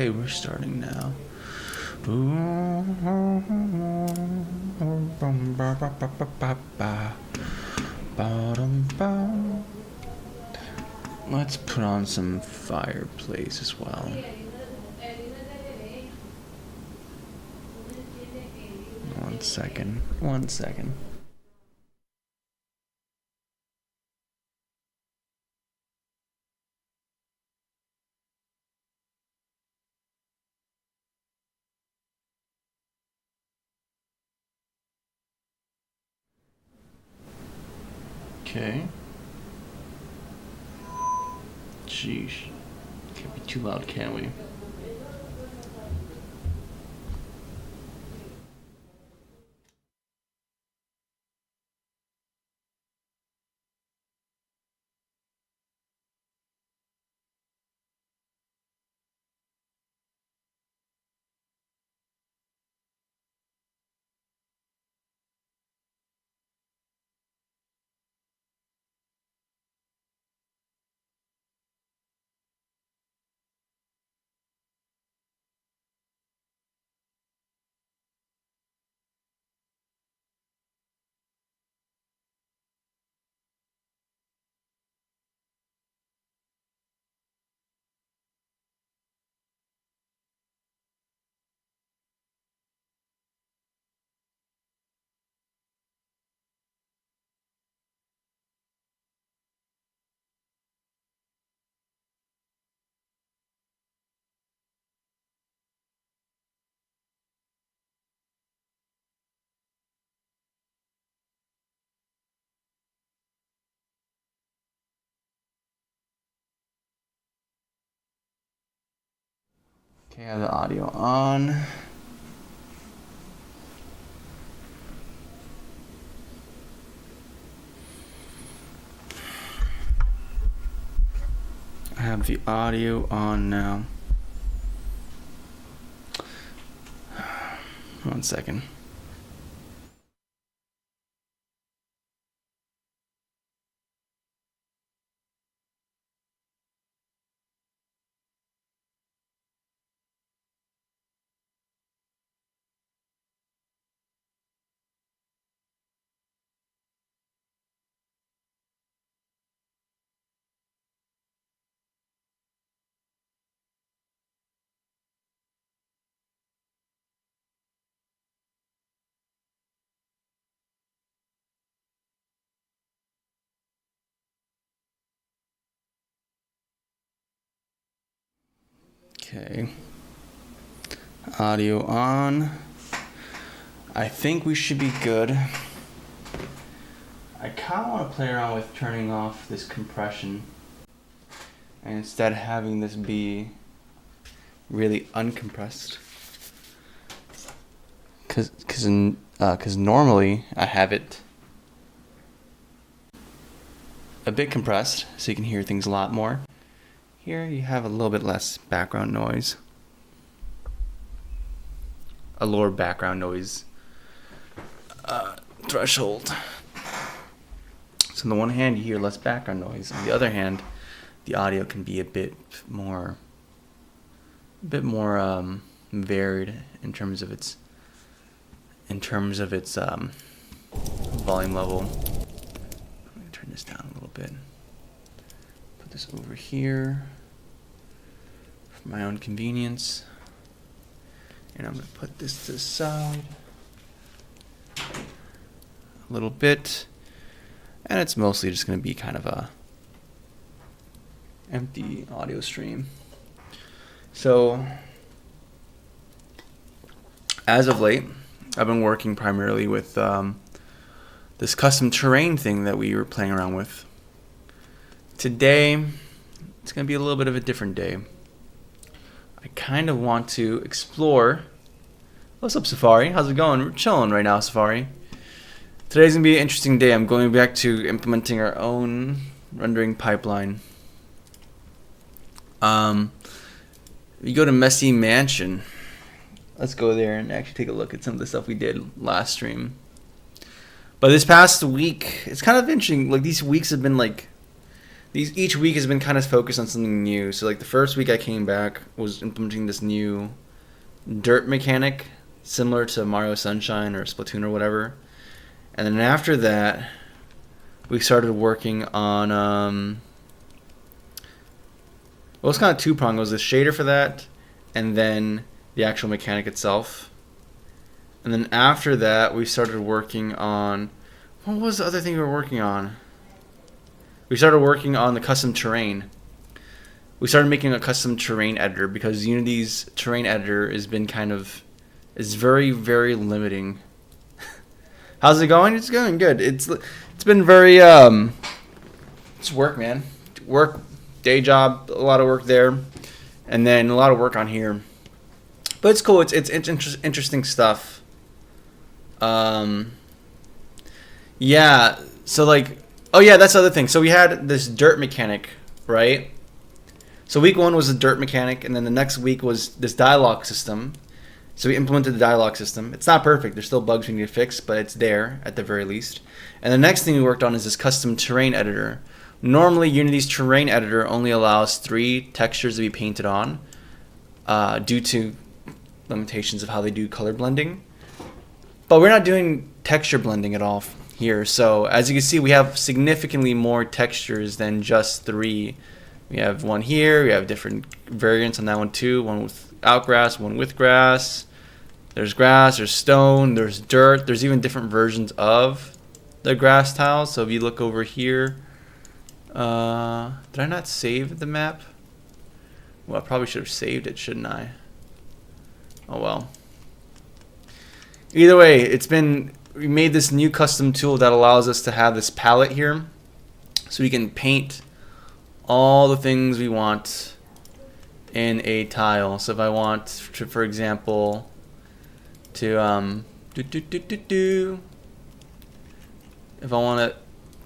Okay, we're starting now. Let's put on some fireplace as well. One second. Okay. Sheesh. Can't be too loud, can we? Okay, I have the audio on. I have the audio on now. One second. Okay. Audio on. I think we should be good. I kind of want to play around with turning off this compression and instead having this be really uncompressed. Cause normally I have it a bit compressed so you can hear things a lot more. Here you have a little bit less background noise. A lower background noise threshold. So on the one hand you hear less background noise. On the other hand, the audio can be a bit more varied in terms of its volume level. I'm gonna turn this down a little bit. Put this over here for my own convenience. And I'm going to put this to the side a little bit. And it's mostly just going to be kind of a empty audio stream. So, as of late, I've been working primarily with this custom terrain thing that we were playing around with. Today, it's going to be a little bit of a different day. I kind of want to explore. What's up, Safari? How's it going? We're chilling right now, Safari. Today's going to be an interesting day. I'm going back to implementing our own rendering pipeline. You go to Messy Mansion. Let's go there and actually take a look at some of the stuff we did last stream. But this past week, it's kind of interesting. Like, these weeks have been like each week has been kind of focused on something new. So like the first week I came back was implementing this new dirt mechanic similar to Mario Sunshine or Splatoon or whatever. And then after that, we started working on well, it's kind of two-pronged. It was the shader for that, and then the actual mechanic itself. And then after that, we started working on... What was the other thing we were working on? We started working on the custom terrain. We started making a custom terrain editor because Unity's terrain editor has been is very, very limiting. How's it going? It's going good. It's been very it's work, man. Work, day job, a lot of work there, and then a lot of work on here. But it's cool. It's interesting stuff. Yeah. So like, oh yeah, that's the other thing. So we had this dirt mechanic, right? So week 1 was a dirt mechanic, and then the next week was this dialogue system. So we implemented the dialogue system. It's not perfect. There's still bugs we need to fix, but it's there at the very least. And the next thing we worked on is this custom terrain editor. Normally, Unity's terrain editor only allows 3 textures to be painted on due to limitations of how they do color blending. But we're not doing texture blending at all here. So as you can see, we have significantly more textures than just 3. We have one here. We have different variants on that one too. One without grass, one with grass. There's grass, there's stone, there's dirt. There's even different versions of the grass tiles. So if you look over here, did I not save the map? Well, I probably should have saved it, shouldn't I? Oh well. Either way, we made this new custom tool that allows us to have this palette here, so we can paint all the things we want in a tile. So if I want to, for example, to if I want to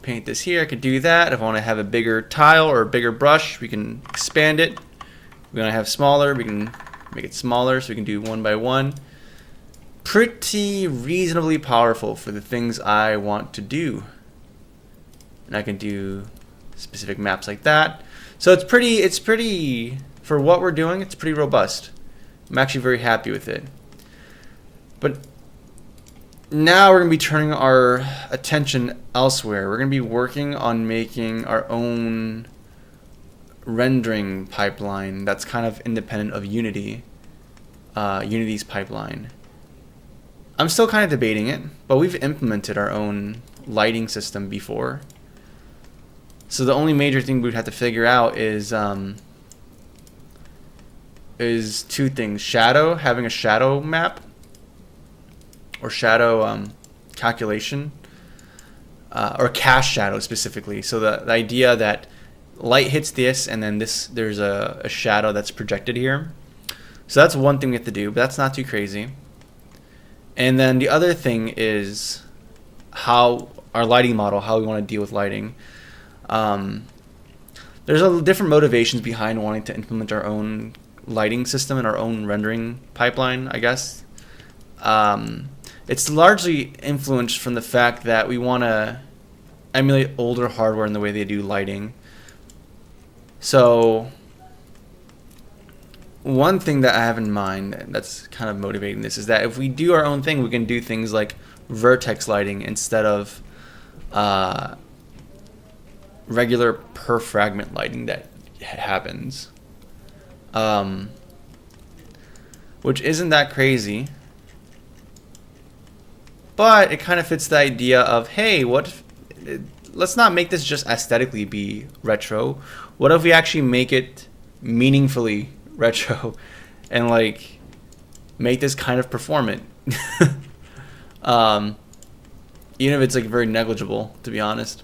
paint this here, I could do that. If I want to have a bigger tile or a bigger brush, we can expand it. We want to have smaller, we can make it smaller, so we can do 1 by 1. Pretty reasonably powerful for the things I want to do. And I can do specific maps like that. So it's pretty for what we're doing, it's pretty robust. I'm actually very happy with it. But now we're going to be turning our attention elsewhere. We're going to be working on making our own rendering pipeline that's kind of independent of Unity, Unity's pipeline. I'm still kind of debating it, but we've implemented our own lighting system before. So the only major thing we'd have to figure out is 2 things: having a shadow map, or shadow calculation, or cast shadow specifically. So the idea that light hits this, and then there's a shadow that's projected here. So that's one thing we have to do, but that's not too crazy. And then the other thing is how our lighting model, how we want to deal with lighting. There's different motivations behind wanting to implement our own lighting system and our own rendering pipeline, I guess. It's largely influenced from the fact that we want to emulate older hardware in the way they do lighting. So one thing that I have in mind that's kind of motivating this is that if we do our own thing, we can do things like vertex lighting instead of regular per fragment lighting that happens, which isn't that crazy, but it kind of fits the idea of, hey, let's not make this just aesthetically be retro. What if we actually make it meaningfully retro and like make this kind of performant? Even if it's like very negligible, to be honest.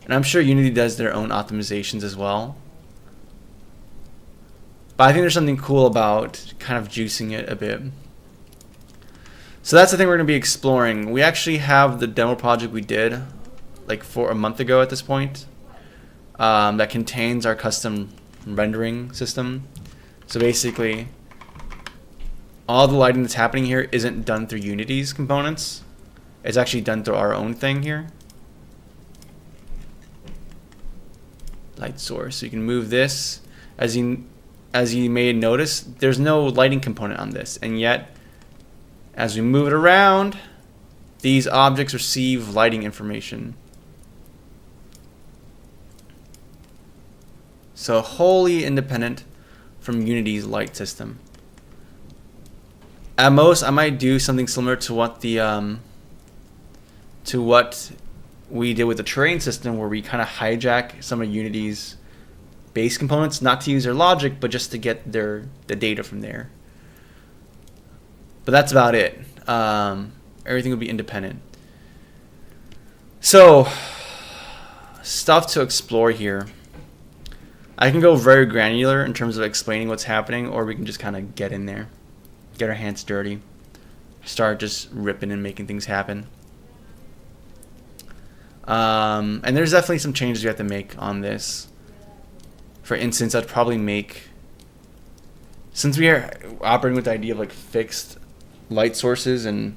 And I'm sure Unity does their own optimizations as well. But I think there's something cool about kind of juicing it a bit. So that's the thing we're going to be exploring. We actually have the demo project we did like for a month ago at this point, that contains our custom rendering system. So basically, all the lighting that's happening here isn't done through Unity's components. It's actually done through our own thing here. light source. So you can move this. As you may notice, there's no lighting component on this, and yet as we move it around, these objects receive lighting information. So wholly independent from Unity's light system. At most, I might do something similar to what we did with the terrain system, where we kind of hijack some of Unity's base components, not to use their logic, but just to get the data from there. But that's about it. Everything will be independent. So, stuff to explore here. I can go very granular in terms of explaining what's happening, or we can just kind of get in there, get our hands dirty, start just ripping and making things happen. And there's definitely some changes you have to make on this. For instance, I'd probably make, since we are operating with the idea of like fixed light sources and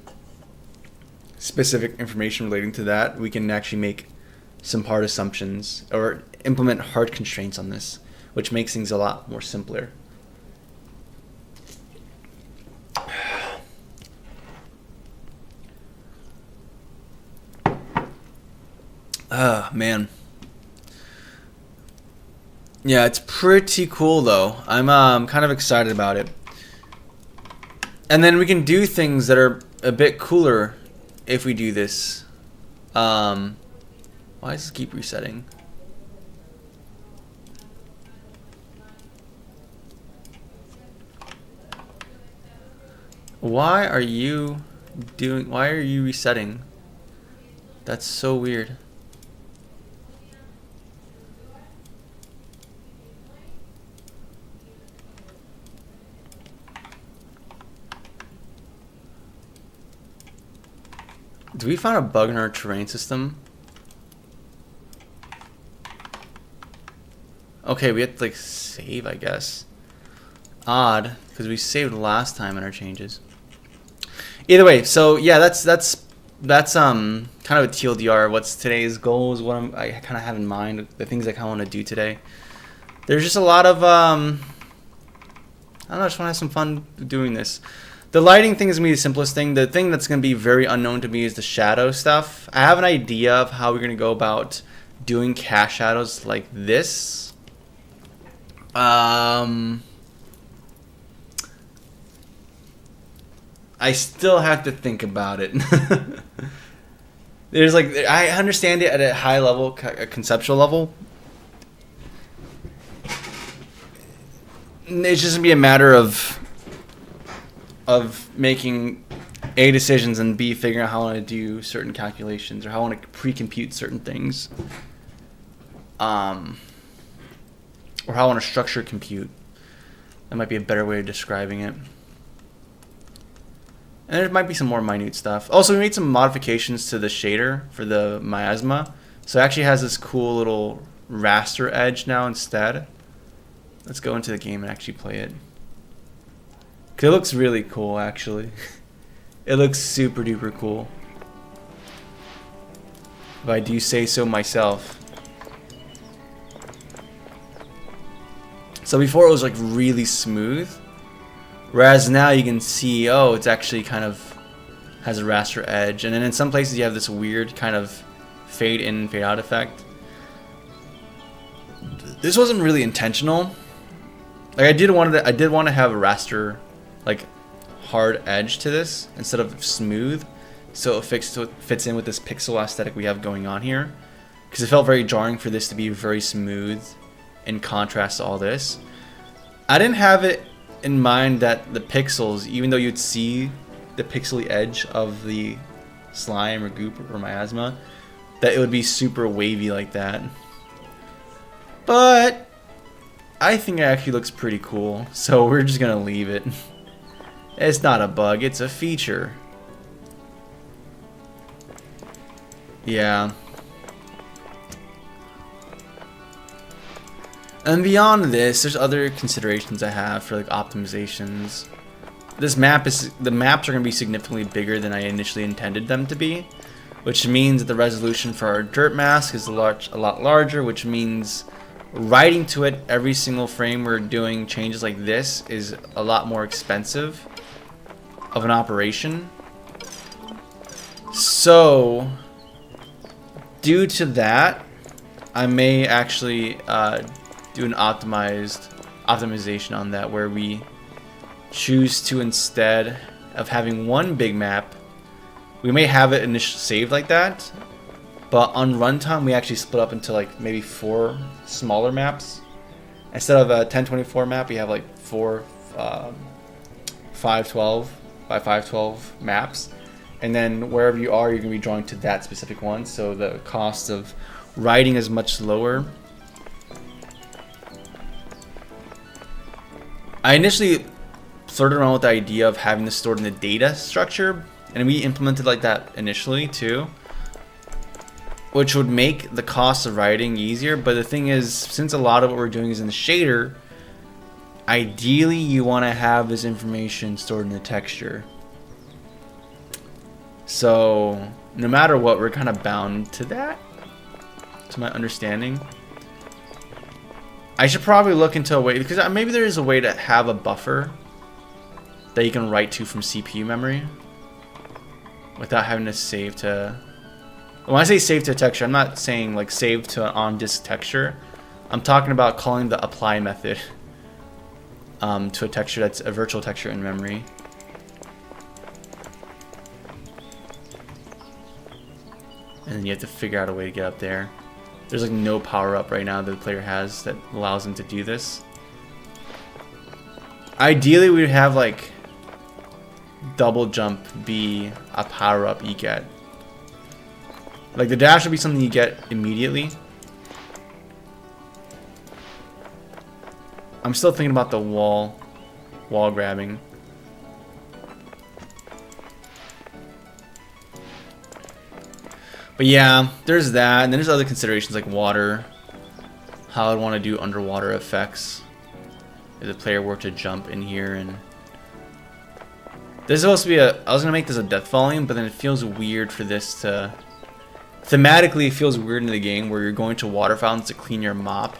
specific information relating to that, we can actually make some hard assumptions or implement hard constraints on this, which makes things a lot more simpler. Man. Yeah, it's pretty cool though. I'm kind of excited about it. And then we can do things that are a bit cooler if we do this. Why does this keep resetting? Why are you resetting? That's so weird. Do we find a bug in our terrain system? Okay, we have to like save, I guess. Odd, because we saved last time in our changes. Either way, so yeah, that's kind of a TLDR. What's today's goals? What I kind of have in mind, the things I kind of want to do today. There's just a lot of I don't know. I just want to have some fun doing this. The lighting thing is going to be the simplest thing. The thing that's going to be very unknown to me is the shadow stuff. I have an idea of how we're going to go about doing cast shadows like this. I still have to think about it. There's like, I understand it at a high level, a conceptual level. It's just going to be a matter of making A, decisions, and B, figuring out how I want to do certain calculations or how I want to pre-compute certain things. Or how I want to structure compute. That might be a better way of describing it. And there might be some more minute stuff. Also, we made some modifications to the shader for the miasma. So it actually has this cool little raster edge now instead. Let's go into the game and actually play it. It looks really cool, actually. It looks super duper cool, if I do say so myself. So before it was like really smooth, whereas now you can see, oh, it's actually kind of has a raster edge, and then in some places you have this weird kind of fade in, fade out effect. This wasn't really intentional. Like I did want to have a raster, like hard edge to this instead of smooth, so it fits in with this pixel aesthetic we have going on here, because it felt very jarring for this to be very smooth in contrast to all this. I didn't have it in mind that the pixels, even though you'd see the pixely edge of the slime or goop or miasma, that it would be super wavy like that. But I think it actually looks pretty cool, so we're just gonna leave it. It's not a bug, it's a feature. Yeah. And beyond this, there's other considerations I have for like optimizations. The maps are going to be significantly bigger than I initially intended them to be, which means that the resolution for our dirt mask is a lot larger, which means writing to it every single frame we're doing changes like this is a lot more expensive of an operation. So due to that, I may actually do an optimization on that, where we choose to, instead of having one big map, we may have it initially saved like that, but on runtime we actually split up into like maybe 4 smaller maps. Instead of a 1024 map, we have like 4 512 by 512 maps, and then wherever you are, you're going to be drawing to that specific one, so the cost of writing is much lower. I initially flirted around with the idea of having this stored in the data structure, and we implemented like that initially too, which would make the cost of writing easier. But the thing is, since a lot of what we're doing is in the shader, ideally you want to have this information stored in the texture. So no matter what, we're kind of bound to that, to my understanding. I should probably look into a way, because maybe there is a way to have a buffer that you can write to from CPU memory without having to save to... When I say save to a texture, I'm not saying like save to an on-disk texture. I'm talking about calling the apply method to a texture that's a virtual texture in memory. And then you have to figure out a way to get up there. There's like no power up right now that the player has that allows them to do this. Ideally, we would have like double jump be a power up you get. Like the dash would be something you get immediately. I'm still thinking about the wall grabbing. But yeah, there's that, and then there's other considerations like water, how I'd want to do underwater effects if the player were to jump in here. And this is supposed to be I was gonna make this a death volume, but then it feels weird for this to, thematically it feels weird in the game where you're going to water fountains to clean your mop,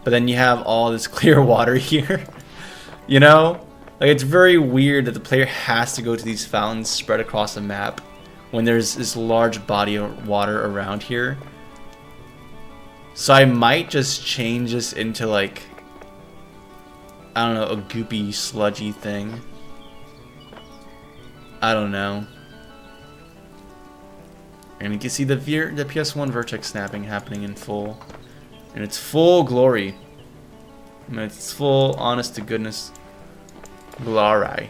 but then you have all this clear water here. You know, like it's very weird that the player has to go to these fountains spread across the map when there's this large body of water around here. So I might just change this into like, I don't know, a goopy, sludgy thing. I don't know. And you can see the PS1 vertex snapping happening in full, in its full glory. I mean, it's full, honest to goodness glory.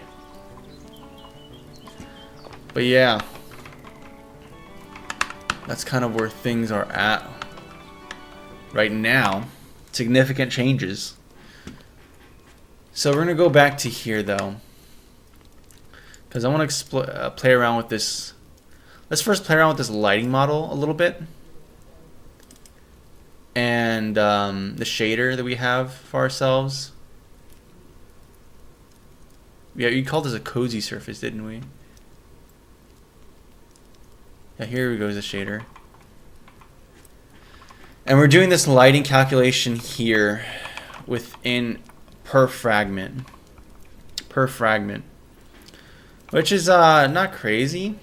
But yeah, that's kind of where things are at right now. Significant changes. So we're gonna go back to here though, because I want to play around with this. Let's first play around with this lighting model a little bit, and the shader that we have for ourselves. Yeah, you called this a cozy surface, didn't we? Yeah, here we go, the shader. And we're doing this lighting calculation here within per fragment. Per fragment. Which is not crazy,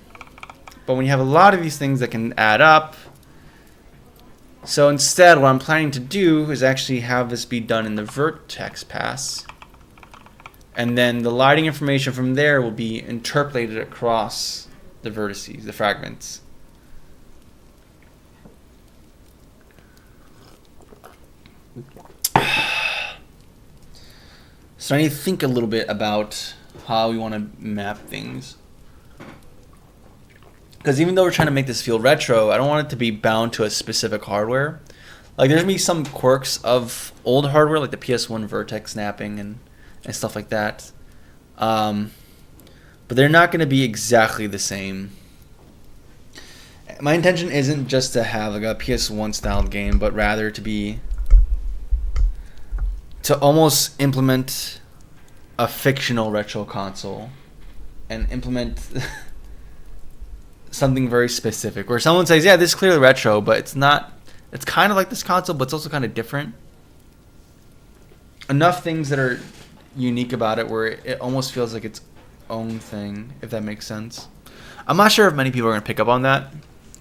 but when you have a lot of these things that can add up. So instead, what I'm planning to do is actually have this be done in the vertex pass. And then the lighting information from there will be interpolated across the vertices, the fragments. So I need to think a little bit about how we want to map things. Because even though we're trying to make this feel retro, I don't want it to be bound to a specific hardware. Like there's going to be some quirks of old hardware, like the PS1 vertex snapping and stuff like that. But they're not going to be exactly the same. My intention isn't just to have like a PS1 styled game, but rather to almost implement a fictional retro console and implement something very specific where someone says, yeah, this is clearly retro, but it's not It's kind of like this console, but it's also kind of different. Enough things that are unique about it where it almost feels like its own thing, if that makes sense. I'm not sure if many people are going to pick up on that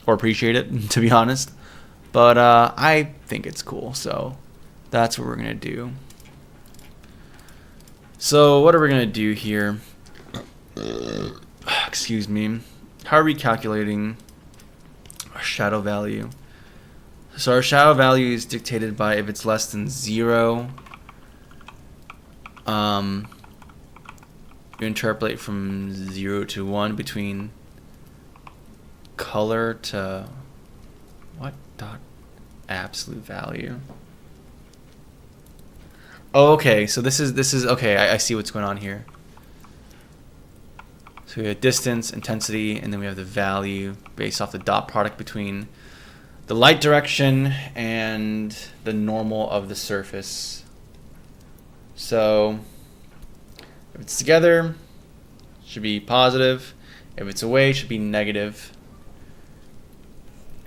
or appreciate it, to be honest. But I think it's cool, so that's what we're going to do. So what are we going to do here? Excuse me. How are we calculating our shadow value? So our shadow value is dictated by if it's less than 0. You interpolate from 0 to 1 between color to what dot absolute value. Oh, okay. So this is okay. I see what's going on here. So we have distance, intensity, and then we have the value based off the dot product between the light direction and the normal of the surface. So if it's together, it should be positive. If it's away, it should be negative.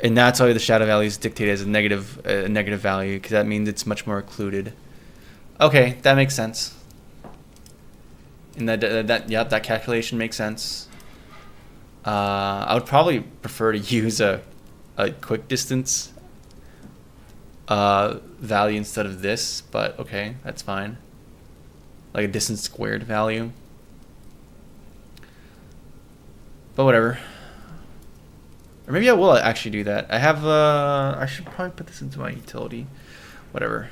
And that's why the shadow value is dictated as a negative value, because that means it's much more occluded. Okay, that makes sense. And that calculation makes sense. I would probably prefer to use a quick distance value instead of this, but okay, that's fine. Like a distance squared value. But whatever. Or maybe I will actually do that. I have I should probably put this into my utility. Whatever.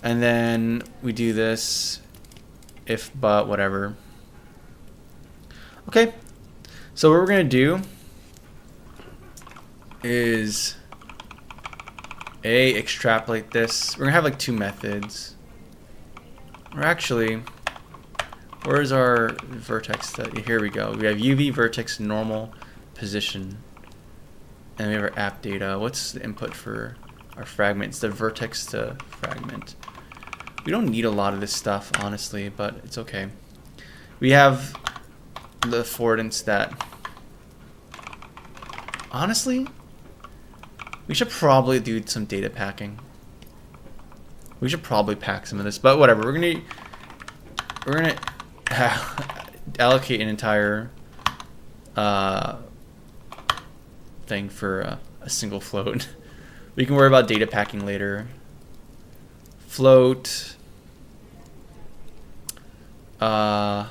And then we do this if but whatever. Okay. So what we're going to do is extrapolate this. We're going to have like two methods. Or actually, where's our vertex? Here we go. We have UV, vertex, normal, position. And we have our app data. What's the input for our fragment? It's the vertex to fragment. We don't need a lot of this stuff, honestly, but it's okay. We have the affordance that... Honestly, we should probably do some data packing. We should probably pack some of this, but whatever. We're gonna allocate an entire thing for a single float. We can worry about data packing later. Float. Light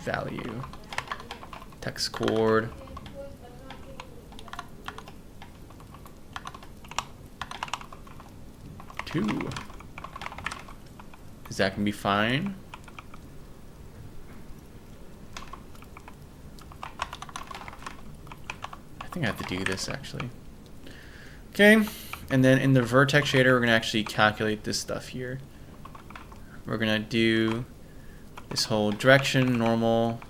value. Text chord. Is that gonna be fine? I think I have to do this actually. Okay, and then in the vertex shader, we're gonna actually calculate this stuff here. We're gonna do this whole direction, normal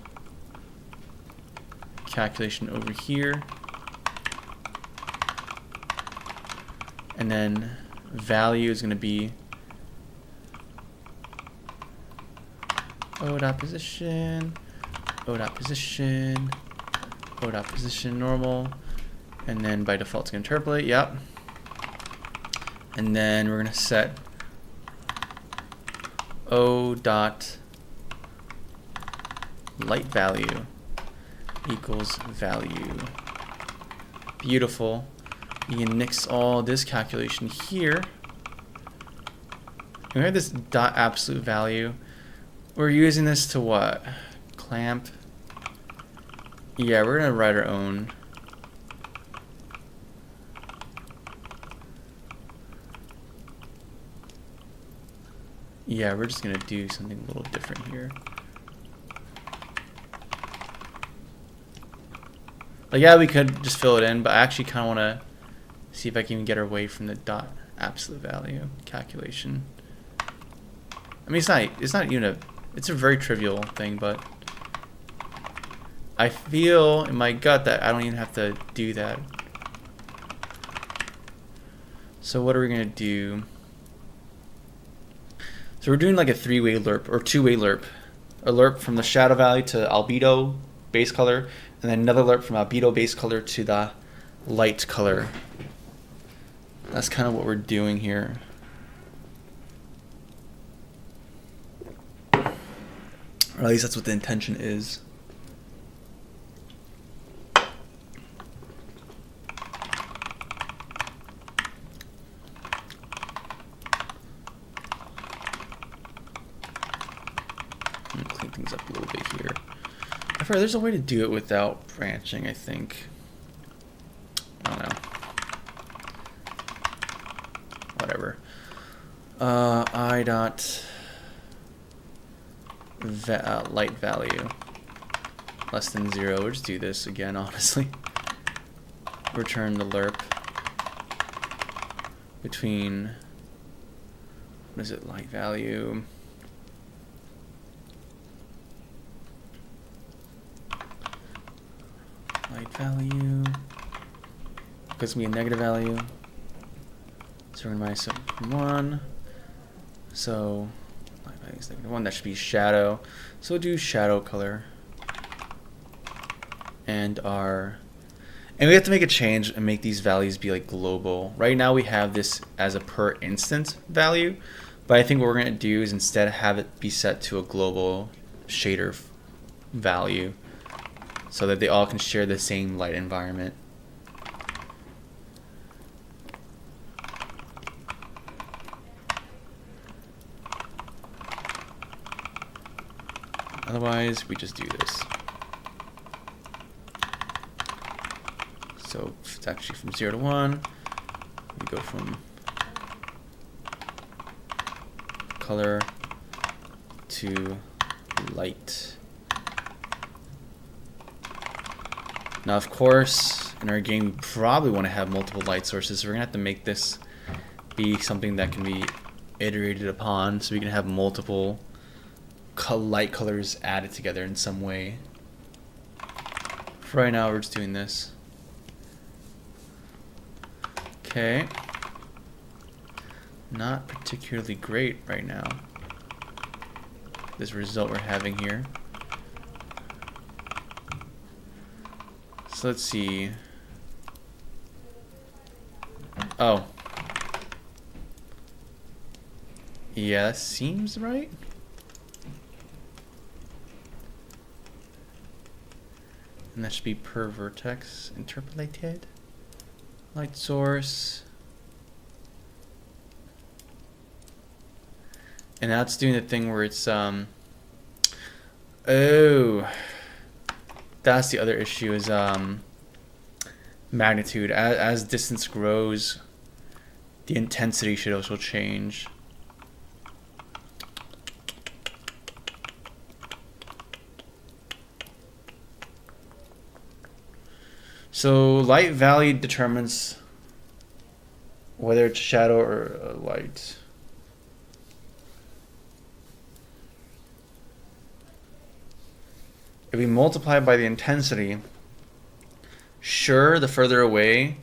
calculation over here, and then value is going to be O dot position, O dot position, O dot position, normal, and then by default it's going to interpolate. Yep. And then we're going to set O dot light value equals value. Beautiful. You can nix all this calculation here. We have this dot absolute value. We're using this to what? Clamp. Yeah, we're gonna write our own. Yeah, we're just gonna do something a little different here. Like, yeah, we could just fill it in, but I actually kind of want to see if I can even get away from the dot absolute value calculation. I mean, it's not even it's a very trivial thing, but I feel in my gut that I don't even have to do that. So what are we gonna do? So we're doing like a three-way lerp or two-way lerp. A lerp from the shadow value to albedo base color, and then another lerp from albedo base color to the light color. That's kind of what we're doing here. Or at least that's what the intention is. Clean things up a little bit here. I've heard there's a way to do it without branching, I think. I don't know. Whatever. I dot light value less than 0. We'll just do this again, honestly. Return the lerp between, what is it, light value. Light value. Gives me a negative value. So we're going to minus 1. So light value is -1. That should be shadow. So we'll do shadow color. And we have to make a change and make these values be like global. Right now we have this as a per instance value, but I think what we're going to do is instead have it be set to a global shader value so that they all can share the same light environment. Otherwise, we just do this. So it's actually from 0 to 1. We go from color to light. Now, of course, in our game, we probably want to have multiple light sources. So we're going to have to make this be something that can be iterated upon. So we can have multiple light colors added together in some way. For right now, we're just doing this. Okay. Not particularly great right now, this result we're having here. So let's see. Oh. Yeah, that seems right. And that should be per vertex interpolated. Light source. And now it's doing the thing where it's oh, that's the other issue is magnitude. As distance grows, the intensity should also change. So light value determines whether it's shadow or light. If we multiply by the intensity, sure, the further away,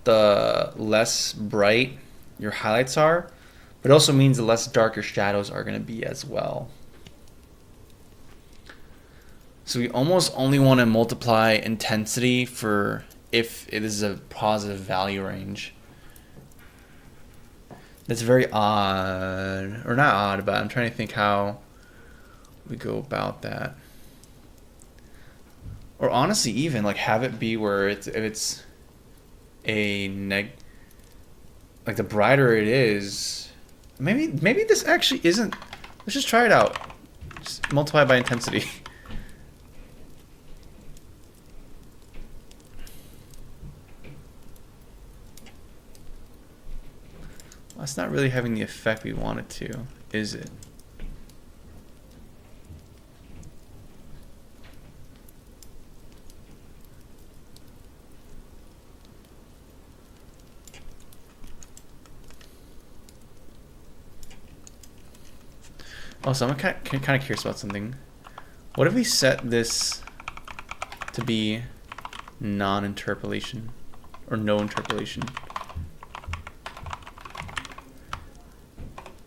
the less bright your highlights are, but it also means the less dark your shadows are going to be as well. So we almost only want to multiply intensity for if it is a positive value range. That's very odd, or not odd, but I'm trying to think how we go about that. Or honestly, even like have it be where if it's a like the brighter it is, maybe this actually isn't. Let's just try it out. Just multiply by intensity. Well, it's not really having the effect we want it to, is it? Also, I'm kind of curious about something. What if we set this to be non-interpolation or no interpolation?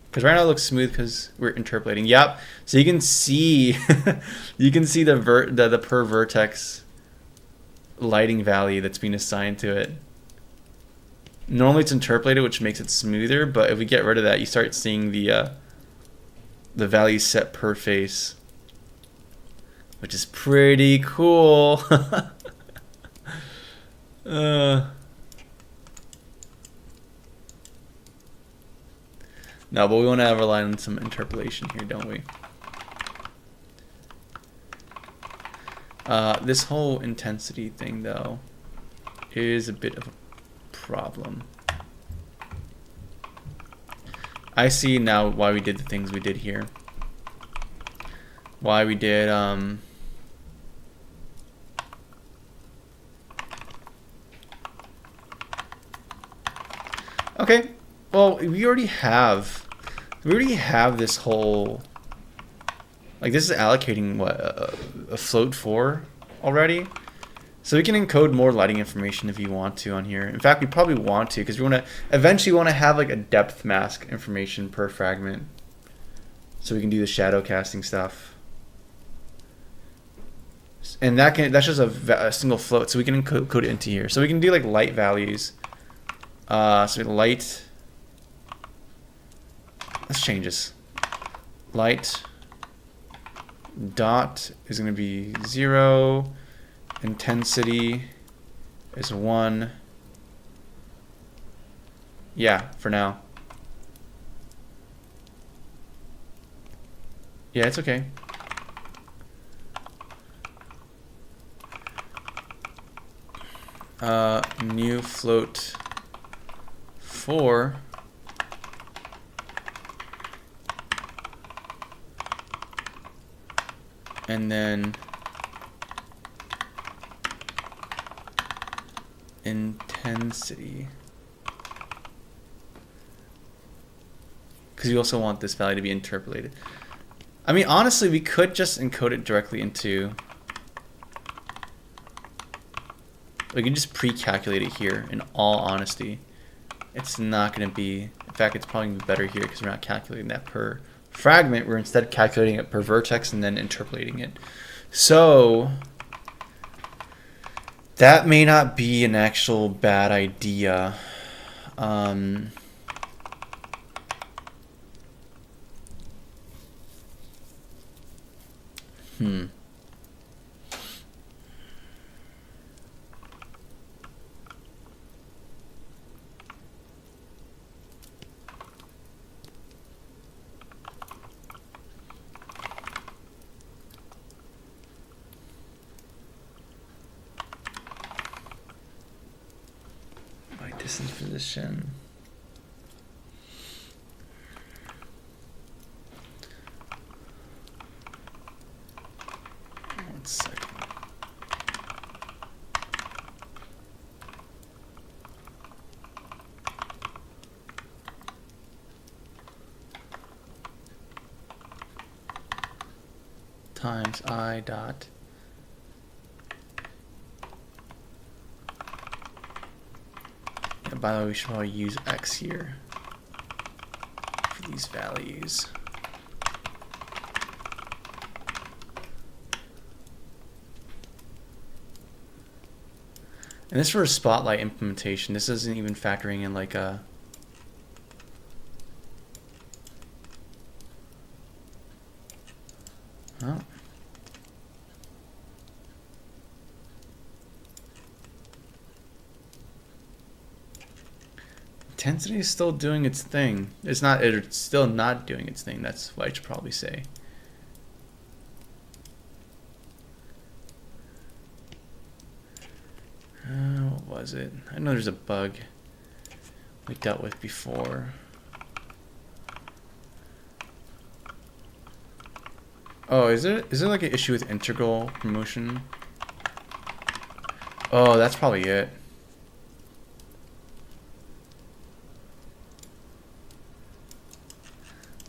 Because right now it looks smooth because we're interpolating. Yep. So you can see, you can see the per vertex lighting value that's being assigned to it. Normally it's interpolated, which makes it smoother, but if we get rid of that, you start seeing the value set per face, which is pretty cool. No, but we want to rely on some interpolation here, don't we? This whole intensity thing, though, is a bit of a problem. I see now why we did the things we did here. Why we did, okay, well, we already have this whole, like, this is allocating what, a float 4 already. So we can encode more lighting information if you want to on here. In fact, we probably want to, because we want to eventually have like a depth mask information per fragment, so we can do the shadow casting stuff. And that's just a single float, so we can encode it into here. So we can do like light values. So light. Let's change this. Light dot is going to be 0. Intensity is 1. Yeah, for now. Yeah, it's okay. New float 4. And then intensity, because you also want this value to be interpolated. I mean, honestly, we could just encode it directly into, we can just pre-calculate it here. In all honesty, it's not going to be, in fact, it's probably better here because we're not calculating that per fragment. We're instead calculating it per vertex and then interpolating it. So that may not be an actual bad idea. Distance position. One second. Times I dot. By the way, we should probably use X here for these values. And this for a spotlight implementation. This isn't even factoring in like a intensity is still doing its thing. It's still not doing its thing. That's what I should probably say. What was it? I know there's a bug we dealt with before. Oh, is there like an issue with integral promotion? Oh, that's probably it.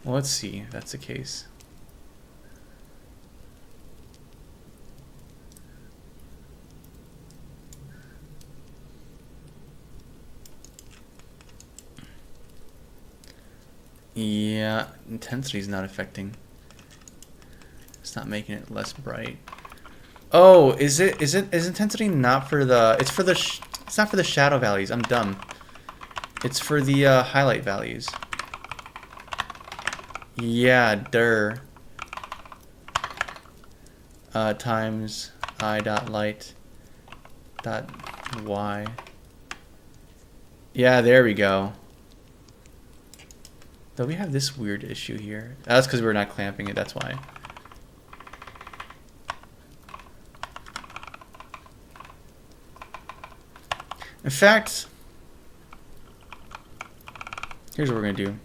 Well, let's see if that's the case. Yeah, intensity is not affecting. It's not making it less bright. Oh, is intensity not for the? It's for the. It's not for the shadow values. I'm dumb. It's for the highlight values. Yeah, times I dot light dot y. Yeah, there we go. Though we have this weird issue here. That's because we're not clamping it. That's why. In fact, here's what we're going to do.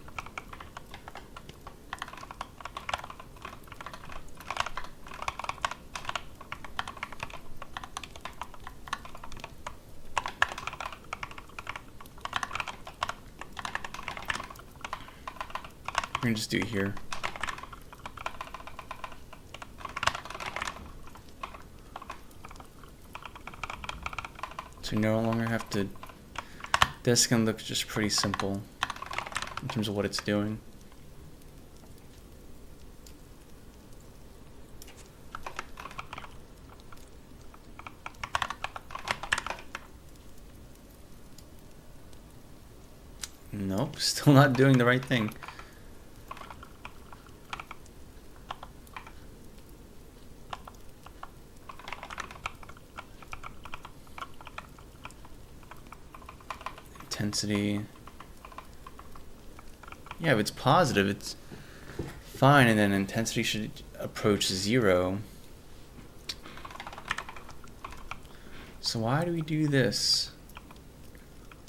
We're going to just do it here. So we no longer have to. This can look just pretty simple in terms of what it's doing. Nope, still not doing the right thing. Intensity. Yeah, if it's positive, it's fine, and then intensity should approach 0. So why do we do this?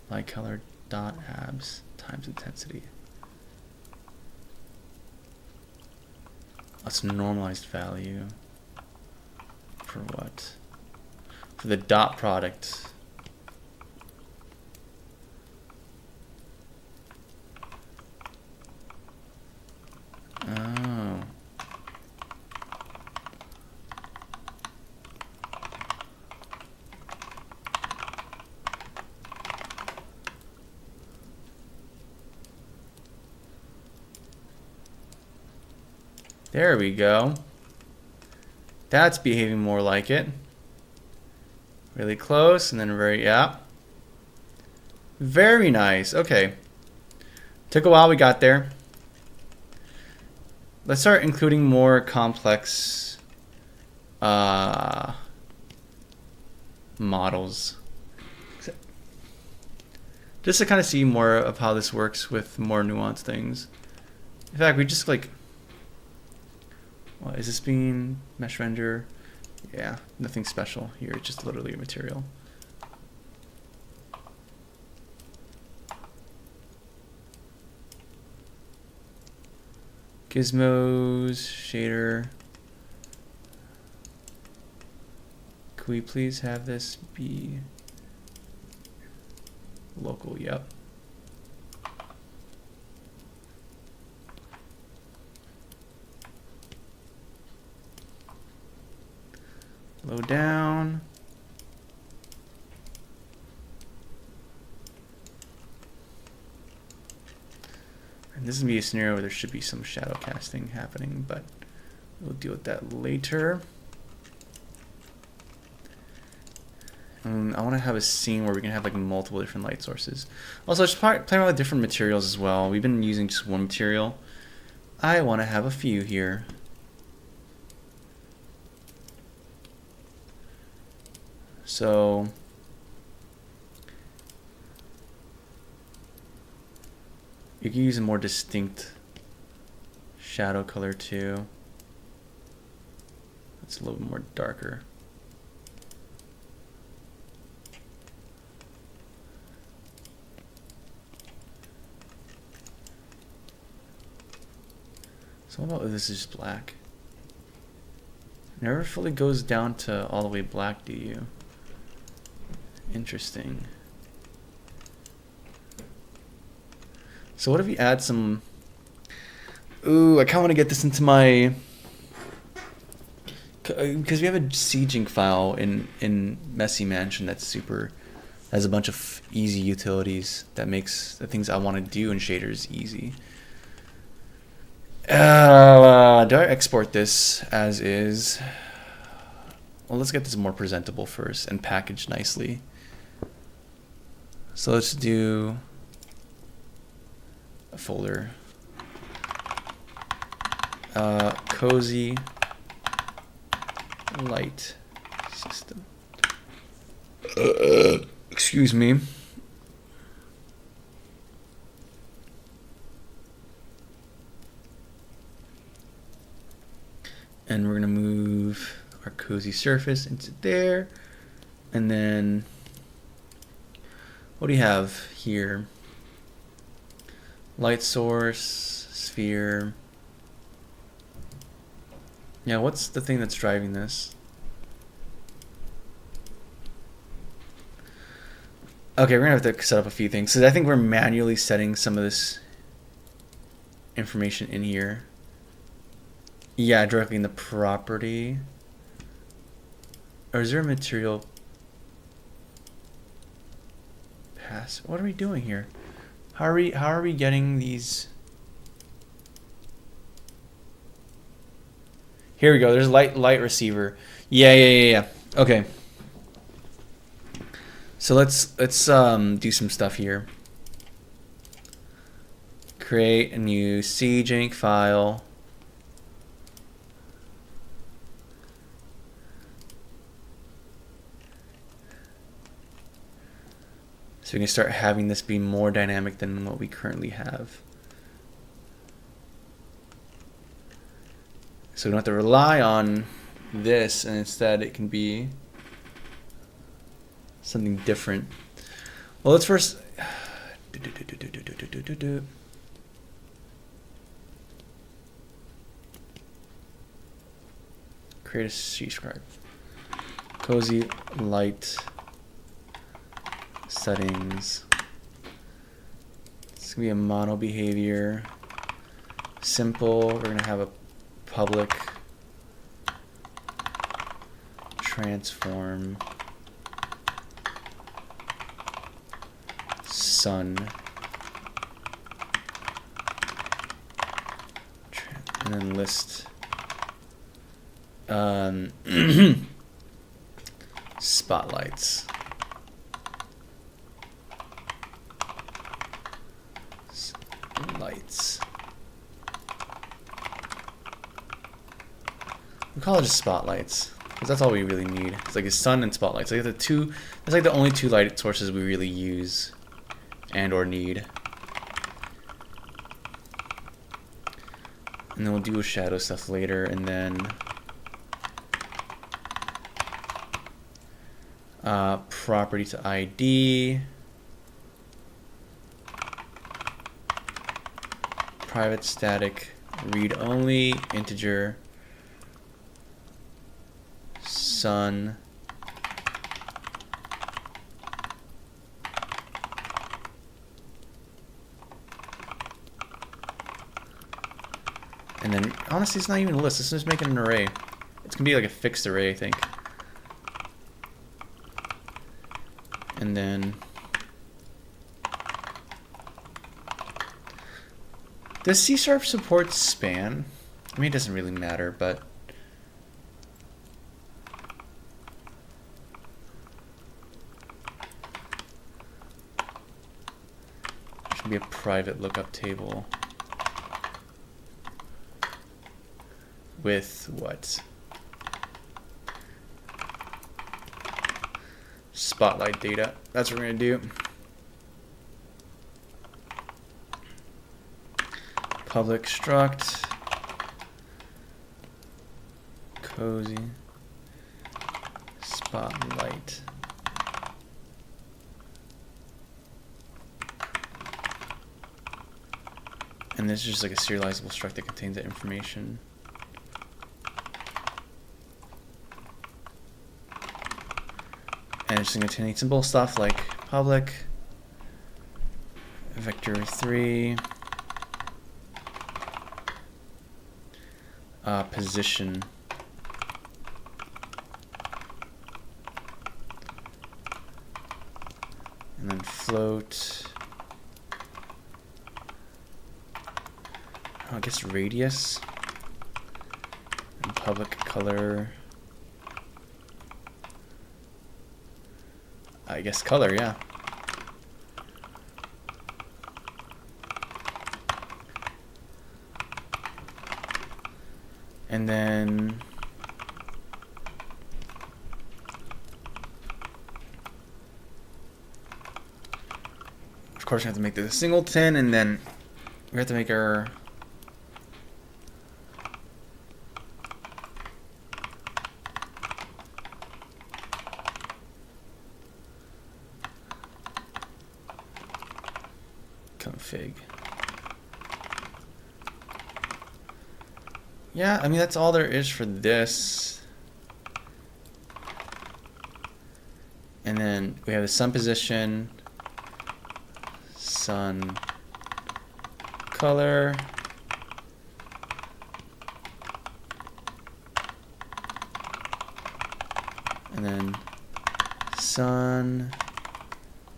Light color dot abs times intensity. That's normalized value. For what? For the dot product. Oh. There we go. That's behaving more like it. Really close, and then yeah. Very nice. Okay. Took a while, we got there. Let's start including more complex models. Just to kind of see more of how this works with more nuanced things. In fact, we just like... What, is this being mesh render? Yeah, nothing special here, it's just literally a material. Gizmos, shader. Could we please have this be local? Yep. Low down. And this is going to be a scenario where there should be some shadow casting happening, but we'll deal with that later. I want to have a scene where we can have like multiple different light sources. Also, just playing around with different materials as well. We've been using just one material. I want to have a few here. So you can use a more distinct shadow color too. It's a little bit more darker. So what about if this is just black? It never fully goes down to all the way black, do you? Interesting. So what if we add some... Ooh, I kind of want to get this into my... Because we have a sieging file in Messy Mansion that's super... has a bunch of easy utilities that makes the things I want to do in shaders easy. Do I export this as is? well, let's get this more presentable first and packaged nicely. So let's do a folder. Cozy Light System. Excuse me. And we're gonna move our cozy surface into there. And then what do you have here? Light source, sphere. Yeah, what's the thing that's driving this? Okay, we're gonna have to set up a few things. So I think we're manually setting some of this information in here. Yeah, directly in the property. Or is there a material pass? What are we doing here? How are we getting these? Here we go. There's light receiver. Yeah. Okay. So let's do some stuff here. Create a new CJNK file. So we can start having this be more dynamic than what we currently have. So we don't have to rely on this, and instead it can be something different. Well, let's first create a C script. Cozy light settings. It's gonna be a mono behavior. Simple. We're gonna have a public transform sun, and then list spotlights. Lights. We call it just spotlights because that's all we really need. It's like a sun and spotlights. Like it's like the only two light sources we really use and or need. And then we'll do shadow stuff later, and then property to ID, private static read only integer sun and then honestly it's not even a list, it's just making an array. It's gonna be like a fixed array, I think. And then does C# support span? I mean, it doesn't really matter, but there should be a private lookup table with what? Spotlight data. That's what we're gonna do. Public struct cozy spotlight. And this is just like a serializable struct that contains that information. And it's just going to contain simple stuff like public vector3 position and then float. I guess radius and public color I guess color, yeah. And then of course we have to make this a singleton, and then we have to make our config. Yeah, I mean, that's all there is for this. And then we have the sun position, sun color, and then sun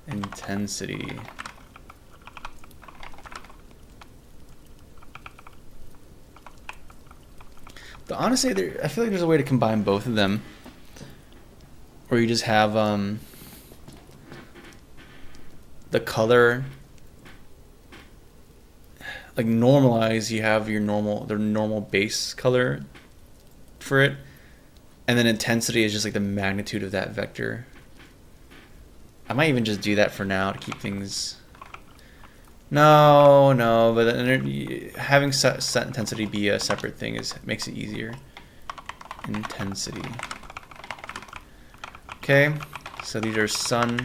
intensity. But honestly, I feel like there's a way to combine both of them, where you just have the color like normalize. You have your normal base color for it, and then intensity is just like the magnitude of that vector. I might even just do that for now to keep things. No, but then having set intensity be a separate thing makes it easier. Intensity. Okay, so these are sun.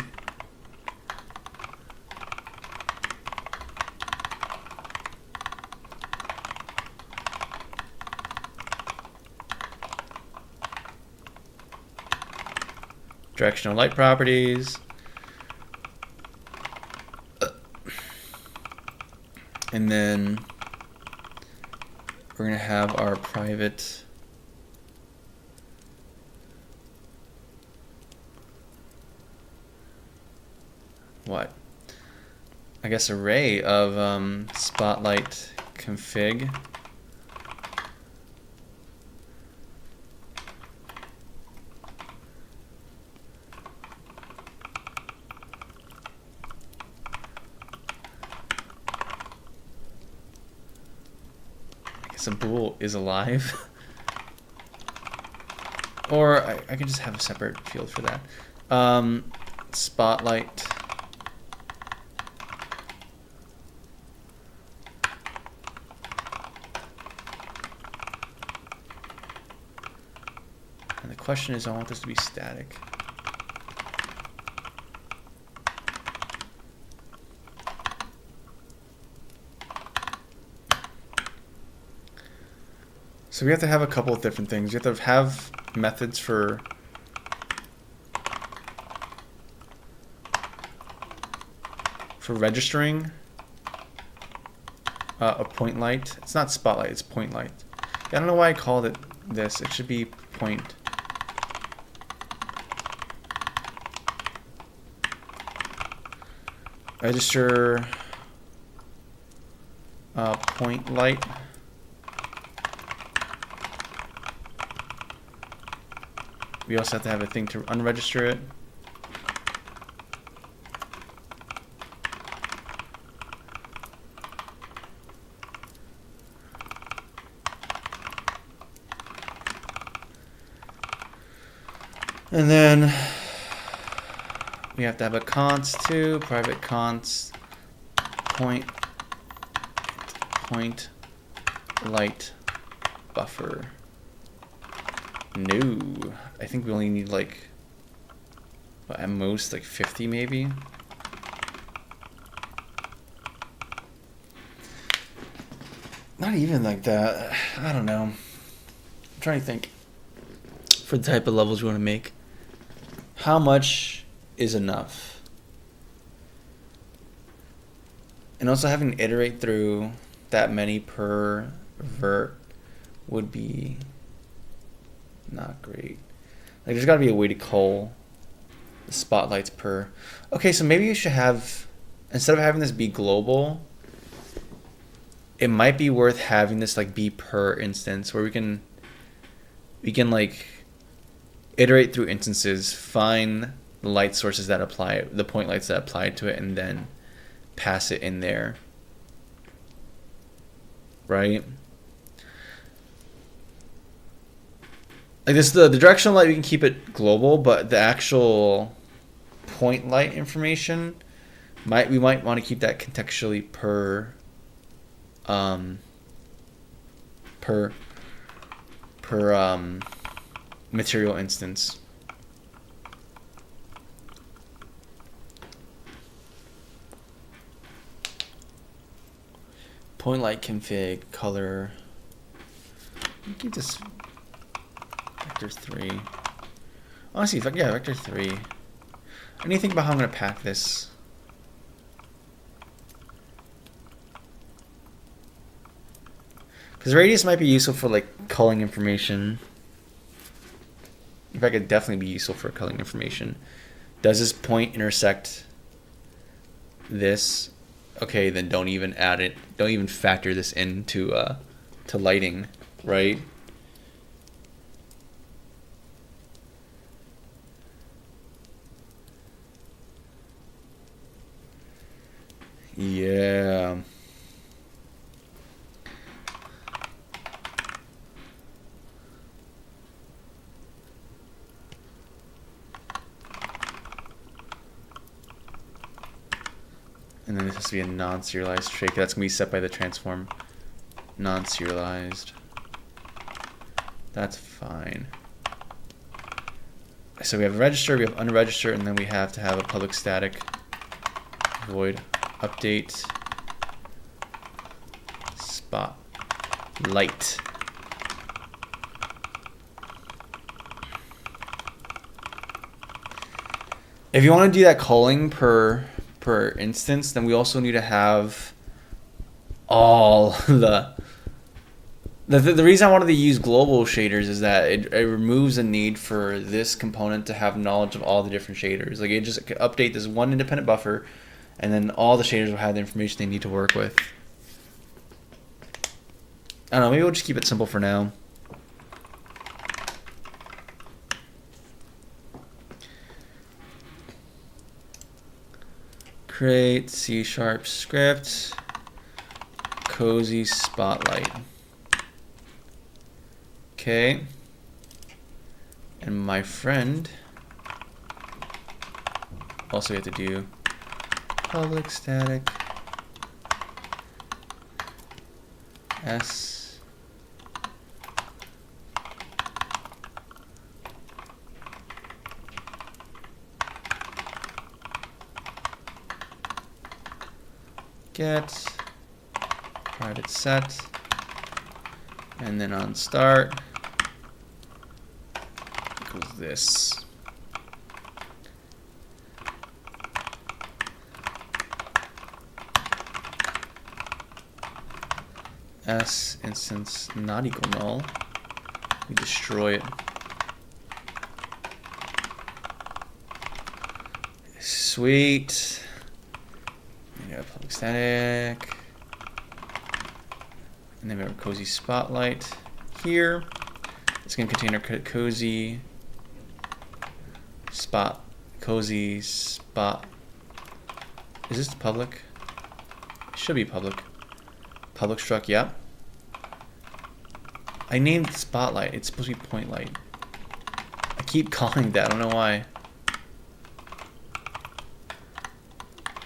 Directional light properties. And then we're going to have our private I guess array of spotlight config. A bool is alive. Or I can just have a separate field for that. Spotlight. And the question is, I want this to be static. So we have to have a couple of different things. We have to have methods for registering a point light. It's not spotlight, it's point light. I don't know why I called it this. It should be point. Register point light. We also have to have a thing to unregister it. And then we have to have a const too, private const point light buffer. No, I think we only need like at most like 50 maybe. Not even like that. I don't know. I'm trying to think for the type of levels we want to make. How much is enough? And also having to iterate through that many per vert would be not great. Like there's got to be a way to cull the spotlights per. Okay, so maybe you should have, instead of having this be global, it might be worth having this like be per instance, where we can like iterate through instances, find light sources that apply, the point lights that apply to it, and then pass it in there, right? Like this, the directional light, we can keep it global, but the actual point light information, we might want to keep that contextually per material instance. Point light config color. Keep this vector 3. Honestly, vector 3. I need to think about how I'm going to pack this. Because radius might be useful for like culling information. In fact, it'd definitely be useful for culling information. Does this point intersect this? Okay, then don't even add it. Don't even factor this into to lighting, right? Yeah. And then this has to be a non-serialized trait. That's going to be set by the transform. Non-serialized. That's fine. So we have a register, we have unregistered, and then we have to have a public static void update spotlight. If you want to do that culling per instance, then we also need to have all the reason I wanted to use global shaders is that it removes the need for this component to have knowledge of all the different shaders. Like it just update this one independent buffer, and then all the shaders will have the information they need to work with. I don't know, maybe we'll just keep it simple for now. Create C# script, cozy spotlight. Okay. And my friend, also we have to do public static S get private set, and then on start equals this. S instance not equal null. We destroy it. Sweet. We got public static. And then we have a cozy spotlight here. It's going to contain our cozy spot. Cozy spot. Is this public? It should be public. Public struct, yep. I named spotlight. It's supposed to be point light. I keep calling that. I don't know why.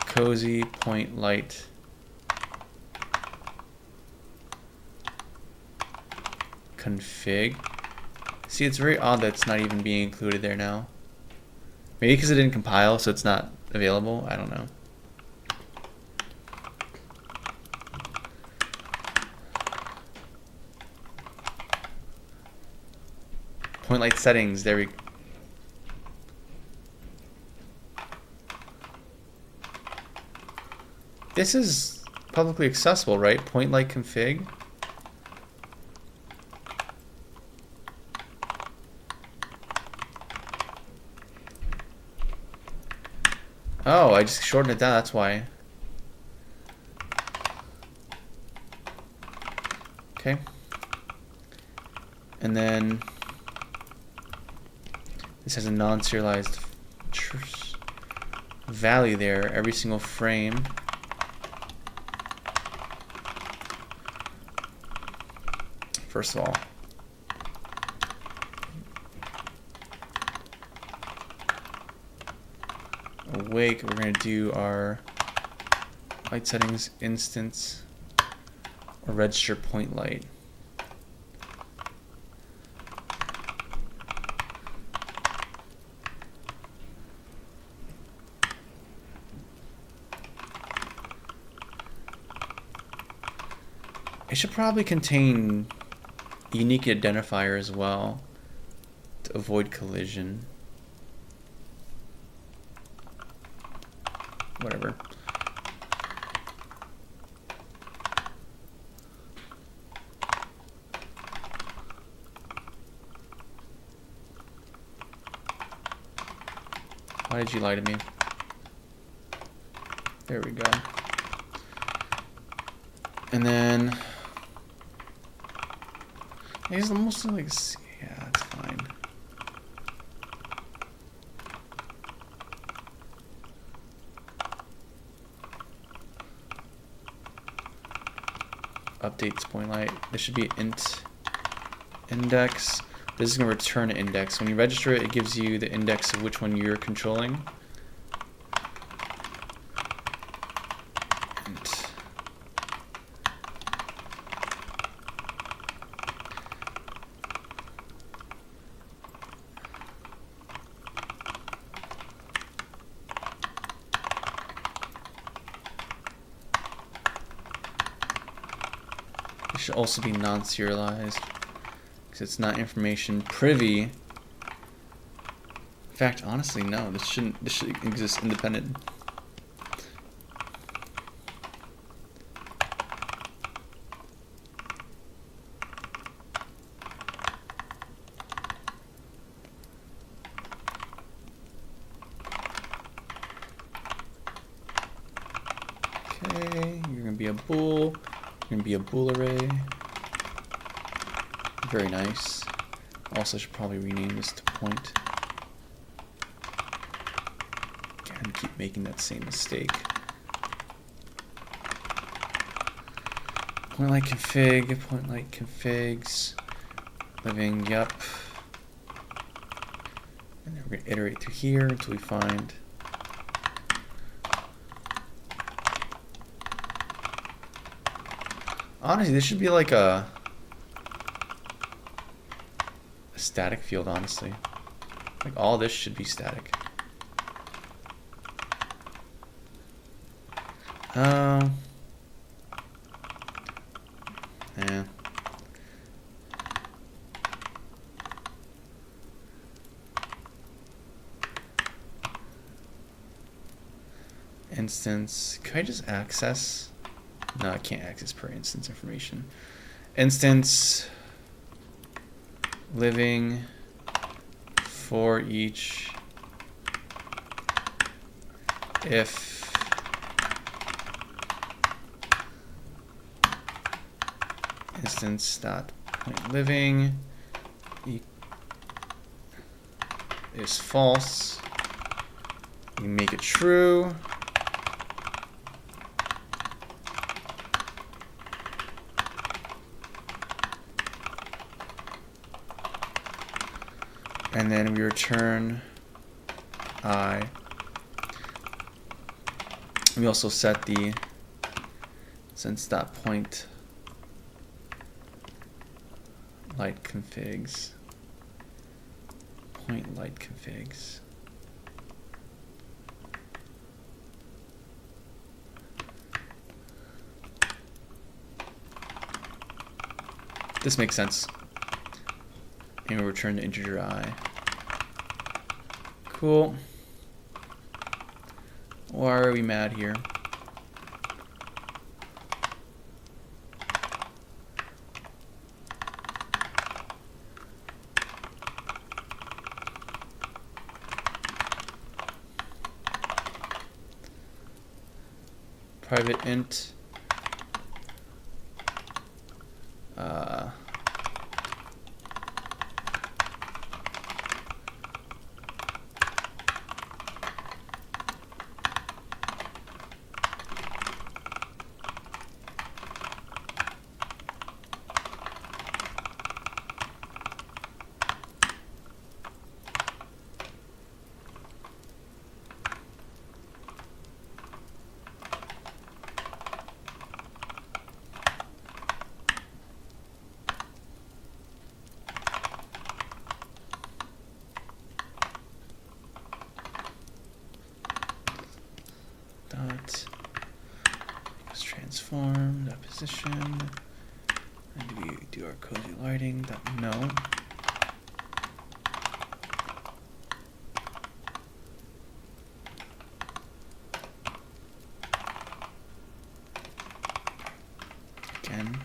Cozy point light. Config. See, it's very odd that it's not even being included there now. Maybe because it didn't compile, so it's not available. I don't know. Point light settings. There we go. This is publicly accessible, right? Point light config. Oh, I just shortened it down, that's why. Okay. And then this has a non-serialized value there every single frame. First of all, awake, we're going to do our light settings instance or register point light. It should probably contain a unique identifier as well to avoid collision. Whatever. Why did you lie to me? There we go. And then I guess mostly like, yeah, that's fine. Updates point light. This should be int index. This is going to return an index. When you register it, it gives you the index of which one you're controlling. Int. It should also be non-serialized because it's not information privy. In fact, honestly, no. This should exist independent. Okay, you're gonna be a bool. You're gonna be a bool array. Very nice. Also should probably rename this to point. Again, keep making that same mistake. Point light config, point light configs, living, yup. And then we're gonna iterate through here until we find honestly, this should be like a static field, honestly. Like all this should be static. Yeah. Instance, can I just access? No, I can't access per instance information. Instance living for each if instance dot point living is false. You make it true. And then we return I. We also set the sense.point light configs. Point light configs. This makes sense. And we'll return the integer I. Cool. Why are we mad here? Private int Let's transform that position. And do we do our cozy lighting? No. Again,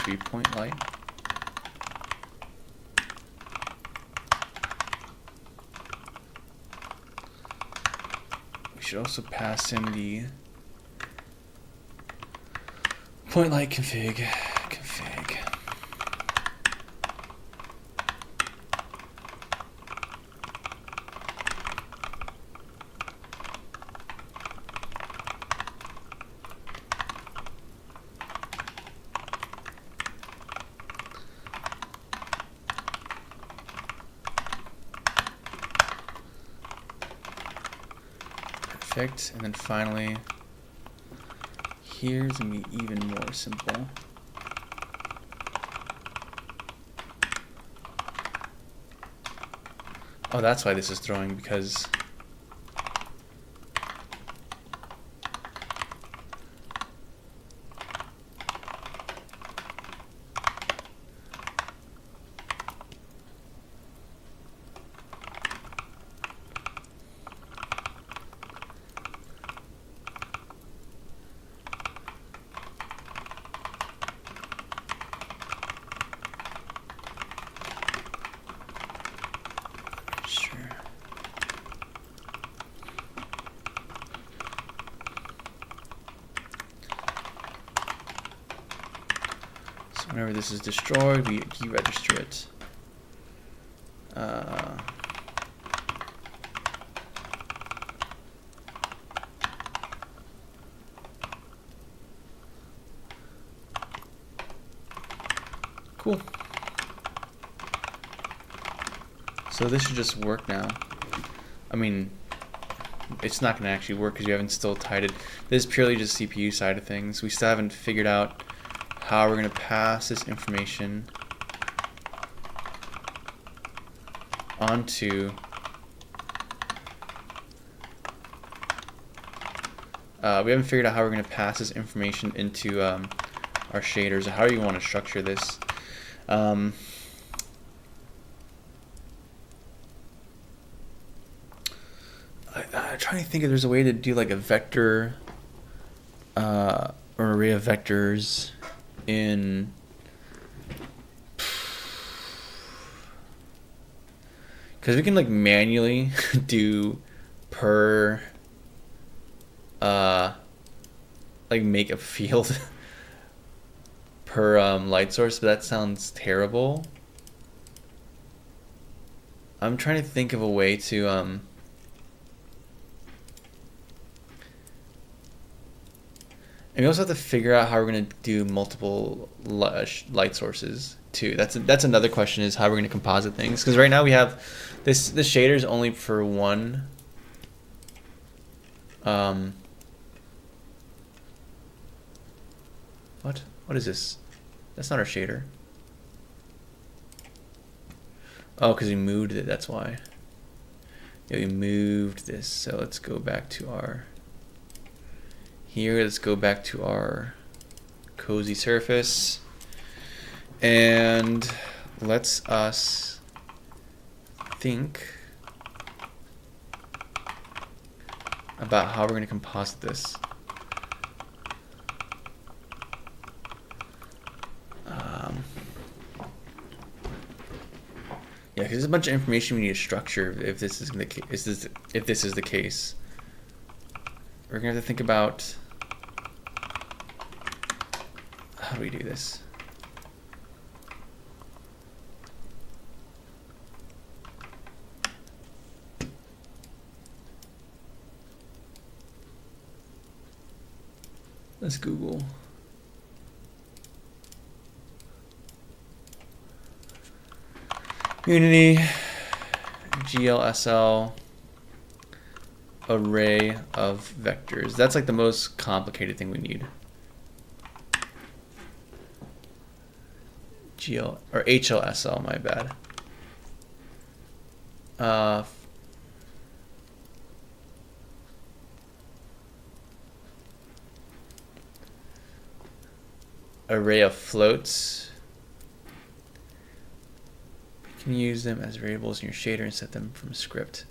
should be point light. We should also pass in the point light config. Perfect. And then finally, here's gonna be even more simple. Oh, that's why this is throwing, because whenever this is destroyed, we deregister it. Cool. So this should just work now. I mean, it's not going to actually work because you haven't still tied it. This is purely just CPU side of things. We still haven't figured out how we're going to pass this information onto we haven't figured out how we're going to pass this information into our shaders, or how you want to structure this. I'm trying to think if there's a way to do like a vector or array of vectors in because we can like manually do per like make a field per light source, but that sounds terrible. I'm trying to think of a way to and we also have to figure out how we're going to do multiple light sources too. That's another question, is how we're going to composite things, because right now we have this shader is only for one what is this? That's not our shader. Oh, because we moved it, that's why. Yeah, we moved this. So let's go back to our here. Let's go back to our cozy surface, and let's us think about how we're going to composite this. Yeah, because there's a bunch of information we need to structure if this is the case. If this is the case, we're gonna have to think about how do we do this. Let's Google. Unity GLSL array of vectors. That's like the most complicated thing we need. HLSL, my bad. array of floats. You can use them as variables in your shader and set them from script.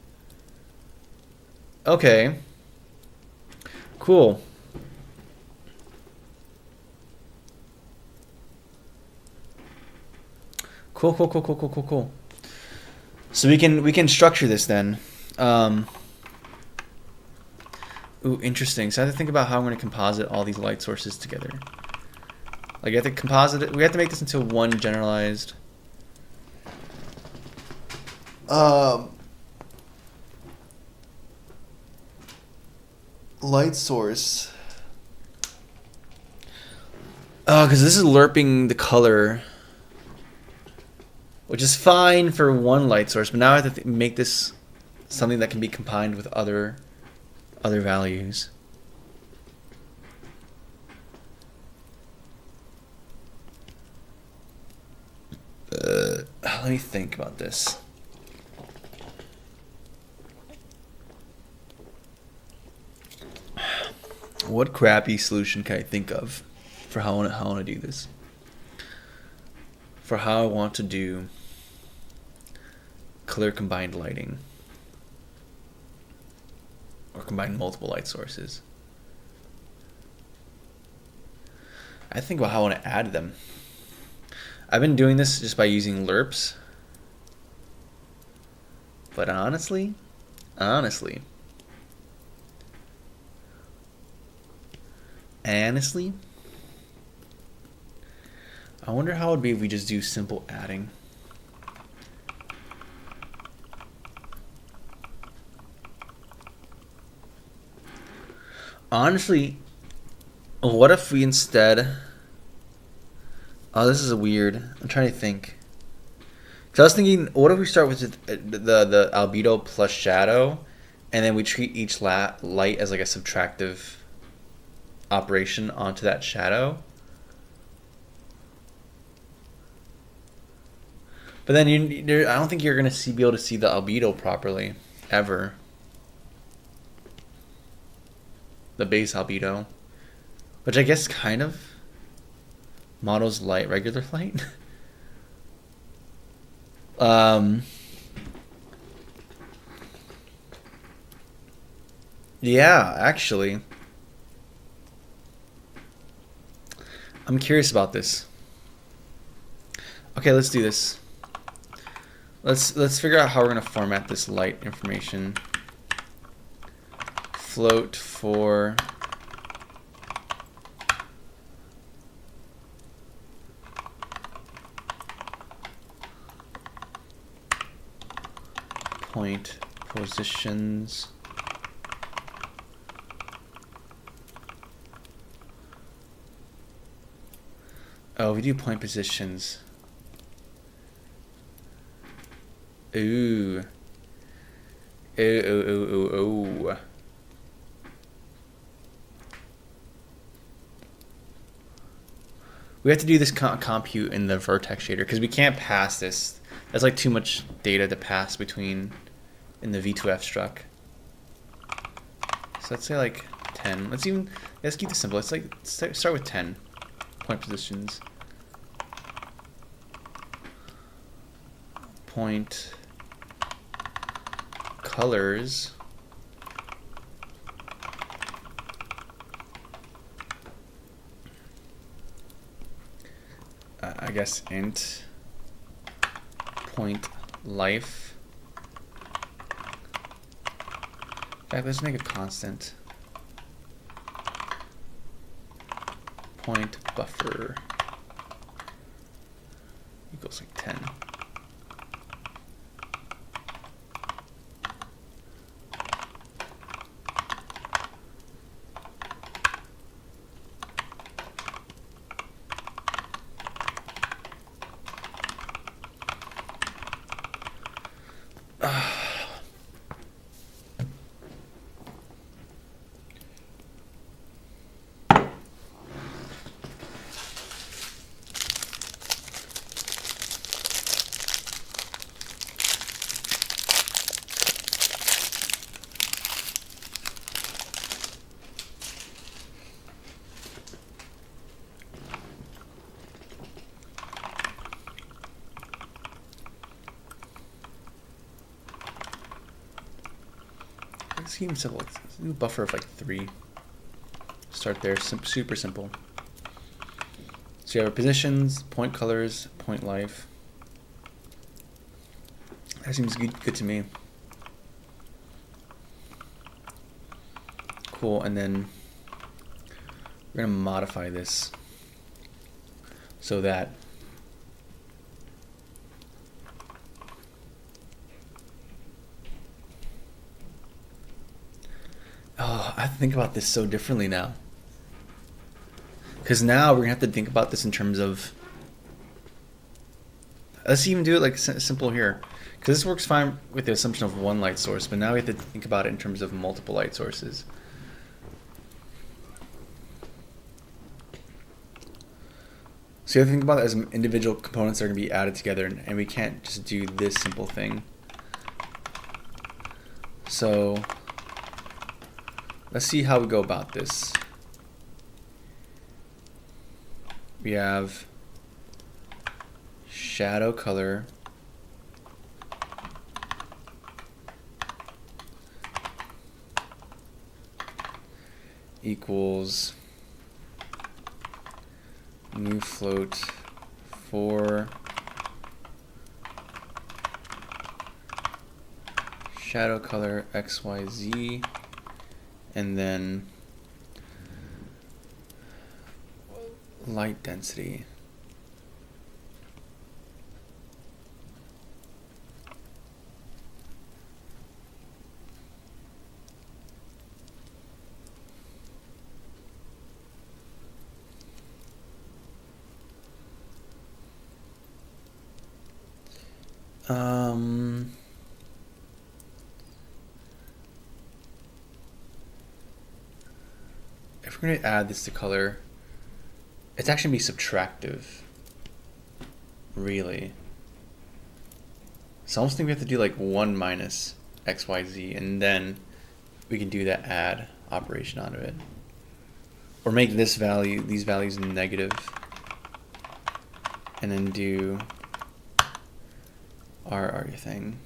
Okay. Cool. Cool. So we can structure this then. Ooh, interesting. So I have to think about how I'm going to composite all these light sources together. Like I have to composite it. We have to make this into one generalized light source. Oh, because this is lerping the color, which is fine for one light source, but now I have to make this something that can be combined with other values. Let me think about this. What crappy solution can I think of for how I want to do this? For how I want to do clear combined lighting. Or combine multiple light sources. I think about how I want to add them. I've been doing this just by using lerps. But honestly, I wonder how it would be if we just do simple adding. Honestly, what if we instead... Oh, this is weird. I'm trying to think. Because I was thinking, what if we start with the albedo plus shadow, and then we treat each light as like a subtractive operation onto that shadow? But then I don't think you're going to be able to see the albedo properly, ever. The base albedo. Which I guess kind of models light, regular light. Yeah, actually. I'm curious about this. Okay, let's do this. Let's figure out how we're going to format this light information. Float for point positions. Oh, we do point positions. Ooh. Ooh. We have to do this compute in the vertex shader because we can't pass this. That's like too much data to pass between in the V2F struct. So let's say like 10. Let's keep this simple. Let's like start with 10 point positions. Point colors. I guess int point life. In fact, let's make a constant. Point buffer equals like 10. seems simple. Let's do a buffer of like 3. Start there. Super simple. So you have our positions, point colors, point life. That seems good to me. Cool, and then we're gonna modify this so that I have to think about this so differently now. Because now we're gonna have to think about this in terms of, let's even do it like simple here. Because this works fine with the assumption of one light source, but now we have to think about it in terms of multiple light sources. So you have to think about it as individual components that are going to be added together, and we can't just do this simple thing. So let's see how we go about this. We have shadow color equals new float for shadow color XYZ, and then light density. If we're going to add this to color, it's actually going to be subtractive, really. So I almost think we have to do like 1 minus XYZ, and then we can do that add operation onto it. Or make this value, these values negative, and then do our thing.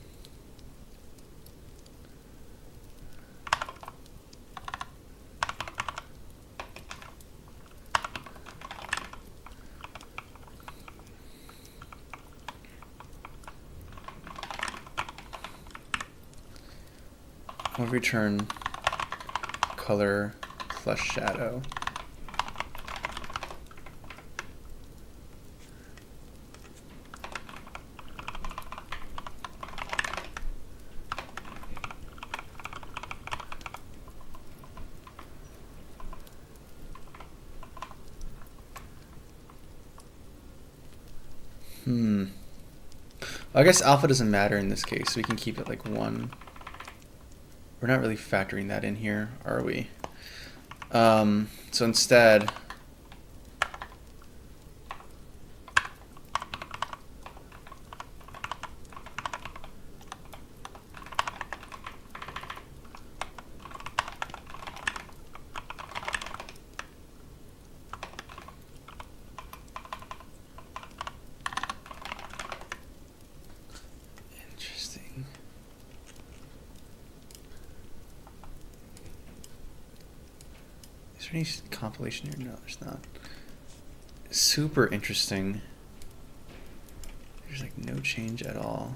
We'll return color plus shadow. I guess alpha doesn't matter in this case, so we can keep it like 1. We're not really factoring that in here, are we? So instead, interesting. Is there any compilation here? No, there's not. Super interesting. There's like no change at all.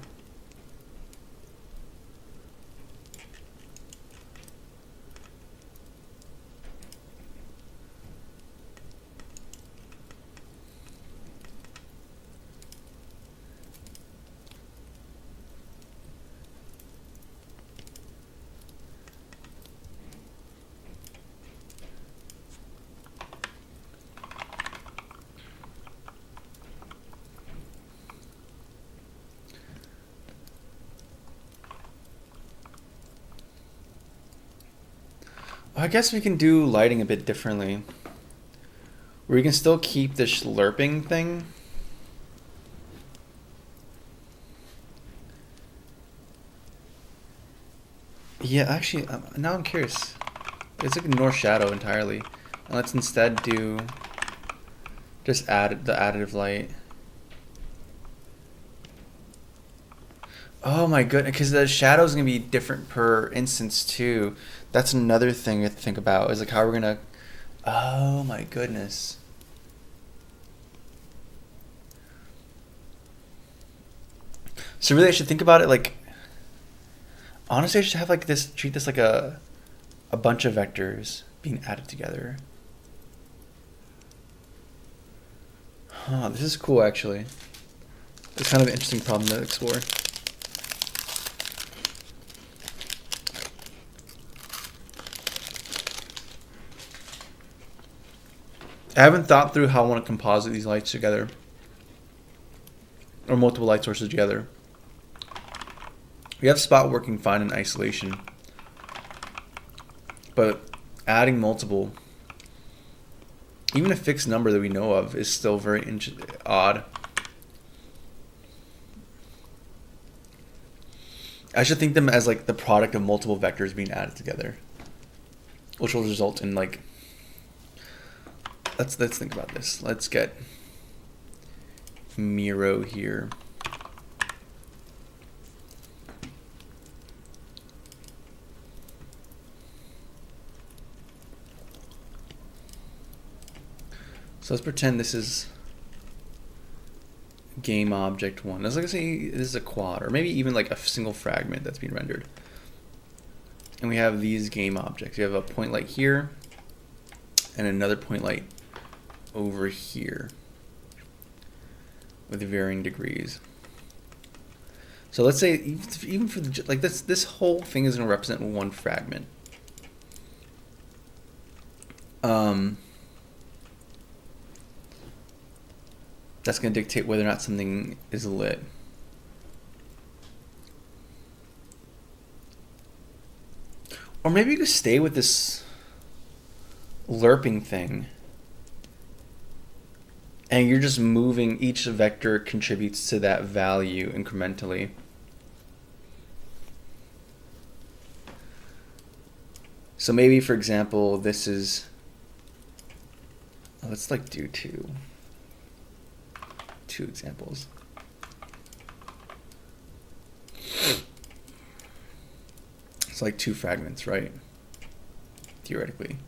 I guess we can do lighting a bit differently. We can still keep the slurping thing. Yeah, actually, now I'm curious. Let's ignore shadow entirely. And let's instead do just add the additive light. Oh my goodness, because the shadow is going to be different per instance too. That's another thing to think about, is like how we're going to... Oh my goodness. So really I should think about it like... Honestly, I should have like this, treat this like a bunch of vectors being added together. Huh, this is cool actually. It's kind of an interesting problem to explore. I haven't thought through how I want to composite these lights together. Or multiple light sources together. We have spot working fine in isolation. But adding multiple, even a fixed number that we know of, is still very odd. I should think them as like the product of multiple vectors being added together, which will result in like... Let's think about this. Let's get Miro here. So let's pretend this is game object 1. Let's say this is a quad, or maybe even like a single fragment that's being rendered. And we have these game objects. We have a point light here and another point light over here with varying degrees. So let's say even for the, like this whole thing is going to represent one fragment. That's going to dictate whether or not something is lit. Or maybe you could stay with this lerping thing, and you're just moving, each vector contributes to that value incrementally. So maybe, for example, this is... let's like do two examples. It's like two fragments, right? Theoretically,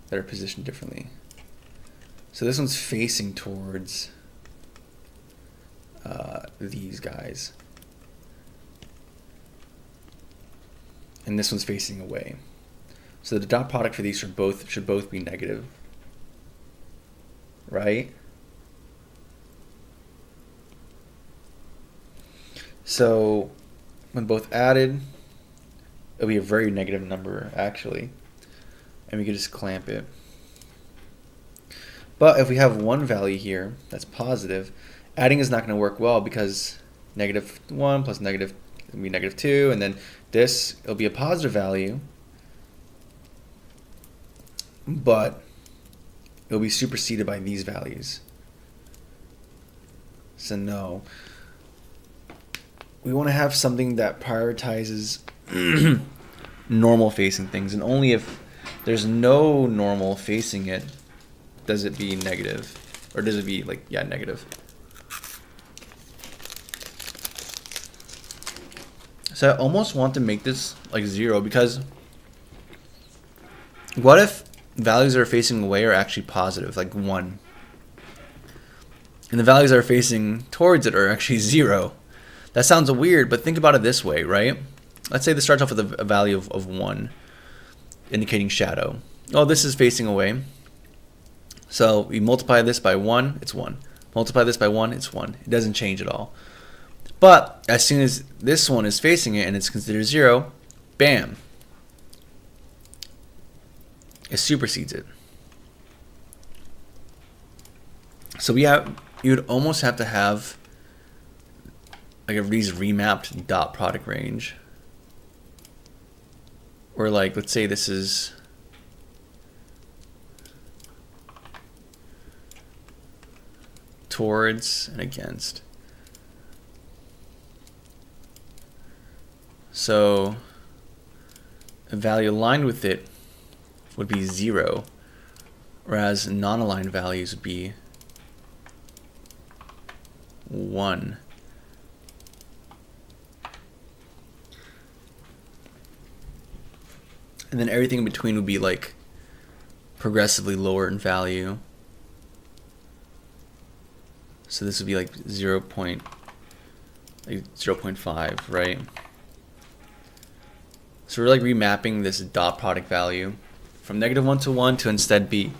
that are positioned differently. So this one's facing towards these guys, and this one's facing away. So the dot product for these should both be negative, right? So when both added, it'll be a very negative number actually, and we could just clamp it. But if we have one value here that's positive, adding is not going to work well, because -1 plus negative will be -2, and then this, it'll be a positive value, but it'll be superseded by these values. So no. We want to have something that prioritizes normal facing things, and only if there's no normal facing it does it be negative, or does it be like, yeah, negative. So I almost want to make this like 0, because what if values that are facing away are actually positive, like 1, and the values that are facing towards it are actually 0? That sounds weird, but think about it this way, right? Let's say this starts off with a value of 1, indicating shadow. Oh, this is facing away. So we multiply this by 1, it's 1. Multiply this by 1, it's 1. It doesn't change at all. But as soon as this one is facing it and it's considered 0, bam, it supersedes it. So you would almost have to have like these remapped dot product range, or like, let's say this is towards and against. So a value aligned with it would be 0, whereas non-aligned values would be 1. And then everything in between would be like progressively lower in value. So this would be like 0.5, right? So we're like remapping this dot product value from -1 to 1 to instead be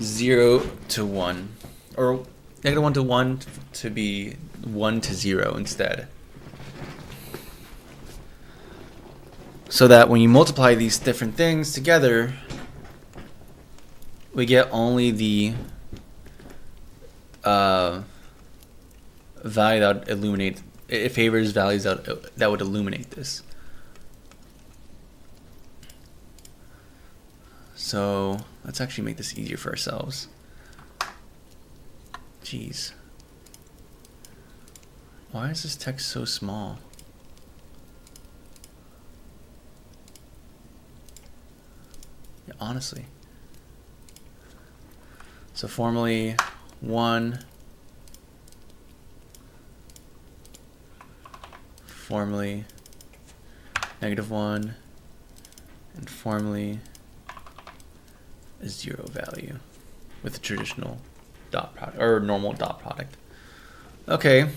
0 to 1, or -1 to 1 to be 1 to 0 instead. So that when you multiply these different things together, we get only the value that would illuminate. It favors values that would illuminate this. So let's actually make this easier for ourselves. Jeez. Why is this text so small? Yeah, honestly. So formally 1, formally -1, and formally a 0 value with the traditional dot product or normal dot product. Okay.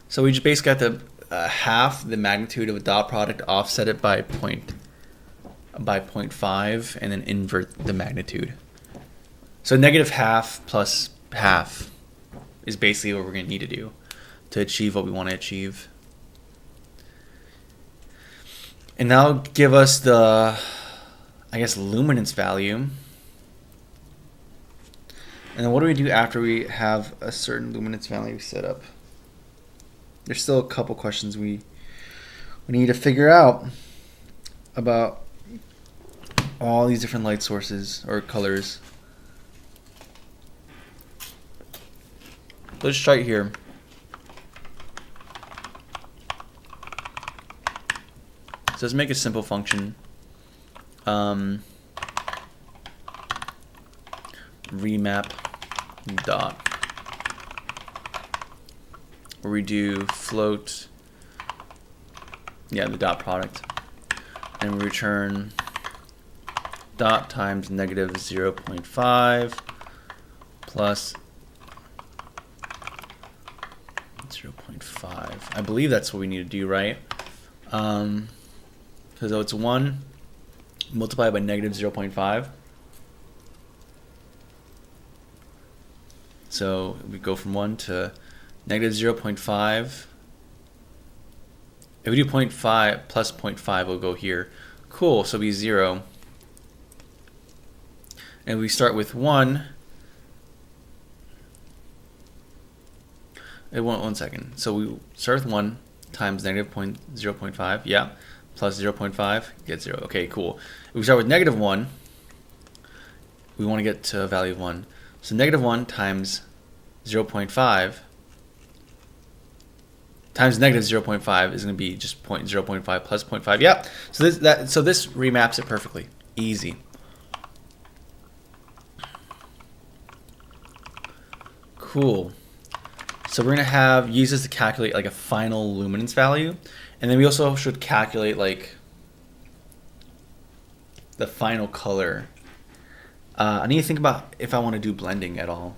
So we just basically got the half the magnitude of a dot product, offset it by 0.5, and then invert the magnitude. So -half plus half is basically what we're going to need to do to achieve what we want to achieve. And now give us the, I guess, luminance value. And then what do we do after we have a certain luminance value set up? There's still a couple questions we need to figure out about all these different light sources or colors. Let's try it here. So let's make a simple function. Remap dot, where we do float, the dot product, and we return dot times -0.5 plus 0.5. I believe that's what we need to do, right? Because it's 1 multiplied by -0.5. So we go from 1 to -0.5. If we do 0.5 plus 0.5, we'll go here. Cool, so it'll be 0. And we start with 1. One second. So we start with 1 times -0.5, yeah, plus 0.5, get 0. Okay, cool. If we start with -1, we want to get to a value of 1. So -1 times 0.5 times -0.5 is going to be just 0.5 plus 0.5. Yeah. So this remaps it perfectly. Easy. Cool. So we're going to use this to calculate like a final luminance value, and then we also should calculate like the final color. I need to think about if I want to do blending at all.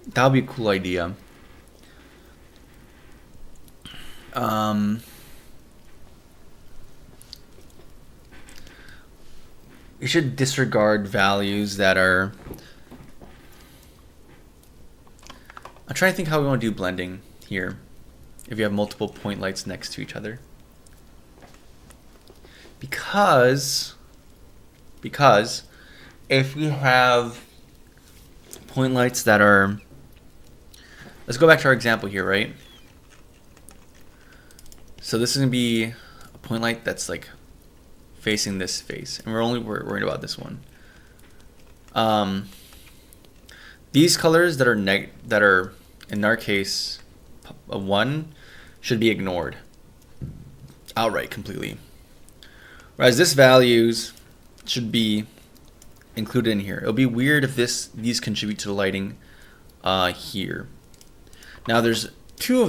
That would be a cool idea. You should disregard values that are... I'm trying to think how we want to do blending here if you have multiple point lights next to each other. Because if we have point lights that are... Let's go back to our example here, right? So this is going to be a point light that's like facing this face, and we're only worried about this one. These colors that are in our case a 1 should be ignored outright completely, whereas this values should be included in here. It'll be weird if these contribute to the lighting here. Now there's two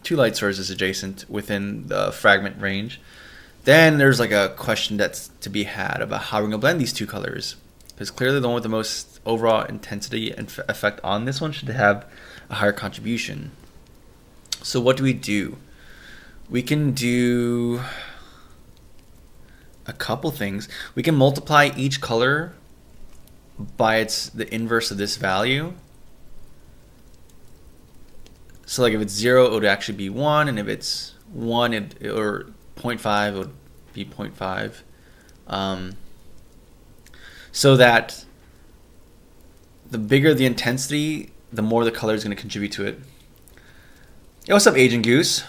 2 light sources adjacent within the fragment range. Then there's like a question that's to be had about how we're going to blend these 2 colors. Because clearly the one with the most overall intensity and effect on this one should have a higher contribution. So what do? We can do a couple things. We can multiply each color by the inverse of this value. So like if it's 0, it would actually be 1, and if it's 1 or 0.5, it would be 0.5. So that the bigger the intensity, the more the color is going to contribute to it. Hey, what's up, Agent Goose?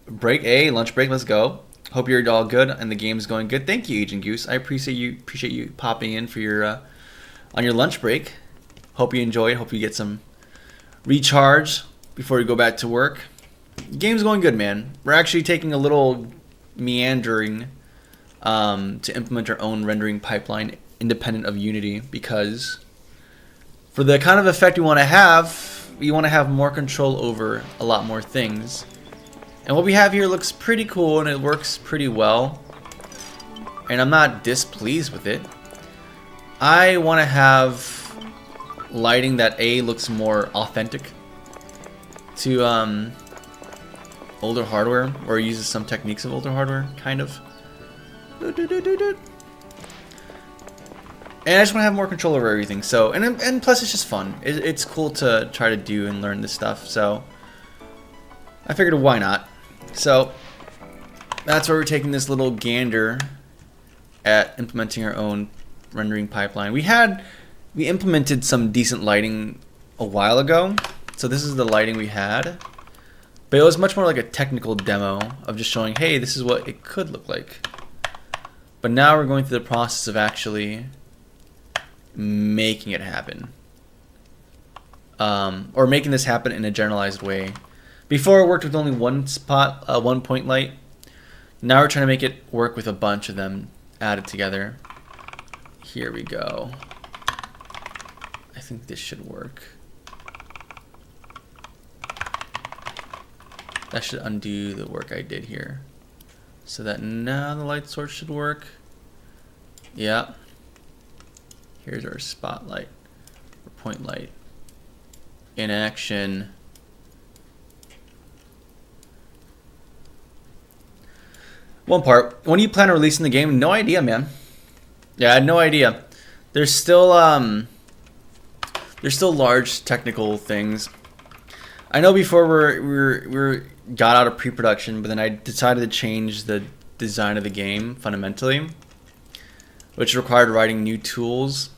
Break A, lunch break, let's go. Hope you're all good and the game's going good. Thank you, Agent Goose. I appreciate you popping in for your on your lunch break. Hope you enjoy it. Hope you get some recharge before you go back to work. The game's going good, man. We're actually taking a little meandering to implement our own rendering pipeline independent of Unity, because for the kind of effect we want to have more control over a lot more things. And what we have here looks pretty cool and it works pretty well. And I'm not displeased with it. I want to have lighting that looks more authentic to older hardware, or uses some techniques of older hardware, kind of. And I just want to have more control over everything. So, and plus it's just fun. It's cool to try to do and learn this stuff. So I figured, why not? So that's where we're taking this little gander at implementing our own rendering pipeline. We implemented some decent lighting a while ago. So this is the lighting we had. But it was much more like a technical demo of just showing, hey, this is what it could look like. But now we're going through the process of actually making it happen, or making this happen in a generalized way. Before it worked with only one spot, one point light. Now we're trying to make it work with a bunch of them added together. Here we go. I think this should work. That should undo the work I did here, so that now the light source should work. Yeah. Here's our spotlight, or point light, in action. One part. When do you plan on releasing the game? No idea, man. Yeah, I had no idea. There's still large technical things. I know before we got out of pre-production, but then I decided to change the design of the game fundamentally, which required writing new tools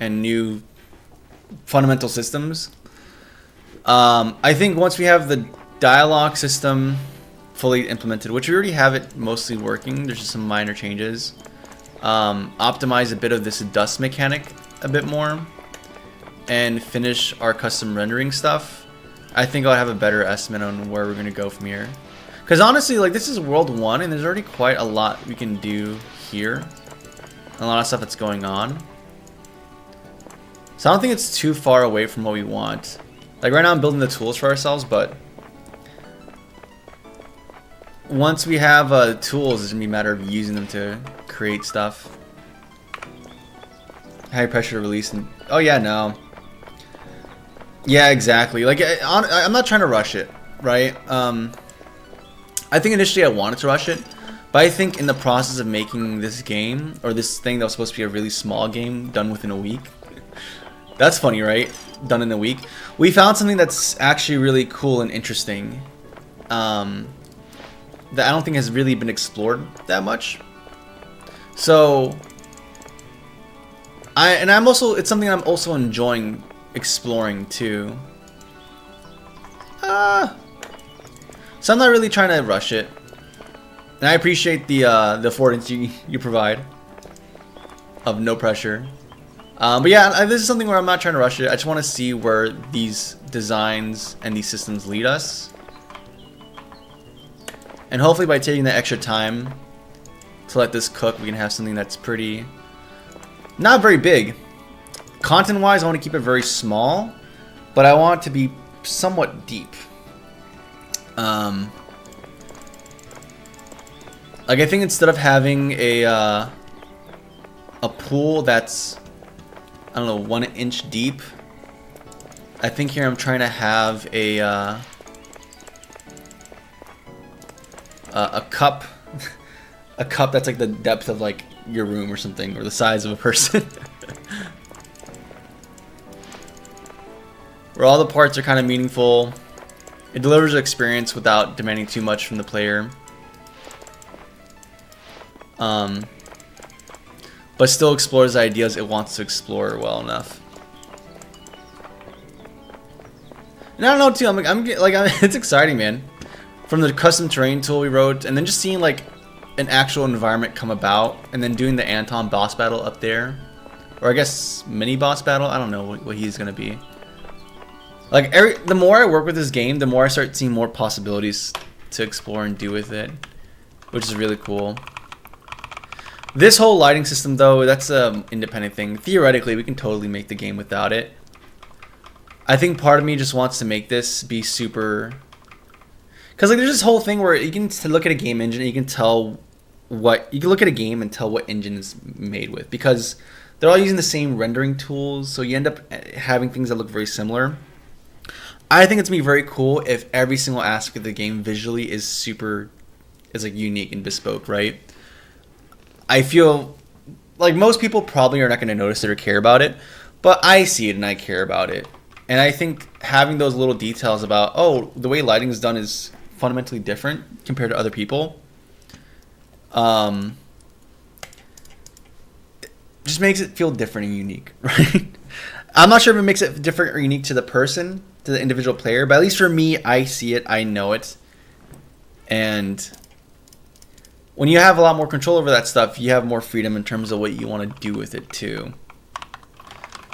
and new fundamental systems. I think once we have the dialogue system fully implemented, which we already have it mostly working, there's just some minor changes. Optimize a bit of this dust mechanic a bit more, and finish our custom rendering stuff. I think I'll have a better estimate on where we're going to go from here. Because honestly, like, this is World 1, and there's already quite a lot we can do here. A lot of stuff that's going on. So I don't think it's too far away from what we want. Like, right now I'm building the tools for ourselves, but once we have tools, it's going to be a matter of using them to create stuff. High pressure release. And oh yeah, no. Yeah, exactly. Like, I'm not trying to rush it, right? I think initially I wanted to rush it, but I think in the process of making this game, or this thing that was supposed to be a really small game done within a week, that's funny, right? Done in a week, we found something that's actually really cool and interesting, that I don't think has really been explored that much. So it's something I'm also enjoying exploring too. So I'm not really trying to rush it, and I appreciate the affordance you provide of no pressure. But yeah, this is something where I'm not trying to rush it. I just want to see where these designs and these systems lead us, and hopefully by taking the extra time to let this cook, we can have something that's pretty, not very big. Content-wise, I want to keep it very small, but I want it to be somewhat deep. Like I think instead of having a pool that's, I don't know, 1 inch deep, I think here I'm trying to have a cup, a cup that's like the depth of like your room or something, or the size of a person. Where all the parts are kind of meaningful. It delivers an experience without demanding too much from the player. But still explores the ideas it wants to explore well enough. And I don't know too, it's exciting, man. From the custom terrain tool we wrote, and then just seeing like an actual environment come about, and then doing the Anton boss battle up there. Or I guess mini boss battle, I don't know what he's gonna be. Like the more I work with this game, the more I start seeing more possibilities to explore and do with it, which is really cool. This whole lighting system though, that's an independent thing. Theoretically, we can totally make the game without it. I think part of me just wants to make this be super... Because like there's this whole thing where you can look at a game engine and you can tell what... You can look at a game and tell what engine is made with. Because they're all using the same rendering tools, so you end up having things that look very similar. I think it's going to be very cool if every single aspect of the game visually is like unique and bespoke, right? I feel like most people probably are not going to notice it or care about it, but I see it and I care about it. And I think having those little details about, oh, the way lighting is done is fundamentally different compared to other people, just makes it feel different and unique, right? I'm not sure if it makes it different or unique to the person, to the individual player, but at least for me, I see it, I know it. And when you have a lot more control over that stuff, you have more freedom in terms of what you want to do with it too.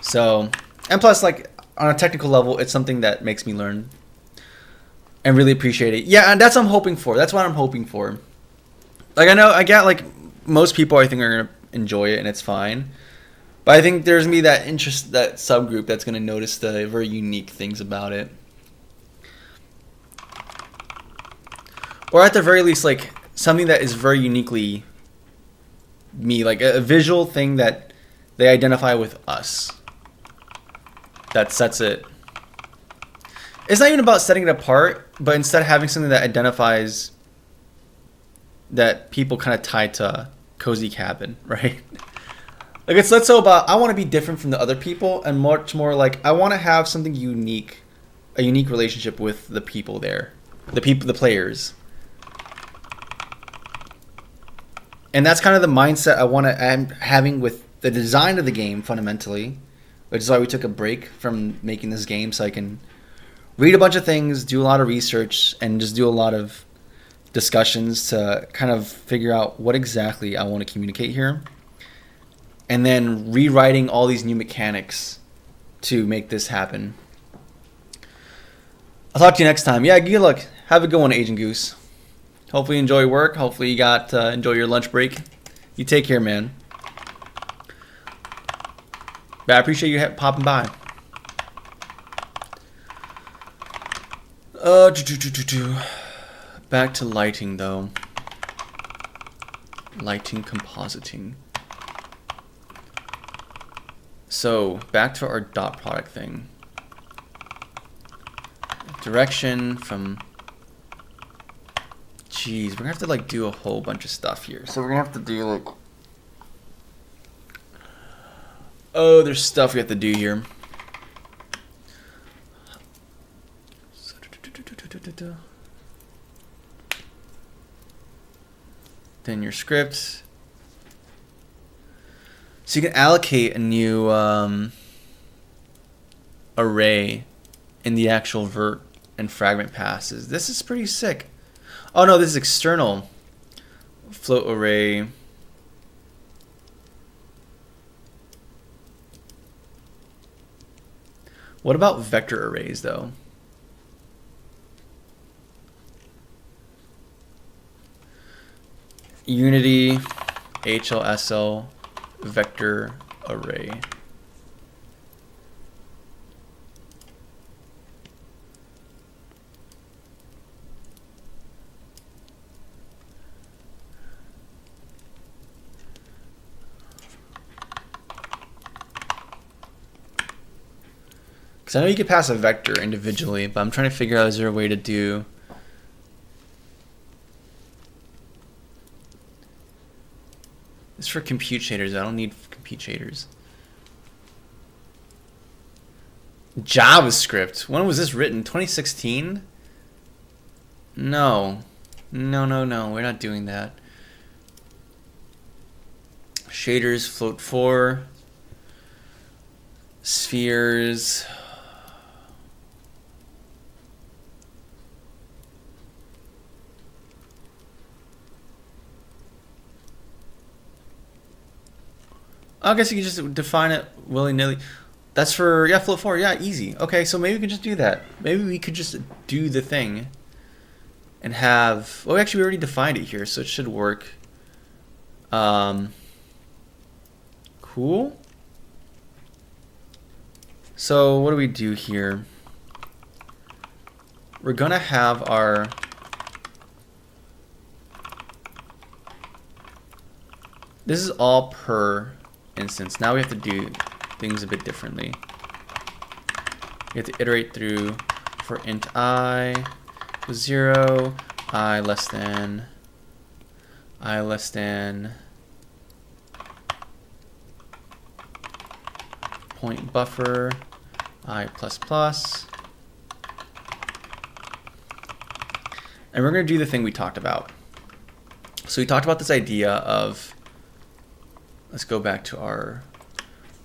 So, and plus, like, on a technical level, it's something that makes me learn and really appreciate it. Yeah, and that's what I'm hoping for. That's what I'm hoping for. Like, I know, I get, like, most people I think are going to enjoy it and it's fine. But I think there's going to be that interest, that subgroup that's going to notice the very unique things about it. Or at the very least, like, something that is very uniquely me. Like, a visual thing that they identify with us. That sets it. It's not even about setting it apart, but instead having something that identifies that people kind of tie to Cozy Cabin, right? Like, it's less so about I want to be different from the other people, and much more like I want to have something unique, a unique relationship with the people there, the players. And that's kind of the mindset I'm having with the design of the game fundamentally, which is why we took a break from making this game so I can read a bunch of things, do a lot of research, and just do a lot of discussions to kind of figure out what exactly I want to communicate here. And then rewriting all these new mechanics to make this happen. I'll talk to you next time. Yeah, good luck. Have a good one, Agent Goose. Hopefully you enjoy your work. Hopefully you enjoy your lunch break. You take care, man. But I appreciate you popping by. Back to lighting, though. Lighting compositing. So, back to our dot product thing. Direction from... Jeez, we're gonna have to like do a whole bunch of stuff here. So we're gonna have to do like... Oh, there's stuff we have to do here. Then your script. So you can allocate a new array in the actual vert and fragment passes. This is pretty sick. Oh no, this is external. Float array. What about vector arrays though? Unity HLSL vector array. Because I know you could pass a vector individually, but I'm trying to figure out, is there a way to do... It's for compute shaders. I don't need compute shaders. JavaScript. When was this written? 2016? No. No. We're not doing that. Shaders, float 4. Spheres. I guess you can just define it willy-nilly. That's for, yeah, float 4. Yeah, easy. Okay, so maybe we can just do that. Maybe we could just do the thing and have... Well, actually, we already defined it here, so it should work. Cool. So what do we do here? We're going to have our... This is all per instance. Now we have to do things a bit differently. We have to iterate through for int I was 0, I less than point buffer, I plus plus. And we're going to do the thing we talked about. So we talked about this idea of, let's go back to our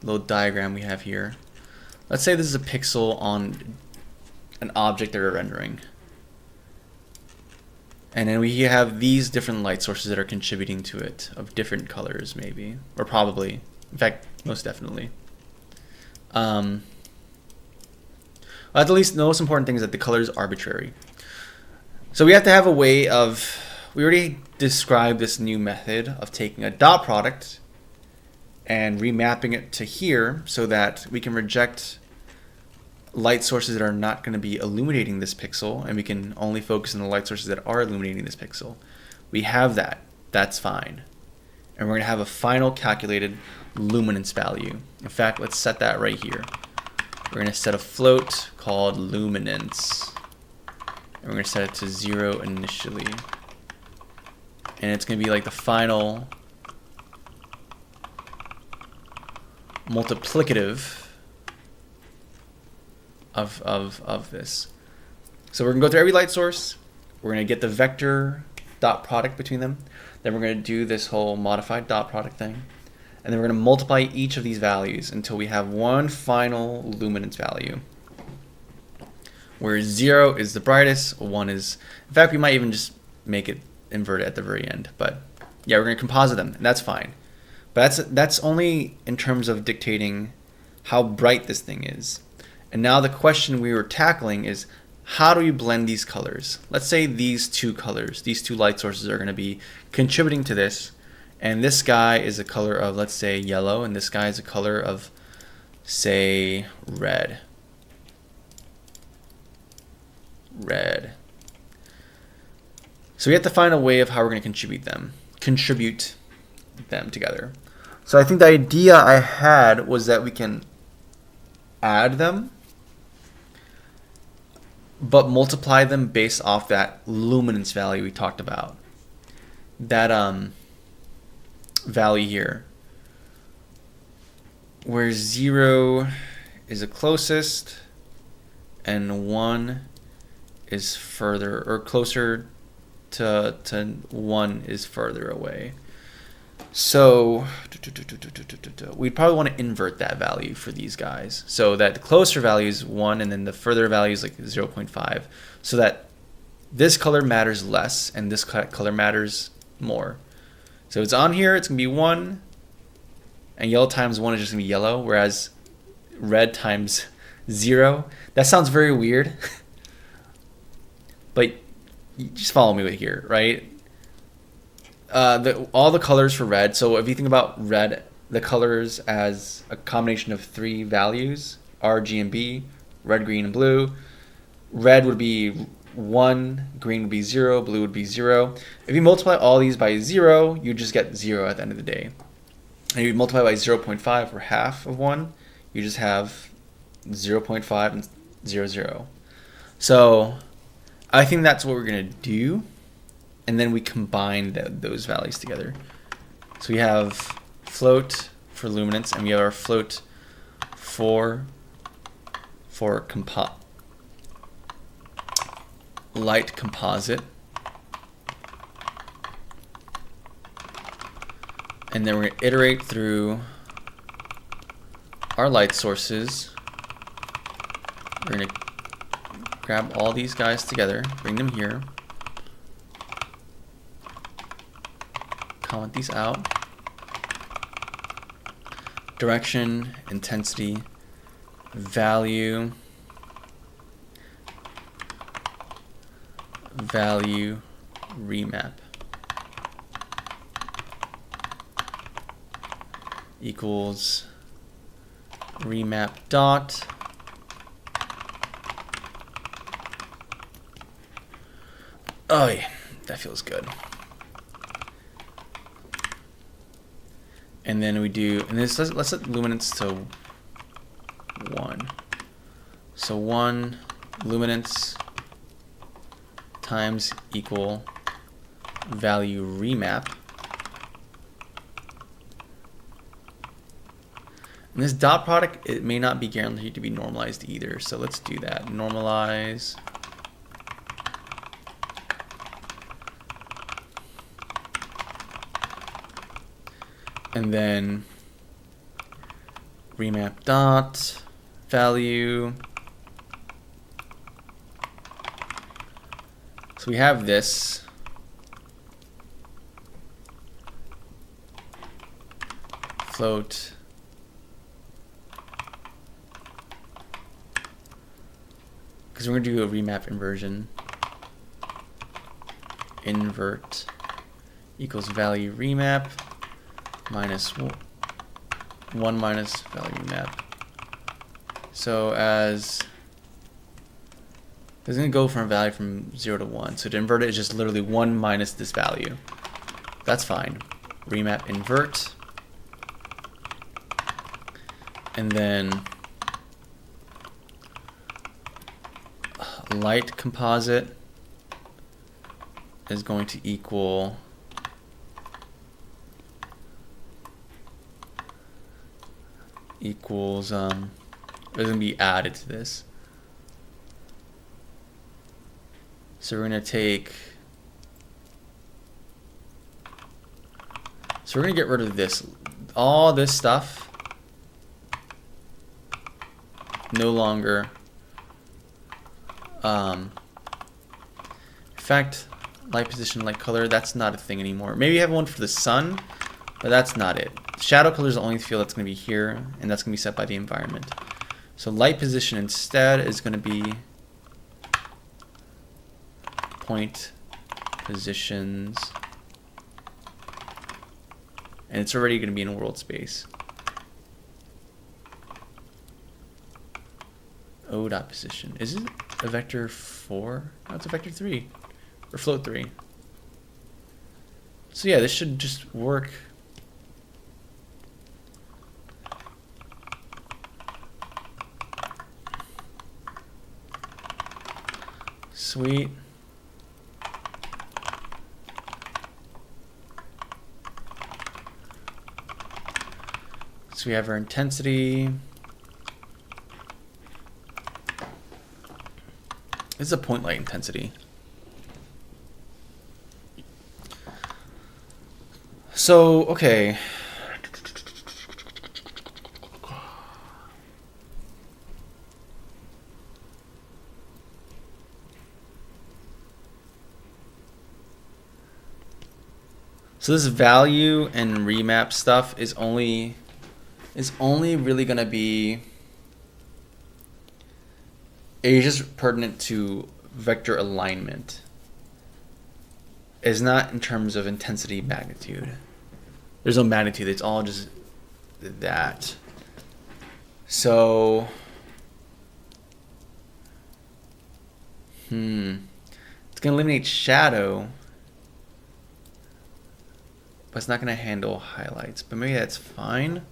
little diagram we have here. Let's say this is a pixel on an object that we're rendering. And then we have these different light sources that are contributing to it of different colors maybe, or probably, in fact, most definitely. At least the most important thing is that the color is arbitrary. So we have to have a way of, we already described this new method of taking a dot product and remapping it to here so that we can reject light sources that are not going to be illuminating this pixel, and we can only focus on the light sources that are illuminating this pixel. We have that. That's fine. And we're going to have a final calculated luminance value. In fact, let's set that right here. We're going to set a float called luminance. And we're going to set it to 0 initially. And it's going to be like the final multiplicative of this. So we're going to go through every light source. We're going to get the vector dot product between them. Then we're going to do this whole modified dot product thing. And then we're going to multiply each of these values until we have one final luminance value, where 0 is the brightest, 1 is... In fact, we might even just make it inverted at the very end. But yeah, we're going to composite them, and that's fine. But that's only in terms of dictating how bright this thing is. And now the question we were tackling is, how do we blend these colors? Let's say these two colors, these two light sources are going to be contributing to this. And this guy is a color of, let's say, yellow, and this guy is a color of, say, red. Red. So we have to find a way of how we're going to contribute them together. So I think the idea I had was that we can add them, but multiply them based off that luminance value we talked about. That value here, where 0 is the closest and 1 is further, or closer to 1 is further away. So we'd probably want to invert that value for these guys, so that the closer value is 1 and then the further value is like 0.5, so that this color matters less and this color matters more. So it's on here, it's going to be 1, and yellow times 1 is just going to be yellow, whereas red times 0, that sounds very weird. But just follow me with here, right? All the colors for red, so if you think about red, the colors as a combination of 3 values, R, G, and B, red, green, and blue. Red would be 1, green would be 0, blue would be 0. If you multiply all these by 0, you just get 0 at the end of the day. And if you multiply by 0.5, or half of 1, you just have 0.5 and 0, 0. So I think that's what we're going to do. And then we combine those values together. So we have float for luminance, and we have our float for light composite. And then we're going to iterate through our light sources. We're going to grab all these guys together, bring them here, comment these out. Direction, intensity, value, remap equals remap dot oh yeah, that feels good. And then we do, and this let's set luminance to 1. So 1 luminance times equal value remap. And this dot product, it may not be guaranteed to be normalized either. So let's do that. Normalize. And then remap dot value. So we have this. Float. Because we're going to do a remap inversion. Invert equals value remap minus 1 minus value remap. So as it's going to go from a value from 0 to 1. So to invert it is just literally 1 minus this value. That's fine. Remap invert. And then light composite is going to equal it's going to be added to this. So we're going to take, so we're going to get rid of this, all this stuff, no longer, effect, light position, light color, that's not a thing anymore. Maybe you have one for the sun, but that's not it. Shadow color is the only field that's going to be here, and that's going to be set by the environment. So light position instead is going to be point positions, and it's already going to be in world space. O dot position. Is it a vector 4? No, it's a vector 3 or float 3. So yeah, this should just work. Sweet. So we have our intensity. This is a point light intensity. So, okay. So this value and remap stuff is only really gonna be, it's just pertinent to vector alignment. It's not in terms of intensity magnitude. There's no magnitude, it's all just that. So it's gonna eliminate shadow, but it's not gonna handle highlights. But maybe that's fine.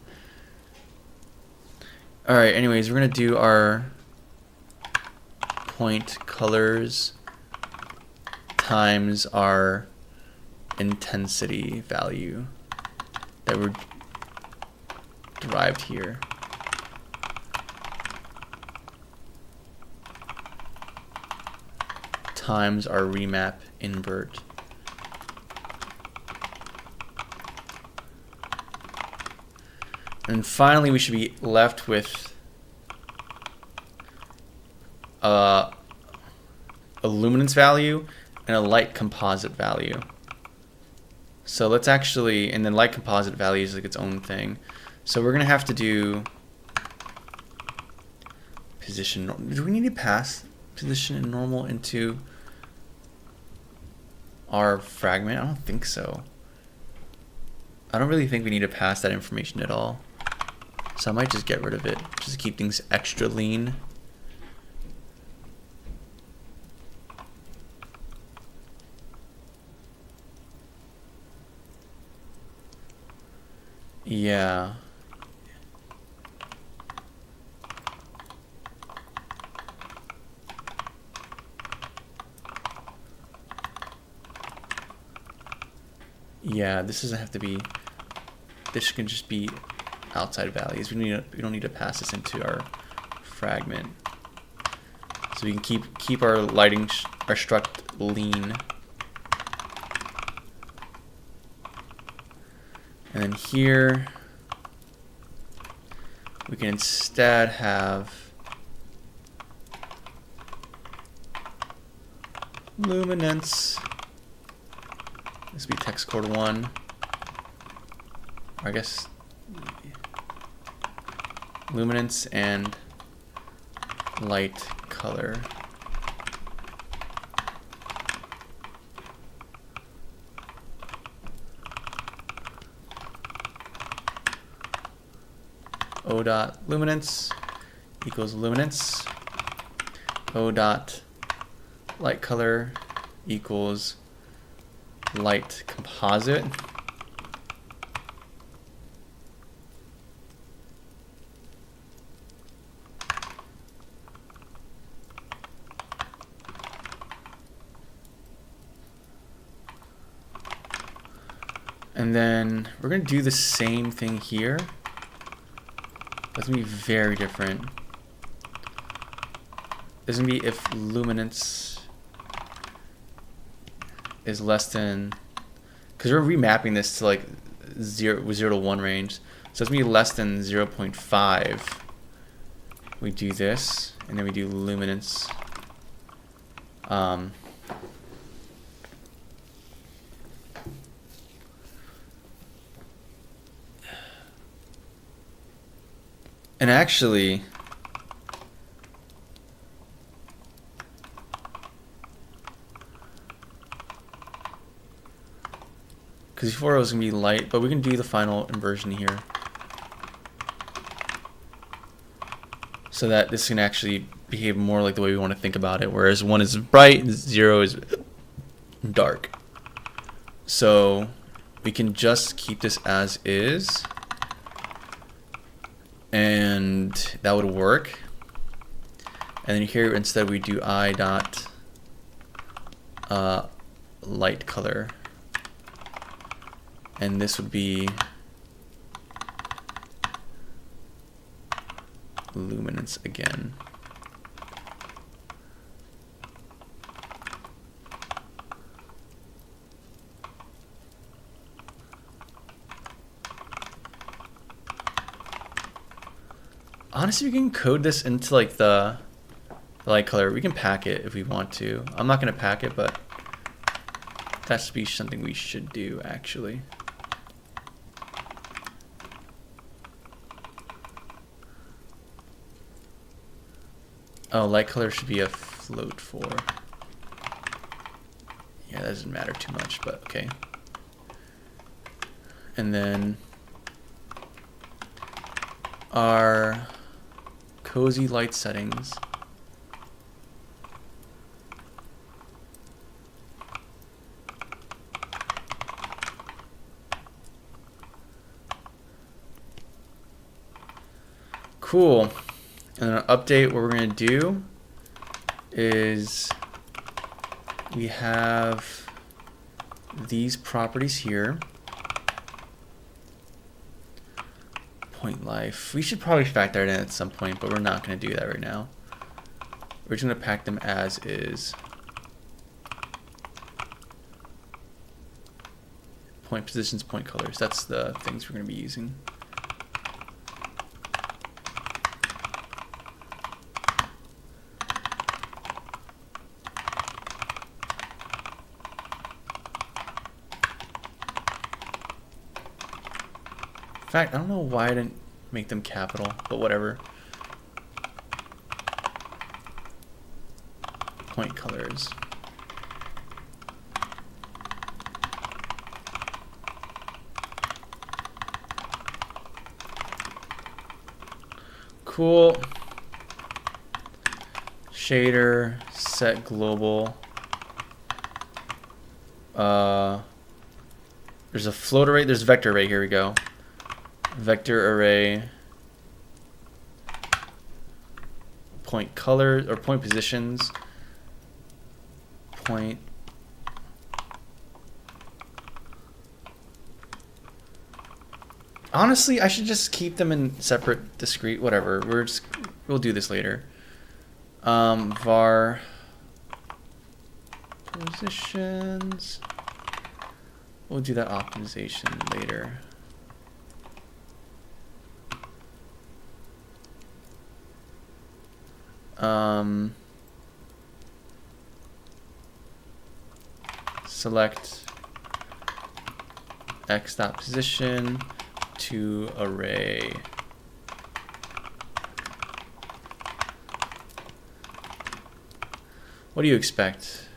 All right, anyways, we're going to do our point colors times our intensity value that we're derived here. Times our remap invert. And finally, we should be left with a luminance value and a light composite value. So let's actually, and then light composite value is like its own thing. So we're gonna have to do position. Do we need to pass position and normal into our fragment? I don't think so. I don't really think we need to pass that information at all. So I might just get rid of it, just to keep things extra lean. Yeah. Yeah, this doesn't have to be, this can just be outside values. We don't need to pass this into our fragment. So we can keep our lighting, our struct lean. And then here, we can instead have luminance. This would be text code 1. Or I guess luminance and light color. O dot luminance equals luminance. O dot light color equals light composite. And then we're going to do the same thing here. That's going to be very different. This is going to be if luminance is less than, because we're remapping this to like 0 to 1 range. So it's going to be less than 0.5. We do this, and then we do luminance. And actually, because before it was going to be light, but we can do the final inversion here. So that this can actually behave more like the way we want to think about it, whereas 1 is bright and 0 is dark. So we can just keep this as is. And that would work. And then here instead we do I dot light color, and this would be luminance again. Honestly, we can code this into like the light color. We can pack it if we want to. I'm not going to pack it, but that should be something we should do actually. Oh, light color should be a float for. Yeah, that doesn't matter too much, but okay. And then our cozy light settings. Cool. And then an update, what we're going to do is we have these properties here. Point life. We should probably factor it in at some point, but we're not going to do that right now. We're just going to pack them as is. Point positions, point colors. That's the things we're going to be using. In fact, I don't know why I didn't make them capital, but whatever. Point colors. Cool. Shader, set global. There's a float array, there's vector array, here we go. Vector array. Point color, or point positions. Point. Honestly, I should just keep them in separate, discrete, whatever. We'll do this later. Var positions. We'll do that optimization later. Select x.position to array. What do you expect?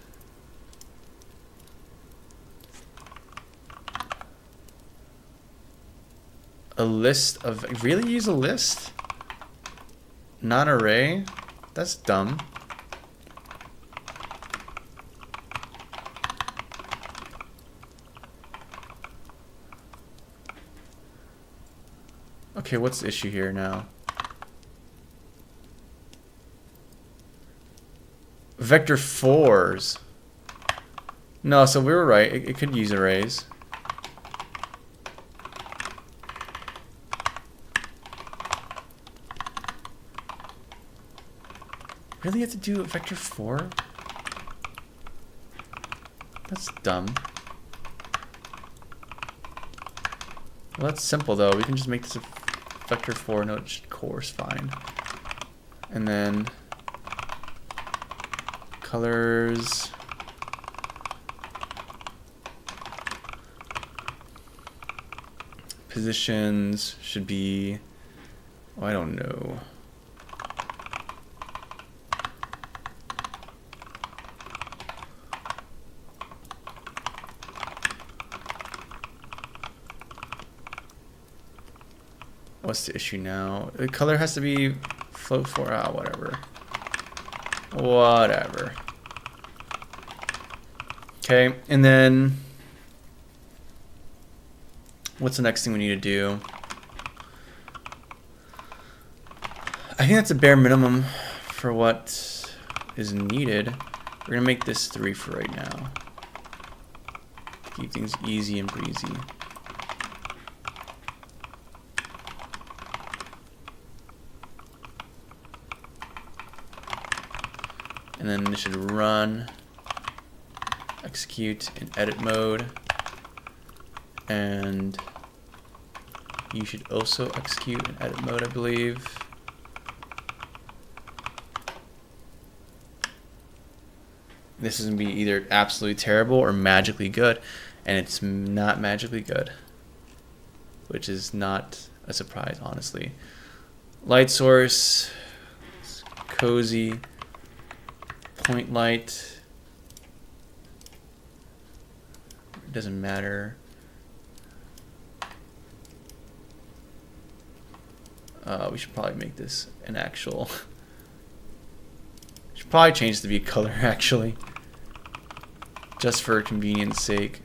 A list of, really use a list? Not array? That's dumb. Okay, what's the issue here now? Vector 4s. No, so we were right. It could use arrays. Really have to do a vector 4? That's dumb. Well, that's simple though. We can just make this a vector 4 and it should course fine. And then colors. Positions should be, oh, I don't know. What's the issue now? The color has to be float 4, whatever. Whatever. Okay, and then what's the next thing we need to do? I think that's a bare minimum for what is needed. We're gonna make this 3 for right now. Keep things easy and breezy. And then this should run, execute in edit mode, and you should also execute in edit mode, I believe. This is gonna be either absolutely terrible or magically good, and it's not magically good, which is not a surprise, honestly. Light source, cozy. Point light, it doesn't matter. We should probably make this an actual, should probably change this to be a color actually, just for convenience sake.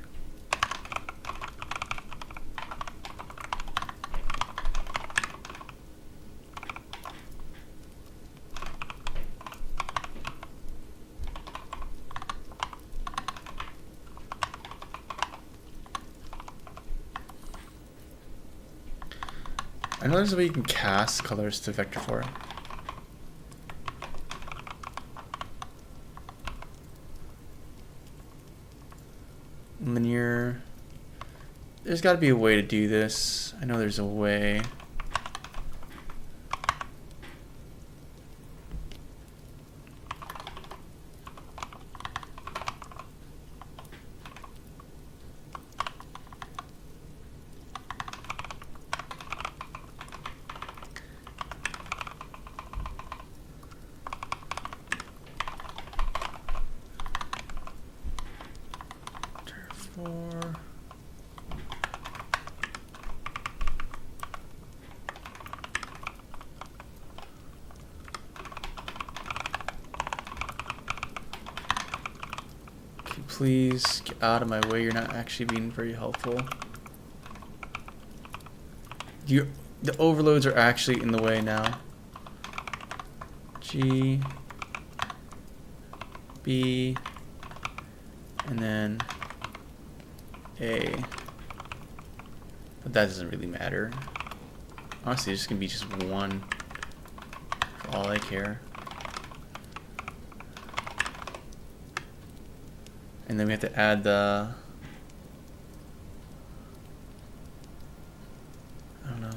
I know there's a way you can cast colors to Vector 4. Linear. There's got to be a way to do this. I know there's a way. Please get out of my way. You're not actually being very helpful. The overloads are actually in the way now. G, B, and then A. But that doesn't really matter. Honestly, it's just gonna be just one for all I care. And then we have to add the, I don't know.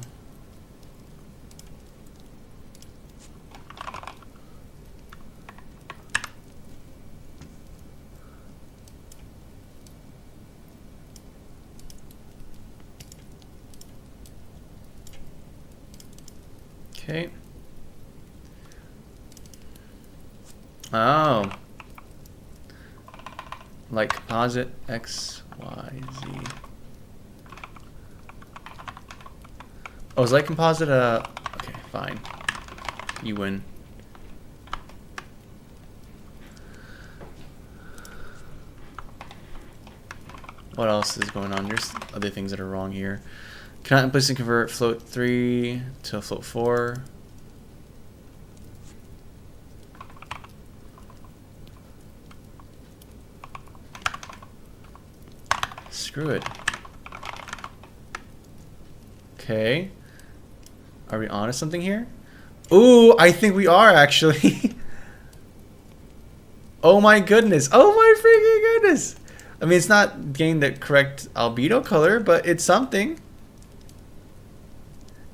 Okay. Oh. Like composite X, Y, Z. Oh, is light composite okay, fine. You win. What else is going on? There's other things that are wrong here. Cannot implicitly convert float 3 to float 4. Screw it. Okay. Are we on to something here? Ooh, I think we are actually. Oh my goodness. Oh my freaking goodness. I mean, it's not getting the correct albedo color, but it's something.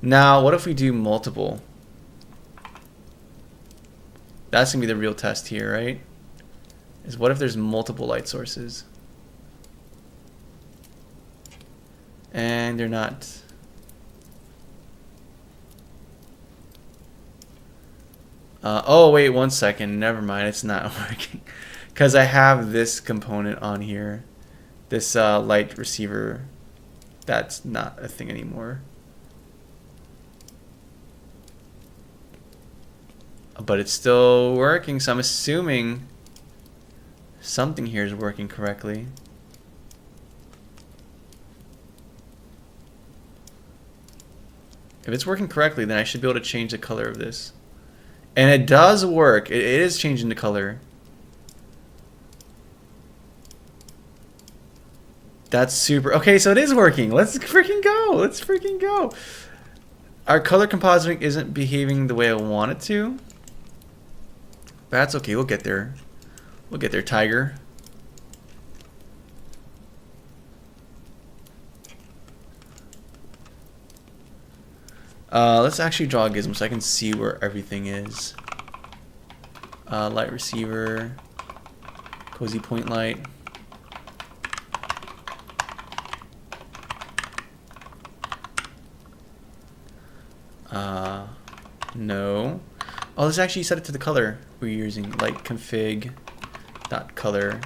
Now, what if we do multiple? That's going to be the real test here, right? Is what if there's multiple light sources? And they're not. Oh, wait, 1 second. Never mind. It's not working. Because I have this component on here. This light receiver. That's not a thing anymore. But it's still working, so I'm assuming something here is working correctly. If it's working correctly, then I should be able to change the color of this. And it does work. It is changing the color. That's super. Okay, so it is working. Let's freaking go. Let's freaking go. Our color compositing isn't behaving the way I want it to. That's okay. We'll get there. We'll get there, Tiger. Let's actually draw a gizmo so I can see where everything is. Light receiver, cozy point light. No. Oh, let's actually set it to the color we're using. Light config dot color,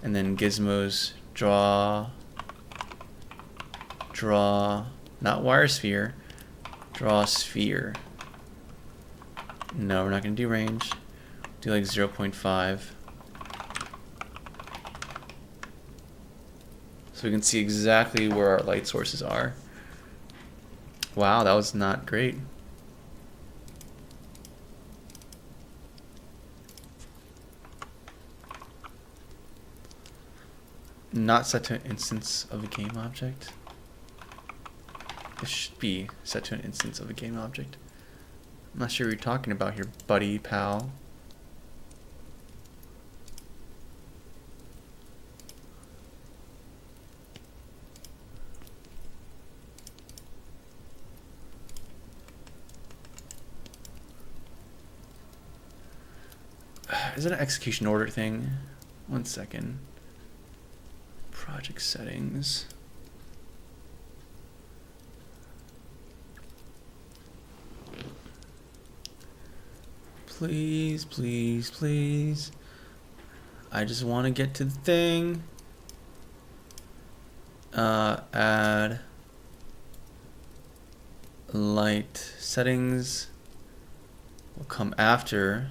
and then gizmos draw, not wire sphere. Draw sphere. No, we're not going to do range. Do like 0.5. So we can see exactly where our light sources are. Wow, that was not great. Not set to an instance of a game object. It should be set to an instance of a game object. I'm not sure what you're talking about here, buddy, pal. Is it an execution order thing? 1 second. Project settings. Please, please, please. I just want to get to the thing. Add light settings will come after.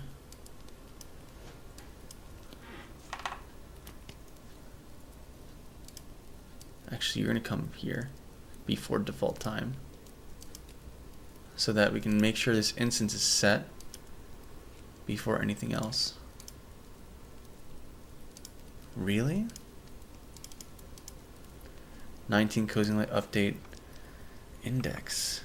Actually, you're going to come here before default time so that we can make sure this instance is set before anything else. Really? 19 cozy light update index.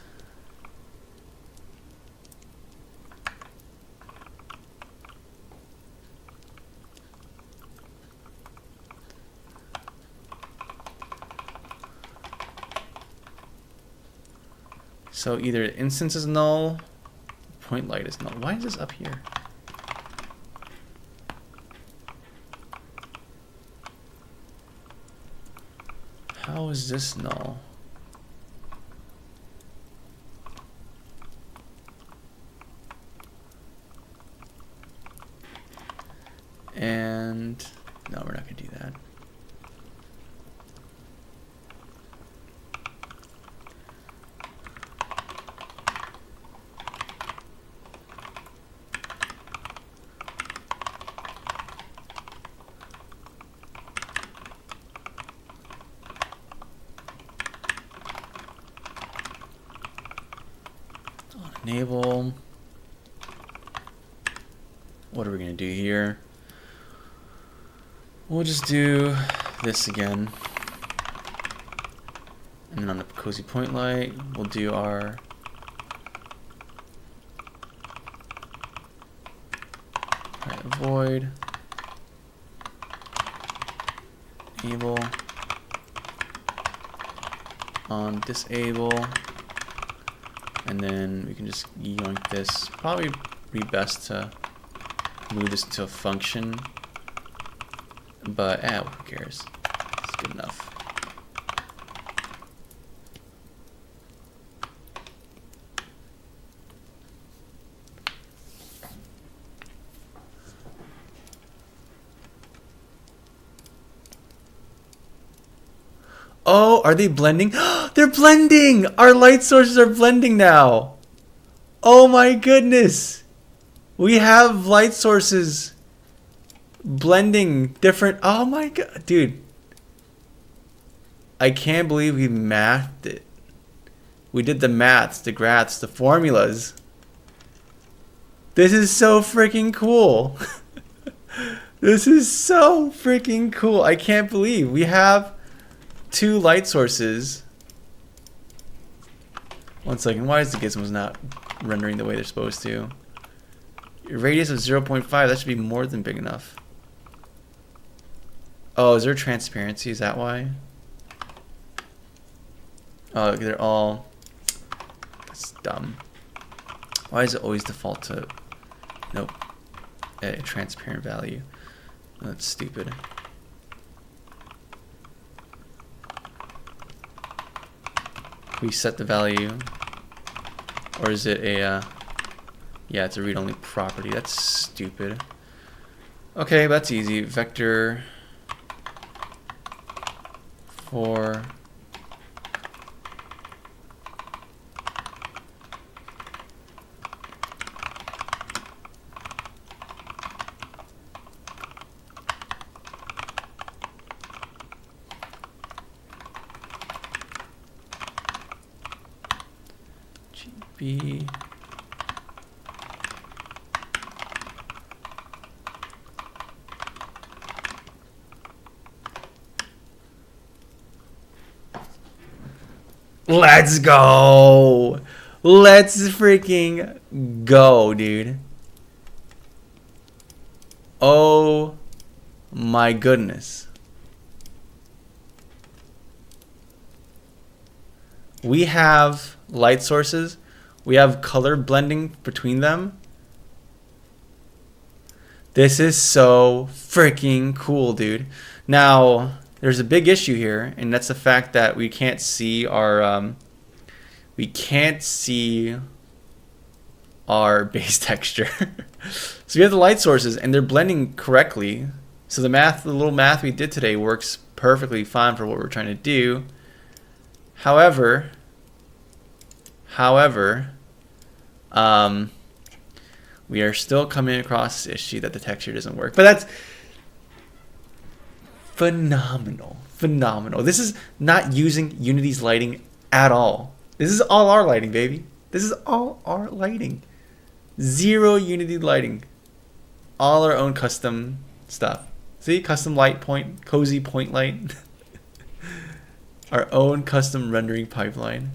So either instance is null, point light is null. Why is this up here? How is this null? And no, we're not going to do that. Enable. What are we going to do here? We'll just do this again. And then on the cozy point light, we'll do our void enable on disable. And then we can just yoink this. Probably be best to move this to a function. But who cares? It's good enough. Oh, are they blending? They're blending! Our light sources are blending now. Oh my goodness. We have light sources blending different. Oh my god, dude. I can't believe we mathed it. We did the maths, the graphs, the formulas. This is so freaking cool. This is so freaking cool. I can't believe we have two light sources. 1 second. Why is the gizmos not rendering the way they're supposed to? Your radius of 0.5. That should be more than big enough. Oh, is there transparency? Is that why? Oh, they're all... That's dumb. Why does it always default to... Nope. A transparent value. That's stupid. We set the value, or is it a yeah, it's a read-only property. That's stupid. Okay, that's easy. Vector for GB Let's go. Let's freaking go, dude. Oh my goodness. We have light sources. We have color blending between them. This is so freaking cool, dude. Now, there's a big issue here, and that's the fact that we can't see our base texture. So we have the light sources, and they're blending correctly. So the little math we did today works perfectly fine for what we're trying to do. However, we are still coming across this issue that the texture doesn't work. But that's phenomenal. This is not using Unity's lighting at all. This is all our lighting, baby. This is all our lighting. Zero Unity lighting. All our own custom stuff. See? Custom light point, cozy point light. Our own custom rendering pipeline.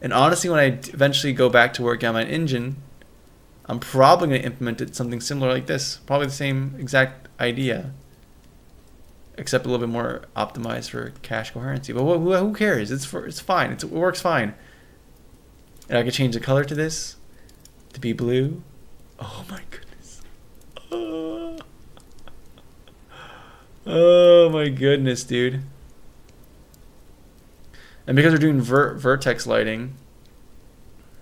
And honestly, when I eventually go back to work on my engine, I'm probably going to implement something similar like this. Probably the same exact idea. Except a little bit more optimized for cache coherency. But who cares? It's fine. It works fine. And I can change the color to this to be blue. Oh my goodness. Oh my goodness, dude. And because we're doing vertex lighting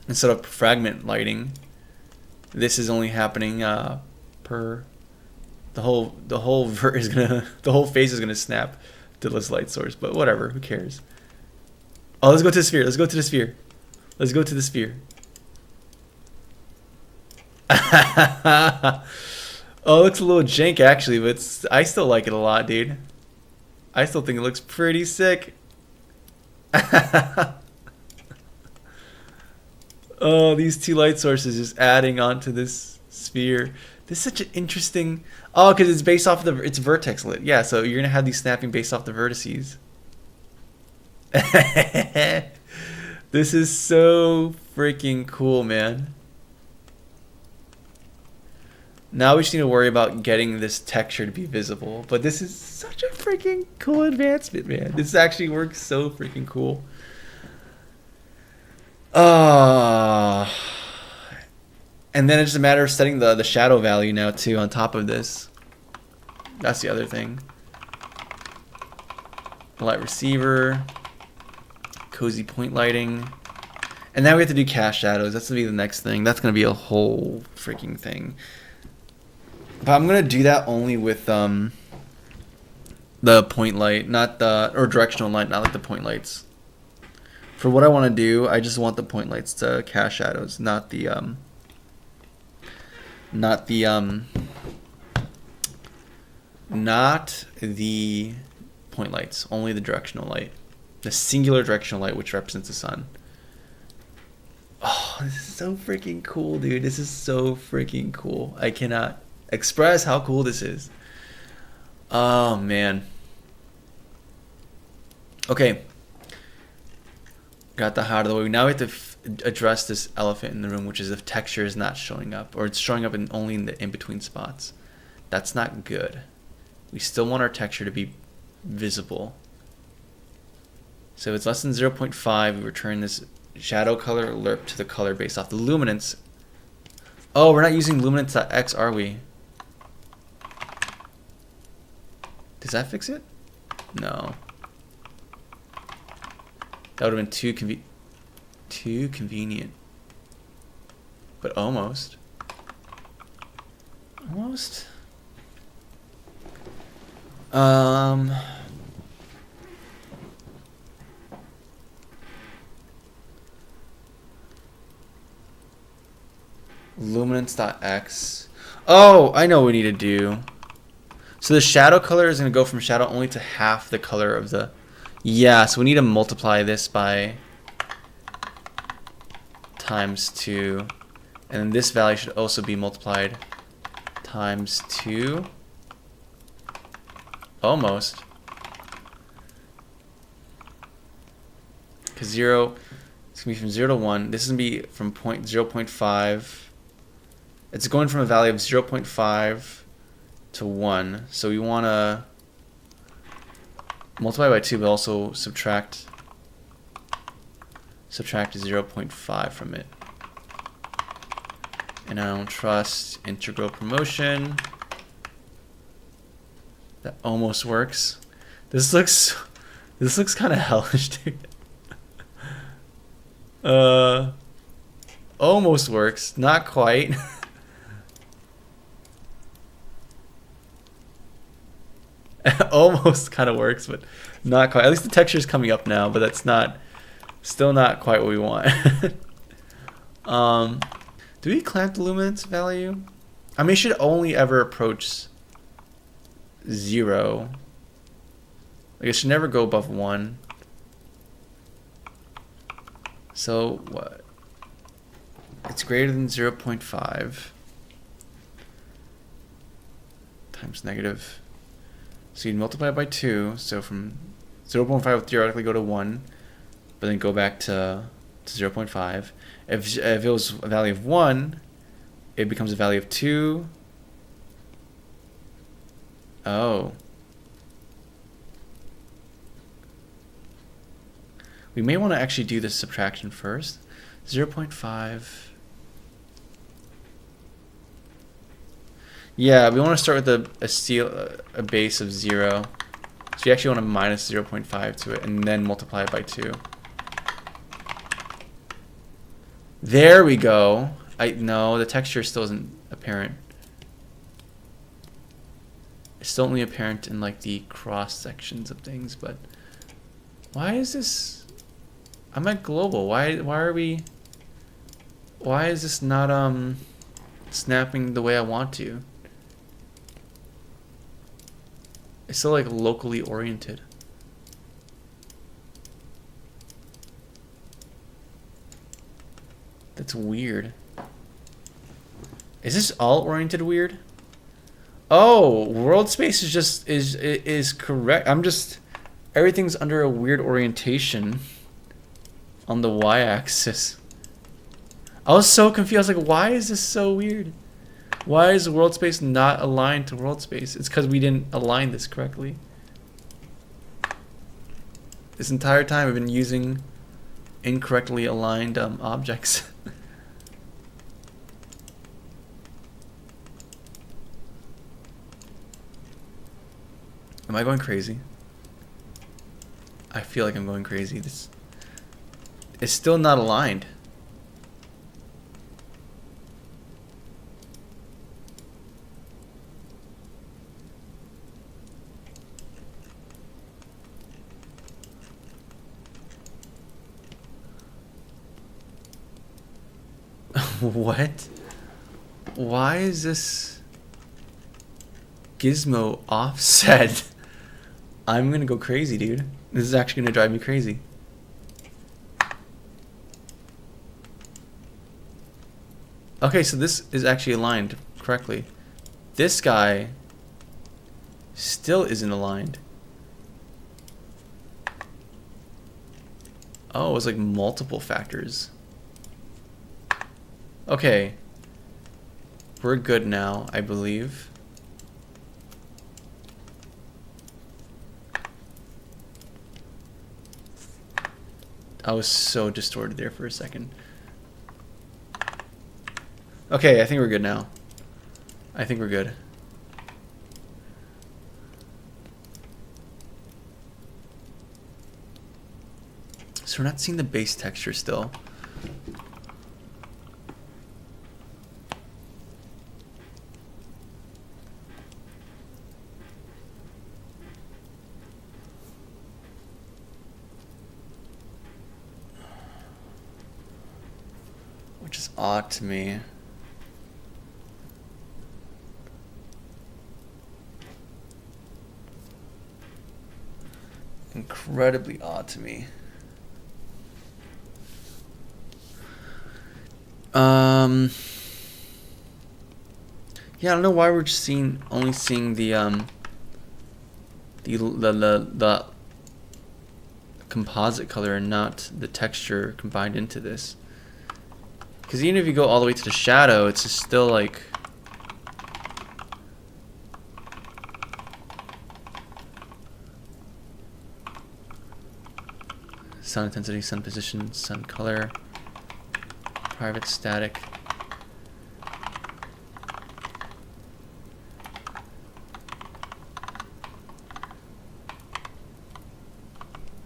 instead of fragment lighting, this is only happening per the whole face is gonna snap to this light source. But whatever, who cares? Oh, let's go to the sphere. Let's go to the sphere. Oh, it looks a little jank actually, but I still like it a lot, dude. I still think it looks pretty sick. Oh, these two light sources just adding onto this sphere. This is such an interesting. Oh, because it's based off it's vertex lit. Yeah, so you're gonna have these snapping based off the vertices. This is so freaking cool, man. Now we just need to worry about getting this texture to be visible. But this is such a freaking cool advancement, man. This actually works so freaking cool. And then it's just a matter of setting the shadow value now too on top of this. That's the other thing. Light receiver, cozy point lighting, and now we have to do cache shadows. That's gonna be the next thing. That's gonna be a whole freaking thing. But I'm gonna do that only with the point light, or directional light, not like the point lights. For what I want to do, I just want the point lights to cast shadows, not the point lights, only the directional light, the singular directional light which represents the sun. Oh, this is so freaking cool, dude. This is so freaking cool. I cannot express how cool this is. Oh man. Okay. Got the out of the way. Now we have to address this elephant in the room, which is if texture is not showing up, or it's showing up only in the in-between spots. That's not good. We still want our texture to be visible. So if it's less than 0.5, we return this shadow color alert to the color based off the luminance. Oh, we're not using luminance.x, are we? Does that fix it? No. That would have been too convenient. But almost. Almost. Luminance.x. Oh, I know what we need to do. So the shadow color is going to go from shadow only to half the color of the... Yeah, so we need to multiply this by times 2. And then this value should also be multiplied times 2. Almost. because 0, it's going to be from 0 to 1. This is going to be from 0.5. It's going from a value of 0.5 to 1. So we want to multiply by 2, but also subtract 0.5 from it. And I don't trust integral promotion. That almost works. This looks kind of hellish, dude. Almost works, not quite. Almost kind of works, but not quite. At least the texture is coming up now, but that's still not quite what we want. Do we clamp the luminance value? I mean, it should only ever approach 0. Like, it should never go above 1. So what? It's greater than 0.5 times negative. So you'd multiply it by 2. So from 0.5 would theoretically go to 1, but then go back to 0.5. If it was a value of 1, it becomes a value of 2. Oh. We may want to actually do this subtraction first. 0.5. Yeah, we want to start with a base of 0. So you actually want to minus 0.5 to it and then multiply it by 2. There we go. No, the texture still isn't apparent. It's still only apparent in like the cross sections of things, but why is this? I'm at global. Why is this not snapping the way I want to? It's still like locally oriented. That's weird. Is this all oriented weird? Oh, world space is correct. Everything's under a weird orientation on the y-axis. I was so confused. I was like, why is this so weird? Why is world space not aligned to world space? It's because we didn't align this correctly. This entire time I've been using incorrectly aligned objects. Am I going crazy? I feel like I'm going crazy. This is still not aligned. What? Why is this gizmo offset? I'm gonna go crazy, dude. This is actually gonna drive me crazy. Okay, so this is actually aligned correctly. This guy still isn't aligned. Oh, it's like multiple factors. Okay. We're good now, I believe. I was so distorted there for a second. Okay, I think we're good now. I think we're good. So we're not seeing the base texture still. Which is odd to me. Incredibly odd to me. Yeah, I don't know why we're just only seeing the composite color and not the texture combined into this. Because even if you go all the way to the shadow, it's just still like... sun intensity, sun position, sun color, private static.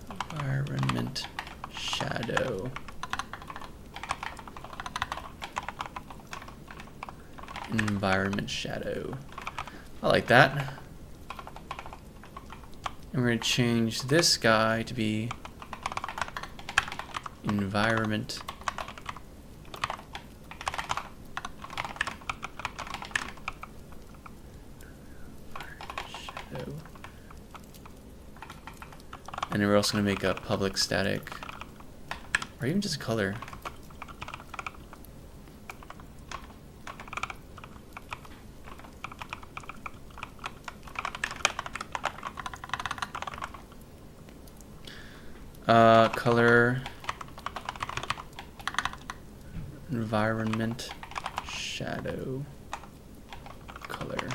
Environment shadow. Environment shadow. I like that. And we're going to change this guy to be environment shadow. And then we're also going to make a public static, or even just a color. Color environment shadow color,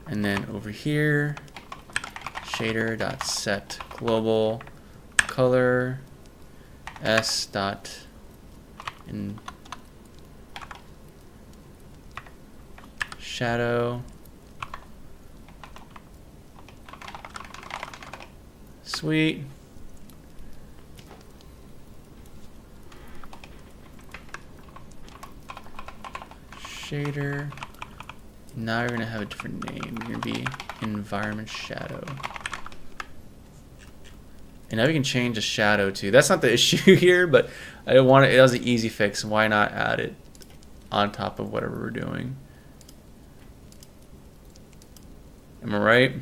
and then over here shader dot set global color s dot in shadow. Sweet. Shader. Now you're gonna have a different name. You're gonna be environment shadow. And now we can change the shadow too. That's not the issue here, but I don't want it. It was an easy fix. Why not add it on top of whatever we're doing? Am I right?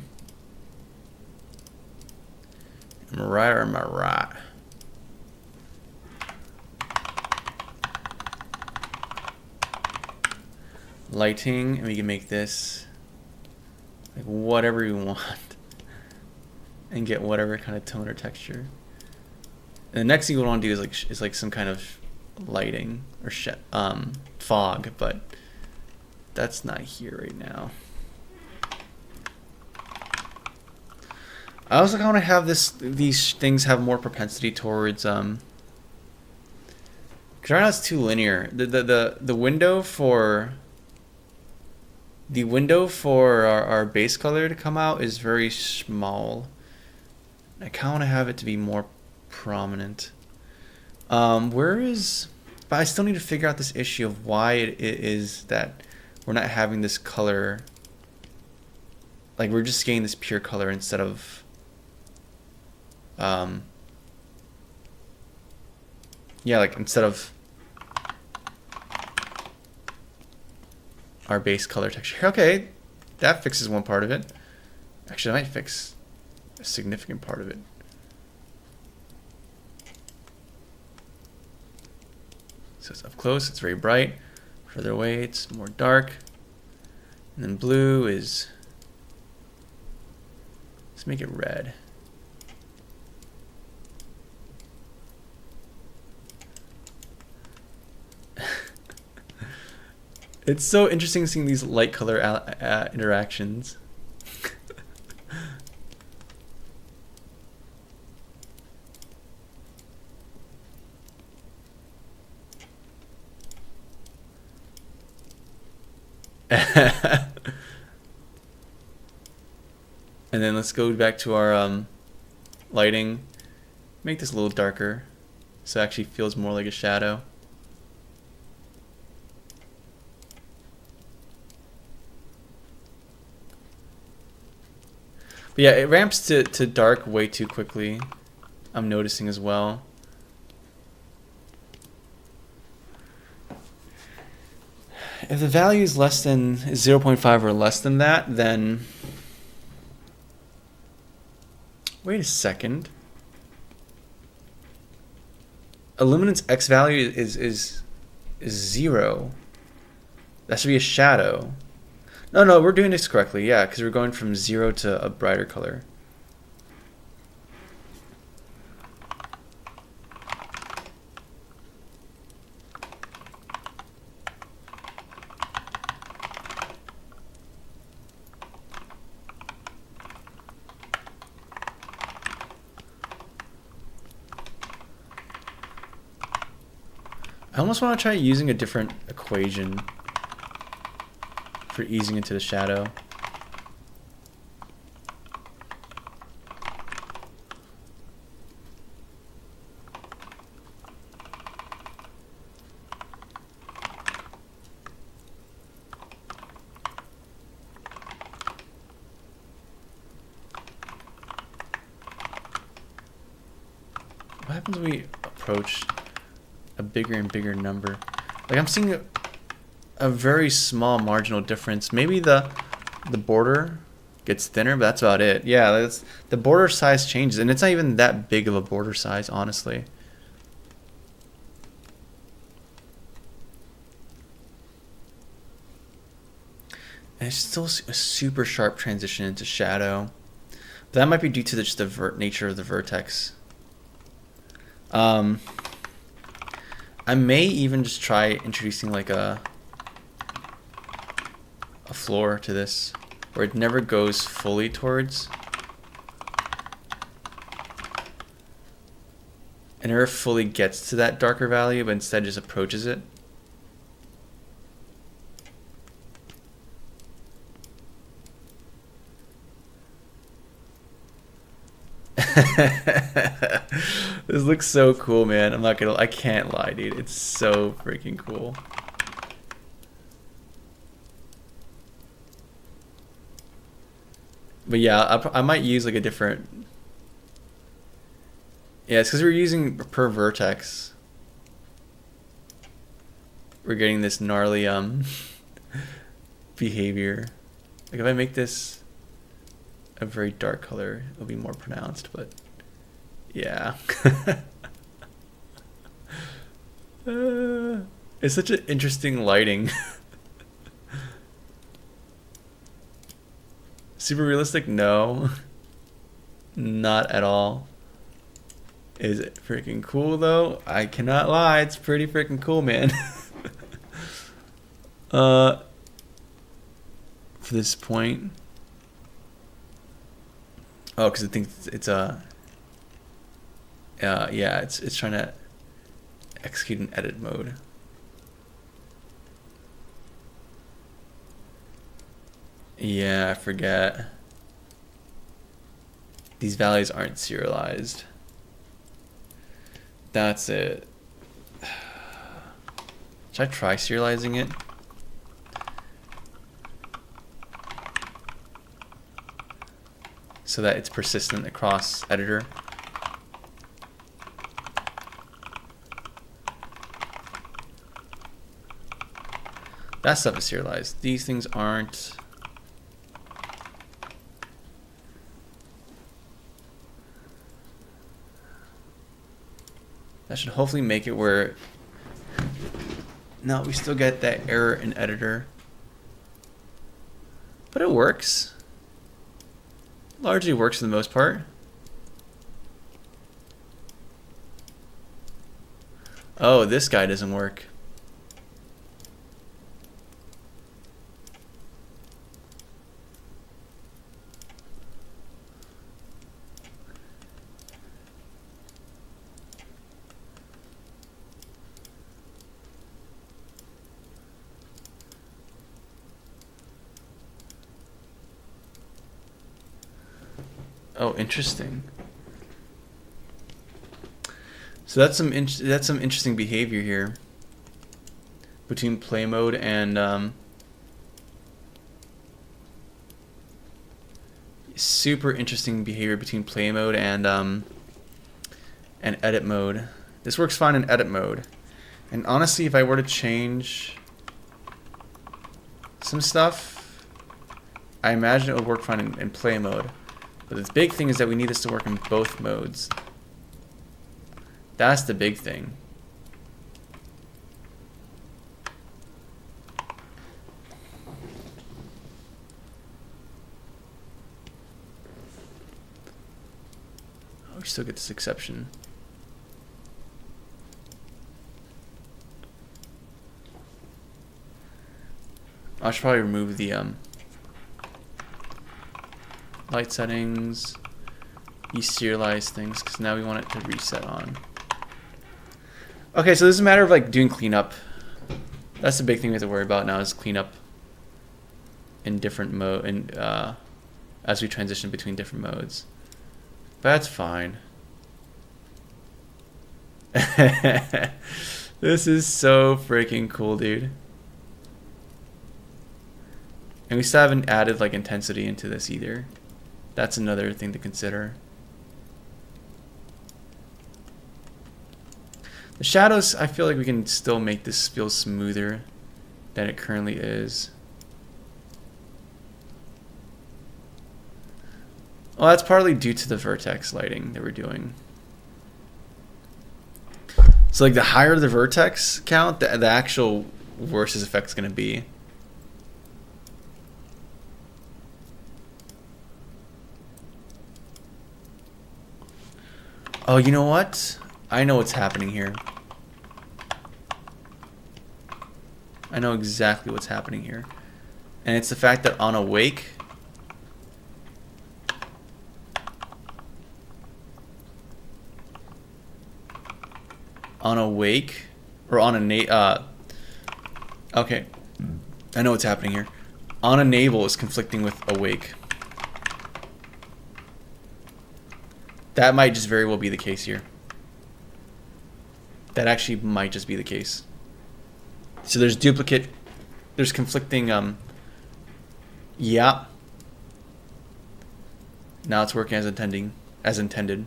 Am I right or am I right? Lighting, and we can make this like whatever we want and get whatever kind of tone or texture. And the next thing we want to do is like some kind of lighting or fog, but that's not here right now. I also kind of have these things have more propensity towards because right now it's too linear. The window for our base color to come out is very small. I kind of have it to be more prominent. But I still need to figure out this issue of why it is that we're not having this color. Like we're just getting this pure color instead of instead of our base color texture. Okay, that fixes one part of it. Actually, that might fix a significant part of it. So it's up close, it's very bright. Further away, it's more dark. And then blue is, let's make it red. It's so interesting seeing these light color interactions. And then let's go back to our lighting. Make this a little darker so it actually feels more like a shadow. But yeah, it ramps to dark way too quickly. I'm noticing as well. If the value is less than 0.5 or less than that, then wait a second. Illuminance X value is 0. That should be a shadow. No, we're doing this correctly, yeah, because we're going from 0 to a brighter color. I almost want to try using a different equation for easing into the shadow. What happens when we approach a bigger and bigger number? Like I'm seeing a very small marginal difference. Maybe the border gets thinner, but that's about it. Yeah, that's, the border size changes, and it's not even that big of a border size, honestly. And it's still a super sharp transition into shadow. But that might be due to just the nature of the vertex. I may even just try introducing like a floor to this, where it never goes fully towards. It never fully gets to that darker value, but instead just approaches it. This looks so cool, man. I can't lie, dude. It's so freaking cool. But yeah, I might use like a different... Yeah, it's because we're using per vertex. We're getting this gnarly behavior. Like if I make this a very dark color, it'll be more pronounced, but yeah. It's such an interesting lighting. Super realistic? No. Not at all. Is it freaking cool though? I cannot lie, it's pretty freaking cool, man. For this point. Oh, because I think it's yeah, it's trying to execute an edit mode. Yeah, I forget. These values aren't serialized. That's it. Should I try serializing it? So that it's persistent across editor. That stuff is serialized. These things aren't. That should hopefully make it where... No, we still get that error in editor. But it works. Largely works for the most part. Oh, this guy doesn't work. Oh, interesting. So that's some interesting behavior here between play mode and super interesting behavior between play mode and edit mode. This works fine in edit mode, and honestly, if I were to change some stuff, I imagine it would work fine in play mode. But the big thing is that we need this to work in both modes. That's the big thing. Oh, we still get this exception. I should probably remove the light settings, these serialized things, because now we want it to reset on. Okay, so this is a matter of like doing cleanup. That's the big thing we have to worry about now is cleanup in different mode and as we transition between different modes. That's fine. This is so freaking cool, dude. And we still haven't added like intensity into this either. That's another thing to consider. The shadows, I feel like we can still make this feel smoother than it currently is. Well, that's partly due to the vertex lighting that we're doing. So like the higher the vertex count, the actual worse this effect's gonna be. Oh, you know what? I know what's happening here. I know exactly what's happening here. And it's the fact that on awake, or on a okay, I know what's happening here. On a navel is conflicting with awake. That might just very well be the case here. That actually might just be the case. So there's duplicate, there's conflicting, yeah. Now it's working as intended.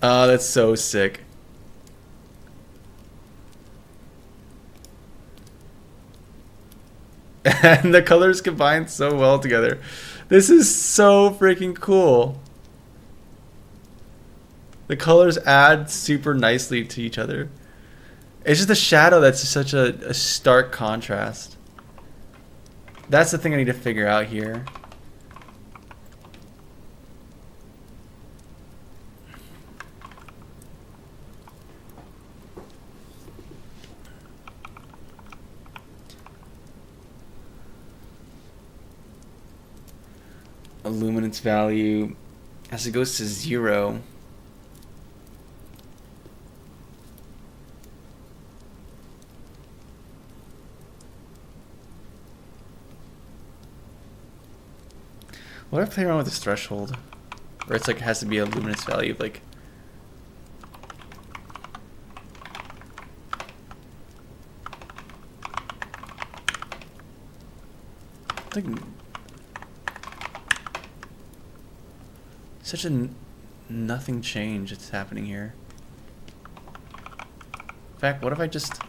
Oh, that's so sick. And the colors combine so well together. This is so freaking cool. The colors add super nicely to each other. It's just the shadow that's such a stark contrast. That's the thing I need to figure out here. Illuminance value as it goes to 0. What if I play around with this threshold? Where it's like it has to be a luminance value of like such a nothing change that's happening here. In fact, what if I just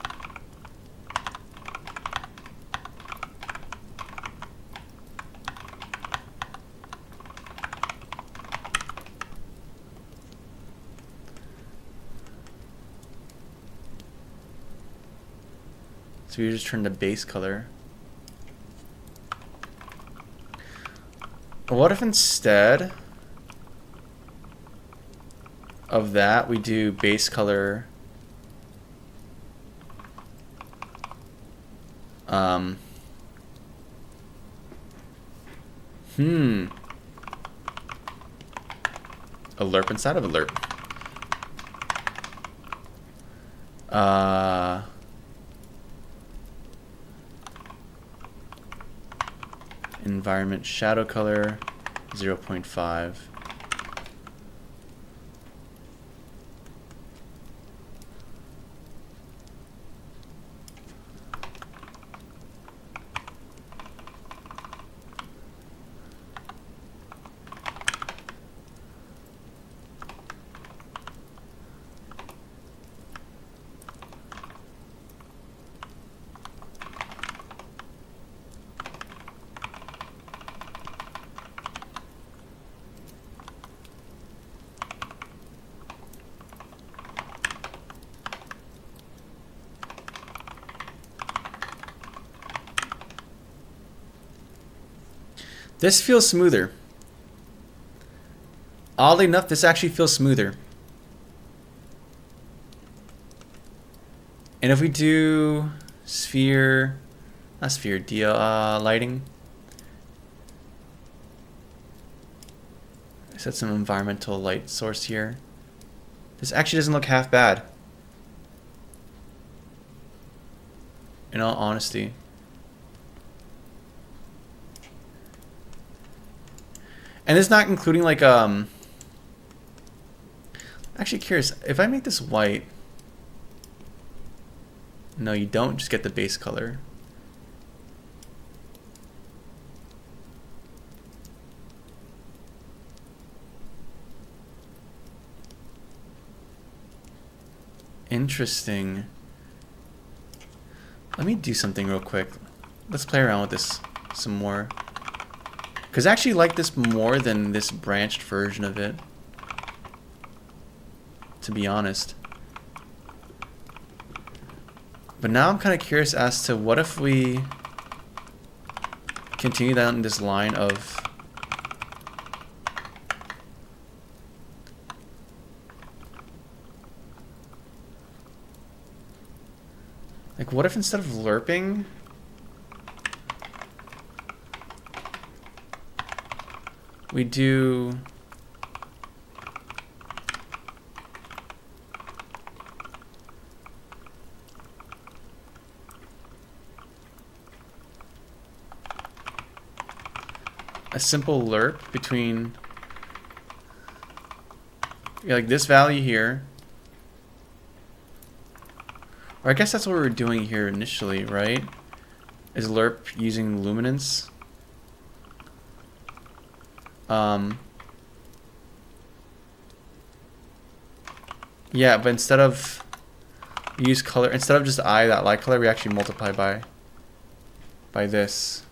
so you just turn the base color. What if instead of that we do base color a lerp inside of a lerp. Environment shadow color 0.5. This feels smoother. Oddly enough, this actually feels smoother. And if we do sphere, not sphere, lighting, Set some environmental light source here. This actually doesn't look half bad, in all honesty. And it's not including like actually curious, if I make this white, no you don't just get the base color. Interesting. Let me do something real quick. Let's play around with this some more. Because I actually like this more than this branched version of it, to be honest. But now I'm kind of curious as to what if we continue down this line of like, what if instead of lerping, we do a simple lerp between like this value here. Or I guess that's what we were doing here initially, right? Is lerp using luminance. Yeah, but instead of use color, instead of just that light color, we actually multiply by this.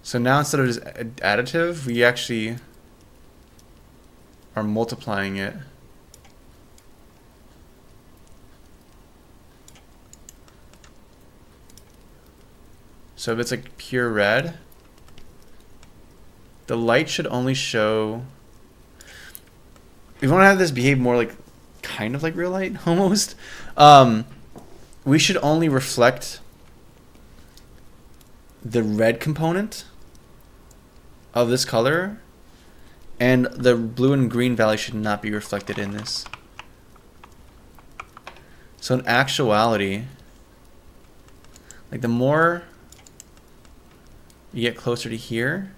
So now instead of just additive, we actually are multiplying it. So if it's like pure red, the light should only show. We want to have this behave more like, kind of like real light, almost. We should only reflect the red component of this color, and the blue and green value should not be reflected in this. So in actuality, like the more you get closer to here,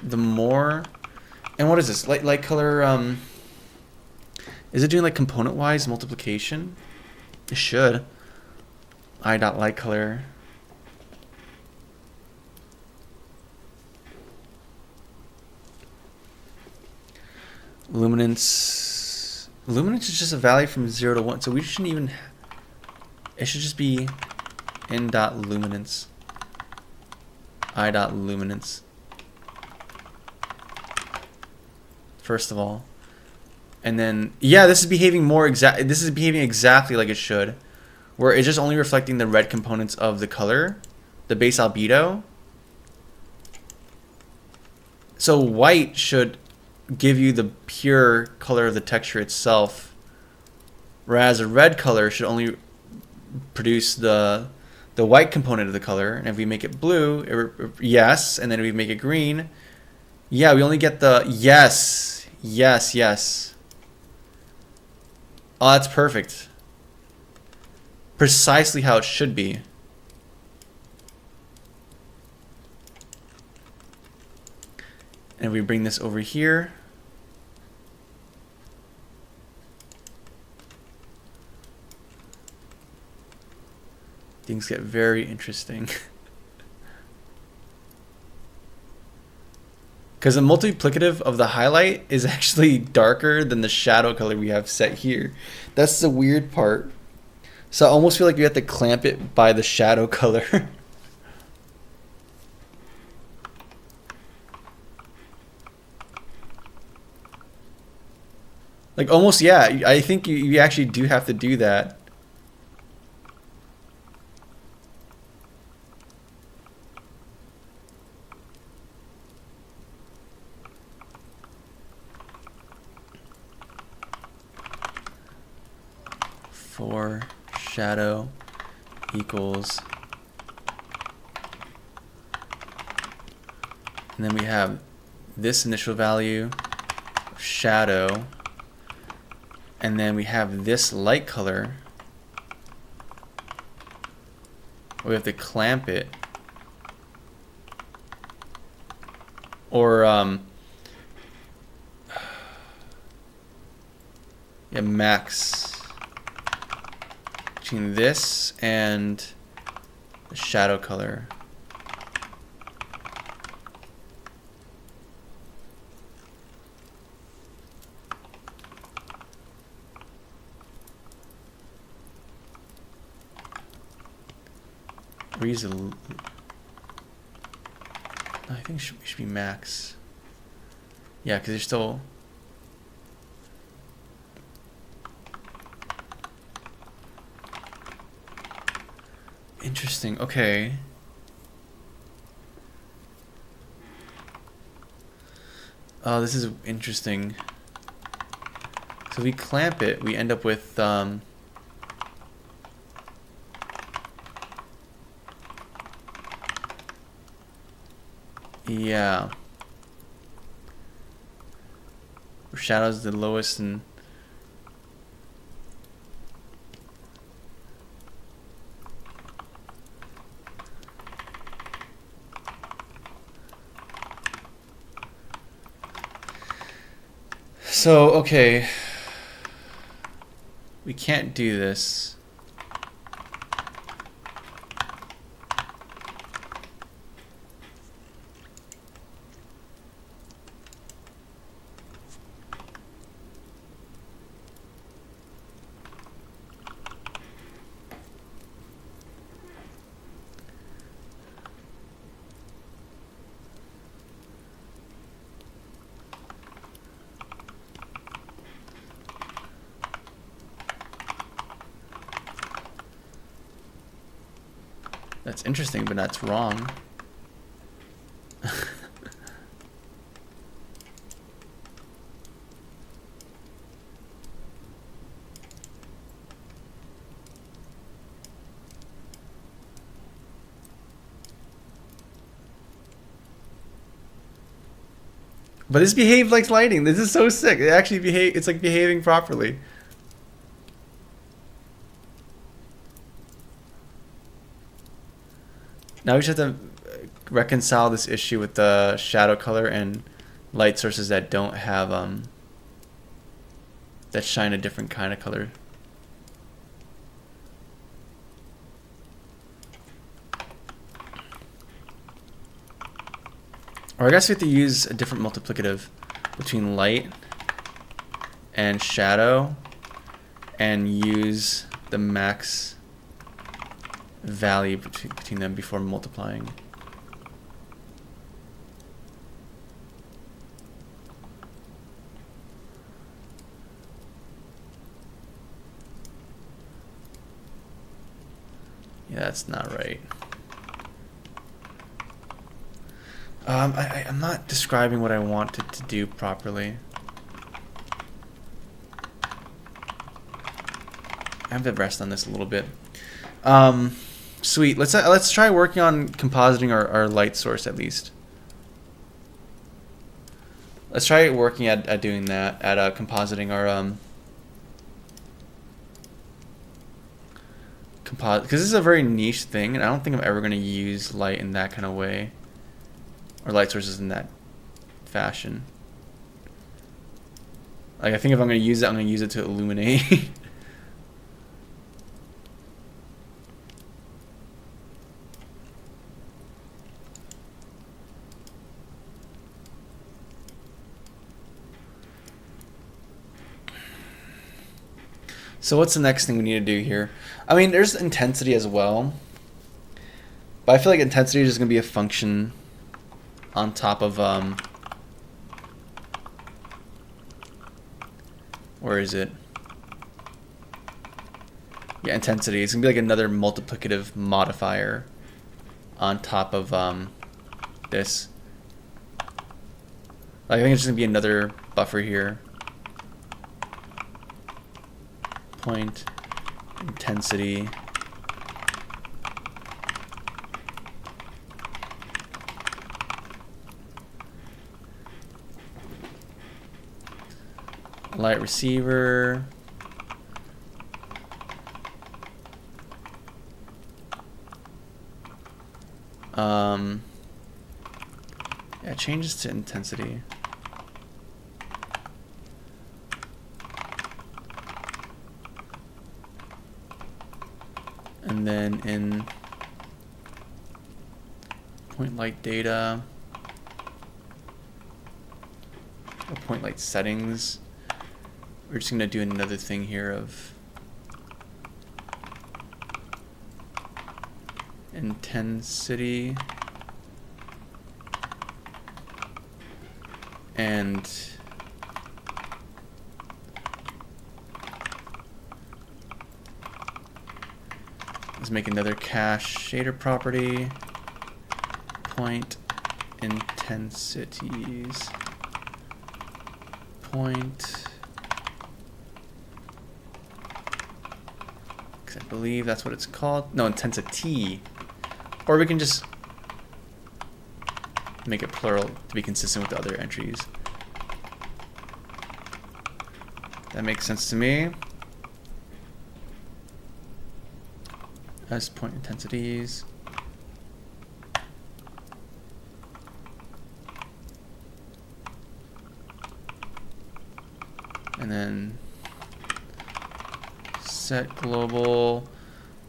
the more. And what is this light color? Is it doing like component wise multiplication? It should. I.light color. Luminance. Luminance is just a value from 0 to 1, so we shouldn't even. It should just be n.luminance. I.luminance. First of all, and then yeah, this is behaving This is behaving exactly like it should, where it's just only reflecting the red components of the color, the base albedo. So white should give you the pure color of the texture itself, whereas a red color should only produce the white component of the color. And if we make it blue, yes, and then we make it green, yeah, we only get the yes. Oh, that's perfect. Precisely how it should be. And if we bring this over here, things get very interesting. Because the multiplicative of the highlight is actually darker than the shadow color we have set here. That's the weird part. So I almost feel like you have to clamp it by the shadow color. Like almost, yeah, I think you actually do have to do that. For shadow equals And then we have this initial value, shadow, and then we have this light color. We have to clamp it. Or, yeah, max between this and the shadow color. I think it should be max. Yeah, because you're still. Interesting. Okay. Oh, this is interesting. So if we clamp it, we end up with yeah. Shadow's the lowest and so okay. We can't do this. That's interesting, but that's wrong. But this behaved like lighting. This is so sick. It actually it's like behaving properly. Now we just have to reconcile this issue with the shadow color and light sources that don't have that shine a different kind of color. Or I guess we have to use a different multiplicative between light and shadow and use the max value between them before multiplying. Yeah, that's not right. I'm not describing what I want it to do properly. I have to rest on this a little bit. Sweet. Let's try working on compositing our light source at least. Let's try working at doing that, at compositing our because this is a very niche thing, and I don't think I'm ever going to use light in that kind of way, or light sources in that fashion. Like, I think if I'm going to use it, I'm going to use it to illuminate. So what's the next thing we need to do here? I mean, there's intensity as well, but I feel like intensity is just going to be a function on top of where is it? Yeah, intensity. It's going to be like another multiplicative modifier on top of this. Like, I think it's just going to be another buffer here. Point intensity light receiver. Yeah, changes to intensity. And then in point light data, or point light settings, we're just going to do another thing here of intensity and let's make another cache shader property, point intensities, point, because I believe that's what it's called. No, intensity. Or we can just make it plural to be consistent with the other entries. That makes sense to me. As point intensities. And then set global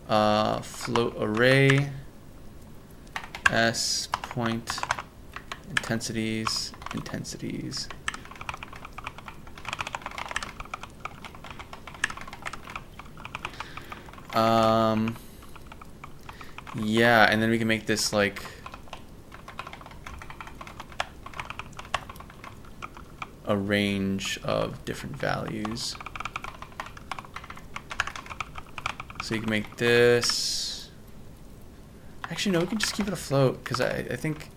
float array s point intensities. Yeah, and then we can make this like a range of different values. So you can make this. Actually, no, we can just keep it afloat because I think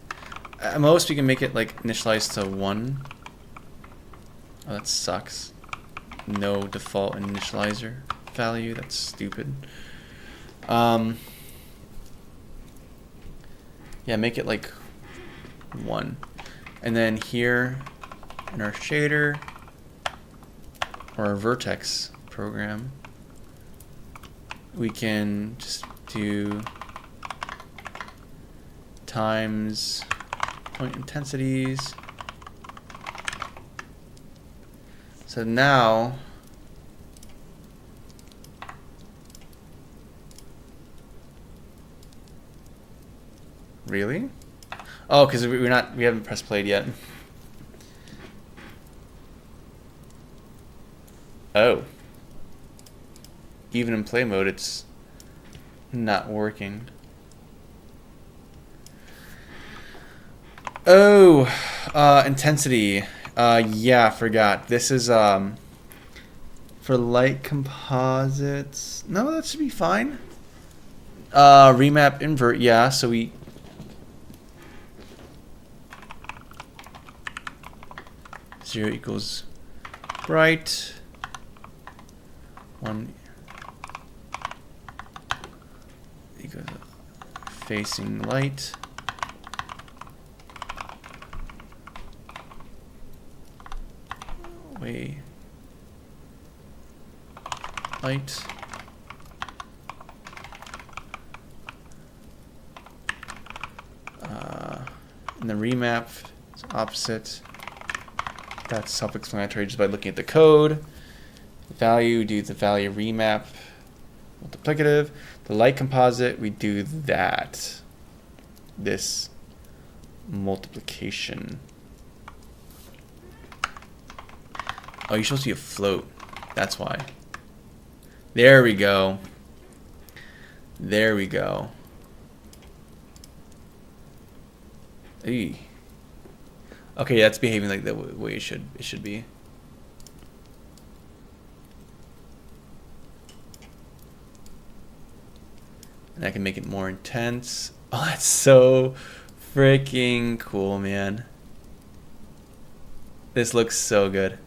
at most we can make it like initialized to 1. Oh, that sucks. No default initializer value. That's stupid. Yeah, make it like 1. And then here in our shader or our vertex program, we can just do times point intensities. So now really? Oh, because we haven't pressed played yet. Oh. Even in play mode, it's not working. Oh, intensity. Yeah, I forgot. This is for light composites. No, that should be fine. Remap invert. Yeah, so we. Zero equals bright. 1 equals facing light. Way light. And the remap is opposite. That's self-explanatory just by looking at the code. Value, do the value remap, multiplicative. The light composite, we do that. This multiplication. Oh, you're supposed to be a float. That's why. There we go. There we go. Eey. Okay, that's behaving like the way it should be. And I can make it more intense. Oh, that's so freaking cool, man. This looks so good.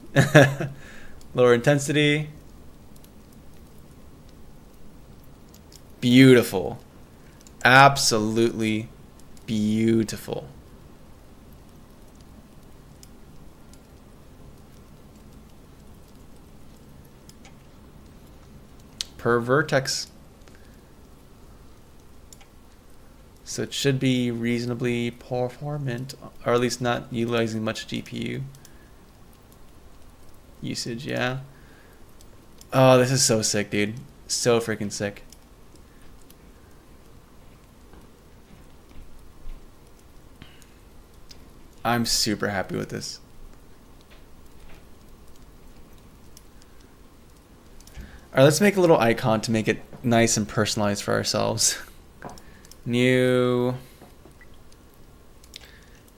Lower intensity. Beautiful. Absolutely beautiful. per vertex. So it should be reasonably performant, or at least not utilizing much GPU usage, yeah. Oh, this is so sick, dude. So freaking sick. I'm super happy with this. Alright, let's make a little icon to make it nice and personalized for ourselves. New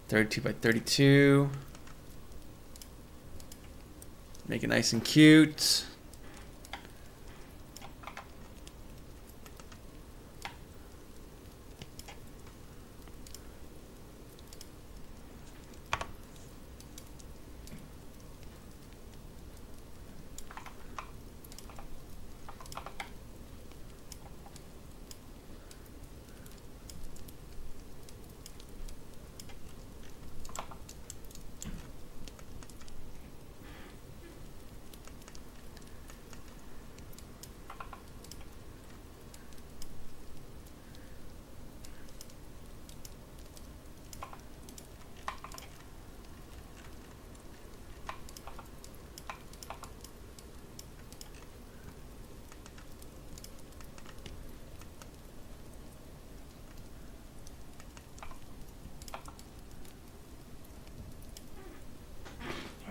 32 by 32. Make it nice and cute.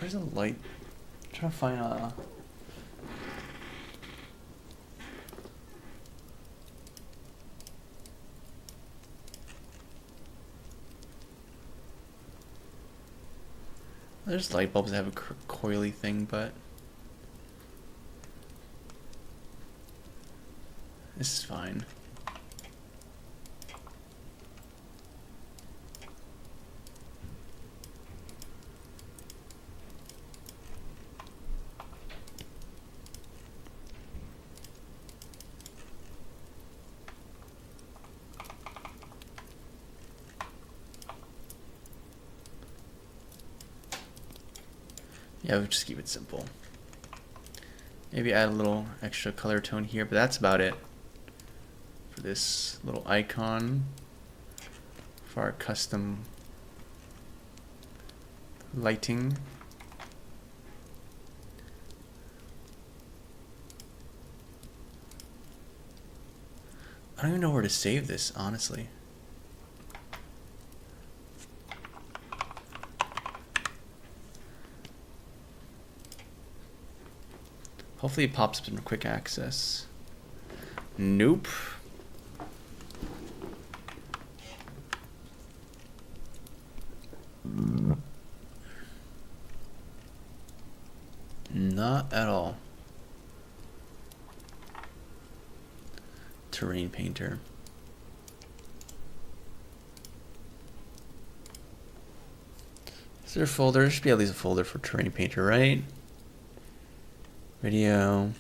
Where's the light? I'm trying to find a... There's light bulbs that have a coily thing, but... this is fine. Yeah, we'll just keep it simple. Maybe add a little extra color tone here, but that's about it for this little icon for our custom lighting. I don't even know where to save this, honestly. Hopefully it pops up in quick access. Nope. Not at all. Terrain Painter. Is there a folder? There should be at least a folder for Terrain Painter, right? Video.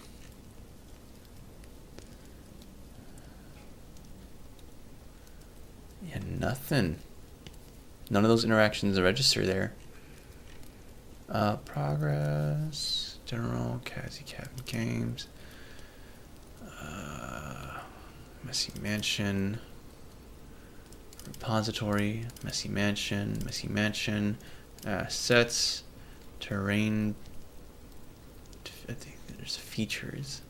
Yeah, nothing. None of those interactions are registered there. Progress, general, Cassie Cabin Games, Messy Mansion, repository, Messy Mansion, assets, terrain. I think there's features,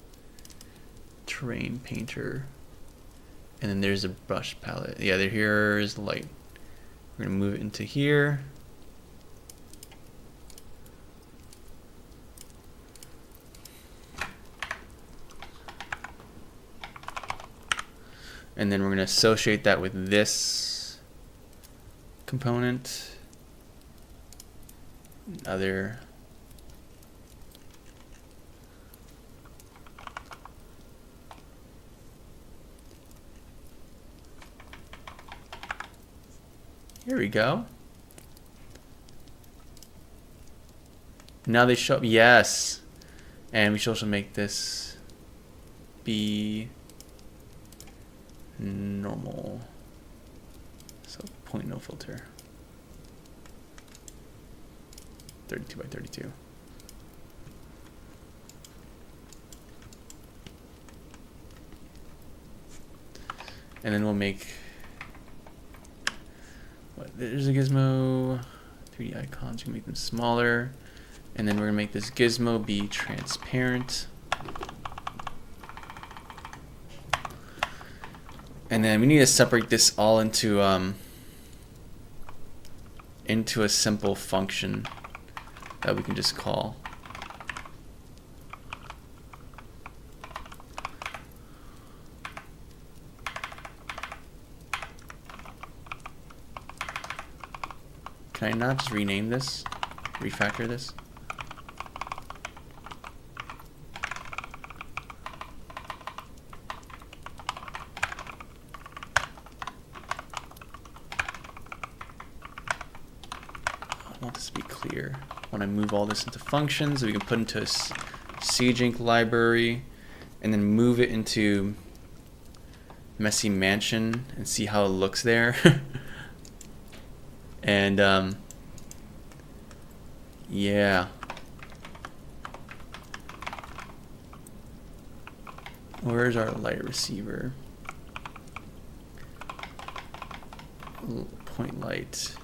Terrain Painter, and then there's a brush palette. Yeah, here's light. We're gonna move it into here. And then we're gonna associate that with this component. Other. Here we go. Now they show up, yes. And we should also make this be normal. So point no filter. 32 by 32. And then we'll make, there's a gizmo, 3D icons, we can make them smaller. And then we're gonna make this gizmo be transparent. And then we need to separate this all into a simple function that we can just call. Can I not just rename this? Refactor this? I want this to be clear. I want to move all this into functions that we can put into a CJink library and then move it into Messy Mansion and see how it looks there. And yeah. Where's our light receiver? Point light.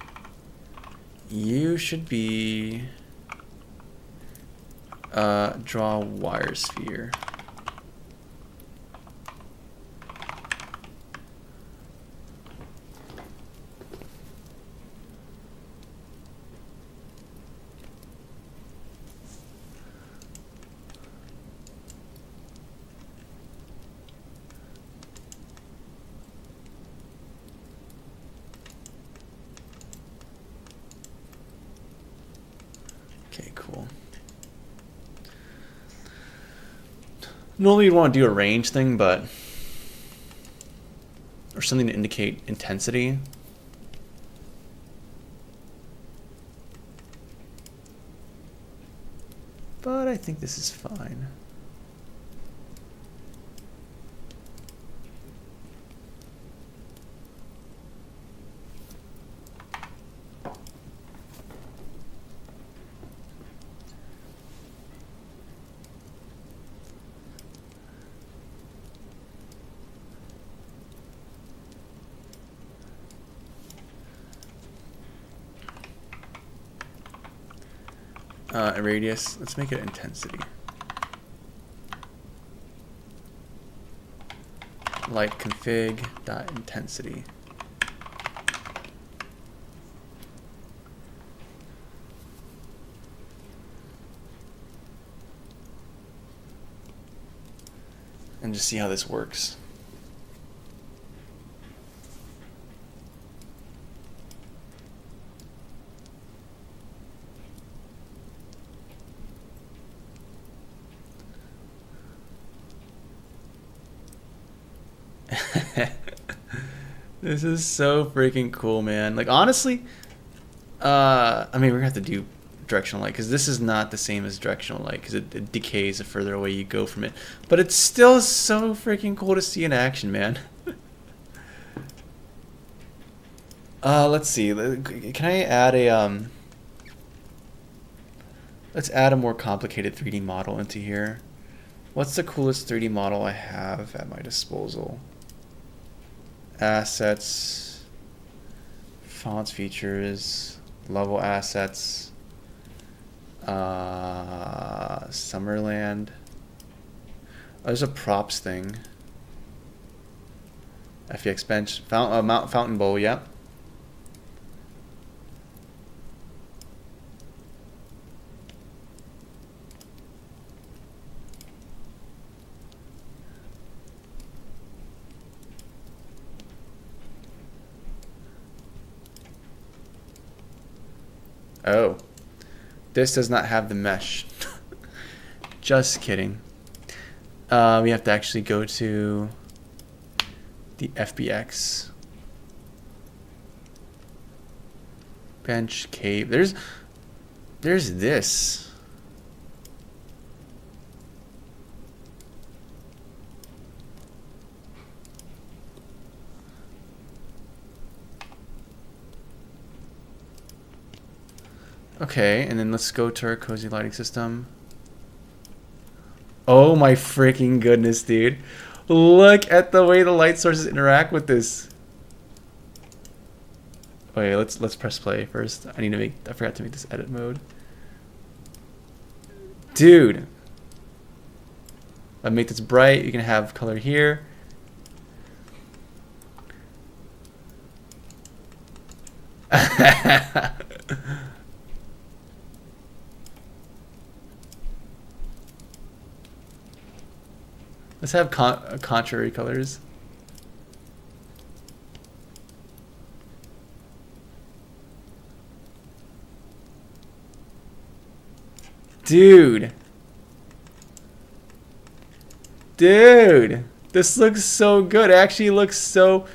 You should be draw wire sphere. Okay, cool. Normally you'd want to do a range thing, but or something to indicate intensity. But I think this is fine. Radius, let's make it intensity. Light config dot intensity. And just see how this works. This is so freaking cool, man. Like, honestly, I mean, we're gonna have to do directional light because this is not the same as directional light because it decays the further away you go from it. But it's still so freaking cool to see in action, man. Let's see. Can I add a let's add a more complicated 3D model into here. What's the coolest 3D model I have at my disposal? Assets, fonts, features, level assets, Summerland. Oh, there's a props thing. FEX bench, Mount Fountain Bowl, yep. Oh, this does not have the mesh. Just kidding. We have to actually go to the FBX. Bench, cave. There's this. Okay, and then let's go to our cozy lighting system. Oh my freaking goodness, dude. Look at the way the light sources interact with this. Okay, let's press play first. I forgot to make this edit mode. Dude. I make this bright. You can have color here. Let's have contrary colors. Dude. Dude. This looks so good. It actually looks so...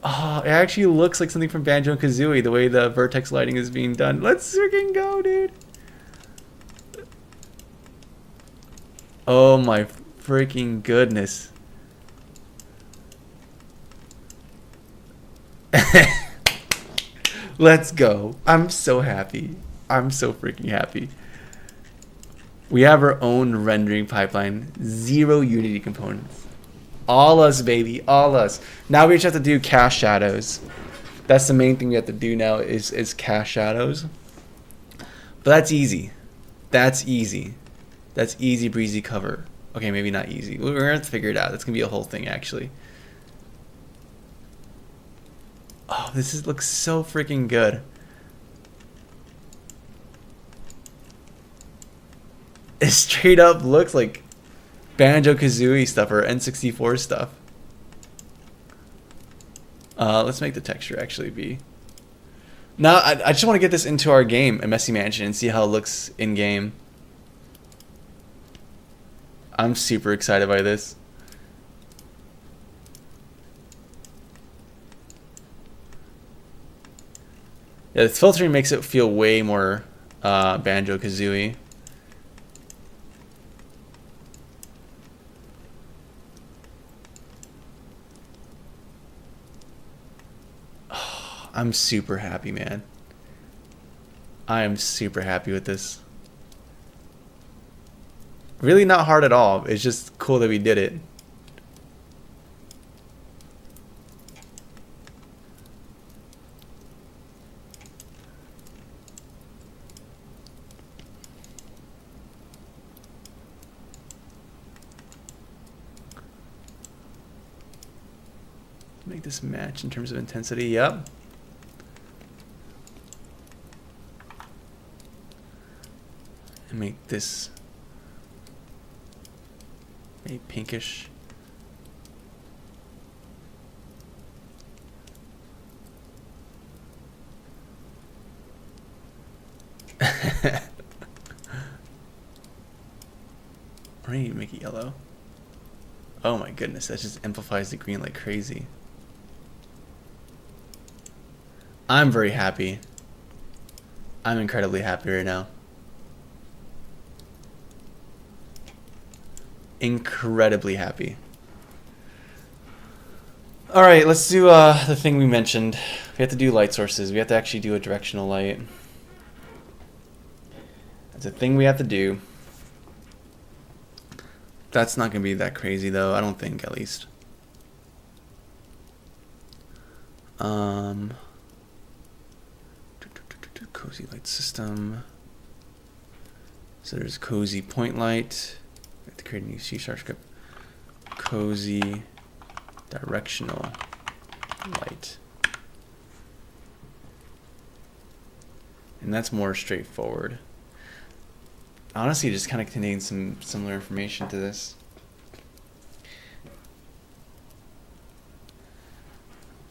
Oh, it actually looks like something from Banjo-Kazooie, the way the vertex lighting is being done. Let's freaking go, dude. Oh my freaking goodness. Let's go. I'm so happy. I'm so freaking happy. We have our own rendering pipeline. 0 Unity components. All us, baby. All us. Now we just have to do cast shadows. That's the main thing we have to do now is cast shadows. But that's easy. That's easy. That's easy breezy cover. Okay, maybe not easy. We're going to have to figure it out. That's going to be a whole thing, actually. Oh, looks so freaking good. It straight up looks like Banjo-Kazooie stuff or N64 stuff. Let's make the texture actually be. Now, I just want to get this into our game, A Messy Mansion, and see how it looks in game. I'm super excited by this. Yeah, this filtering makes it feel way more Banjo-Kazooie. I'm super happy, man. I am super happy with this. Really not hard at all. It's just cool that we did it. Make this match in terms of intensity. Yep. And make this a pinkish. Or maybe make it yellow. Oh my goodness, that just amplifies the green like crazy. I'm very happy. I'm incredibly happy right now. Incredibly happy. All right, let's do the thing we mentioned. We have to do light sources. We have to actually do a directional light. That's a thing we have to do. That's not going to be that crazy, though. I don't think, at least. Cozy light system. So there's cozy point light. We have to create a new C# script. Cozy directional light. And that's more straightforward. Honestly, it just kind of contains some similar information to this.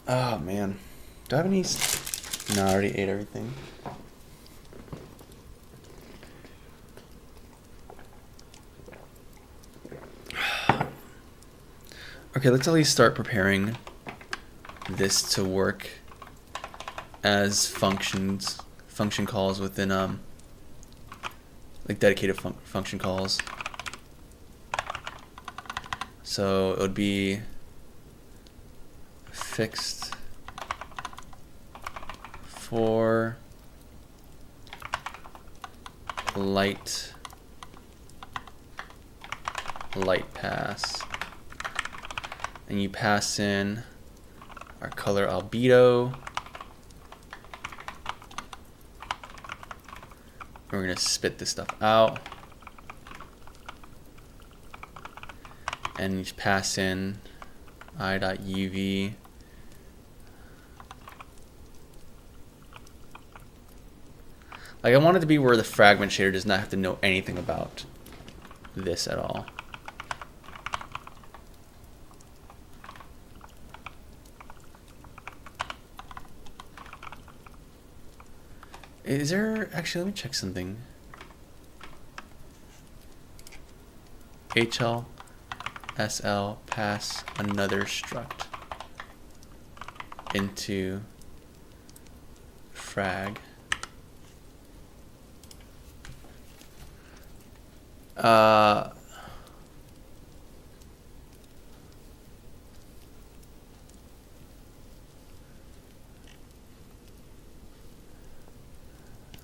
Oh man, do I have any? No, I already ate everything. Okay, let's at least start preparing this to work as function calls within like dedicated function calls. So it would be fixed for light pass and you pass in our color albedo. We're going to spit this stuff out. And you pass in i.uv. Like, I want it to be where the fragment shader does not have to know anything about this at all. Is there, actually, let me check something. HL, SL, pass another struct into frag.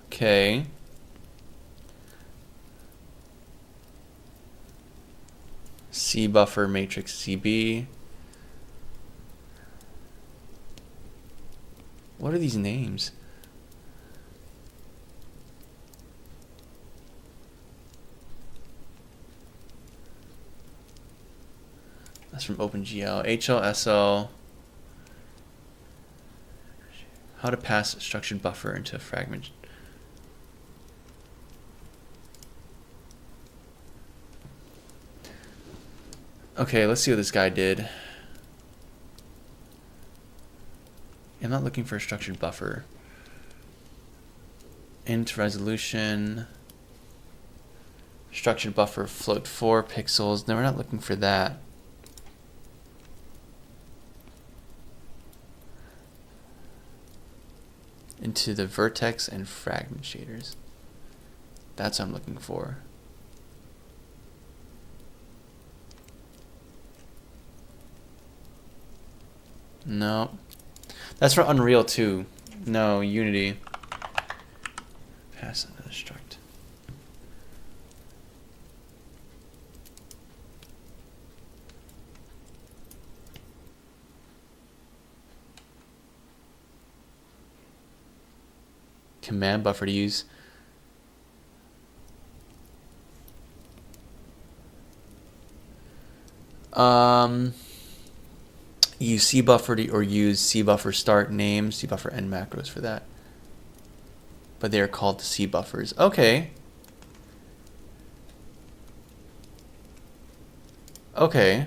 Okay. C buffer matrix CB. What are these names? That's from OpenGL. HLSL. How to pass a structured buffer into a fragment. Okay, let's see what this guy did. I'm not looking for a structured buffer. Int resolution. Structured buffer float 4 pixels. No, we're not looking for that. Into the vertex and fragment shaders. That's what I'm looking for. No. That's for Unreal too. No, Unity. Pass another struct. Command buffer to use. Use cbuffer or use cbuffer start name, cbuffer end macros for that. But they are called cbuffers. Okay. Okay.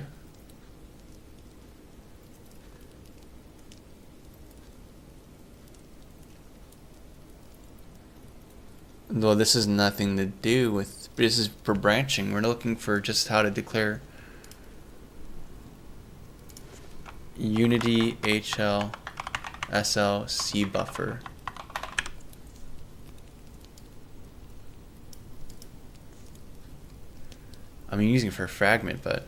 Well, this has nothing to do with, this is for branching. We're looking for just how to declare Unity HL SL C buffer. I'm using it for a fragment, but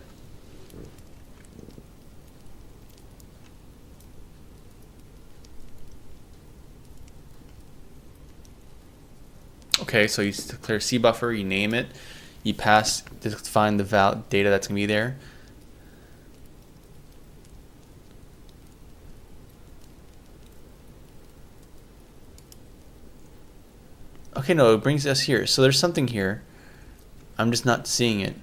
okay, so you declare C buffer, you name it, you pass to find the data that's gonna be there. Okay, no, it brings us here. So there's something here. I'm just not seeing it.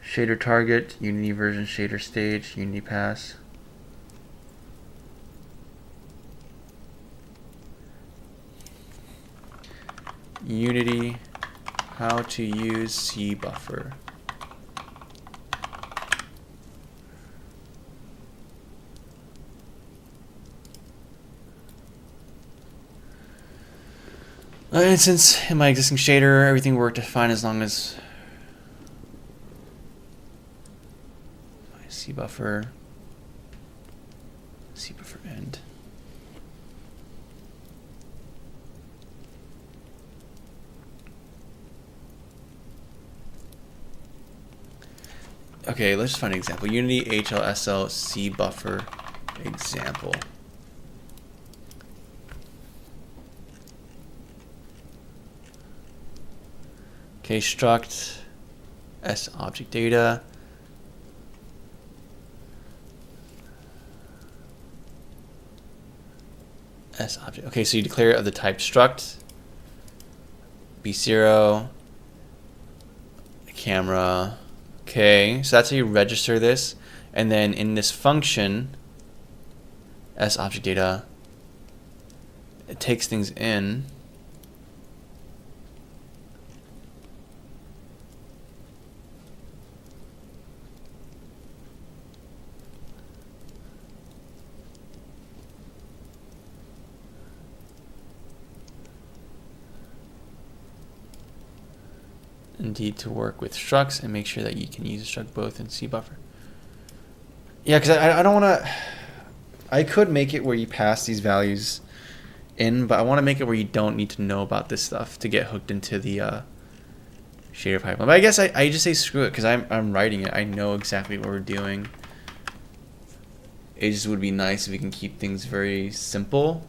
Shader target, Unity version shader stage, Unity pass. Unity, how to use C buffer. Instance in my existing shader, everything worked fine as long as my C buffer end. Okay, let's just find an example. Unity HLSL C buffer example. Okay, struct S object data. S object. Okay, so you declare of the type struct. B0. Camera. Okay, so that's how you register this. And then in this function, S object data, it takes things in. Indeed, to work with structs and make sure that you can use a struct both in CBuffer. Yeah, because I don't want to. I could make it where you pass these values in, but I want to make it where you don't need to know about this stuff to get hooked into the shader pipeline. But I guess I just say screw it because I'm writing it. I know exactly what we're doing. It just would be nice if we can keep things very simple.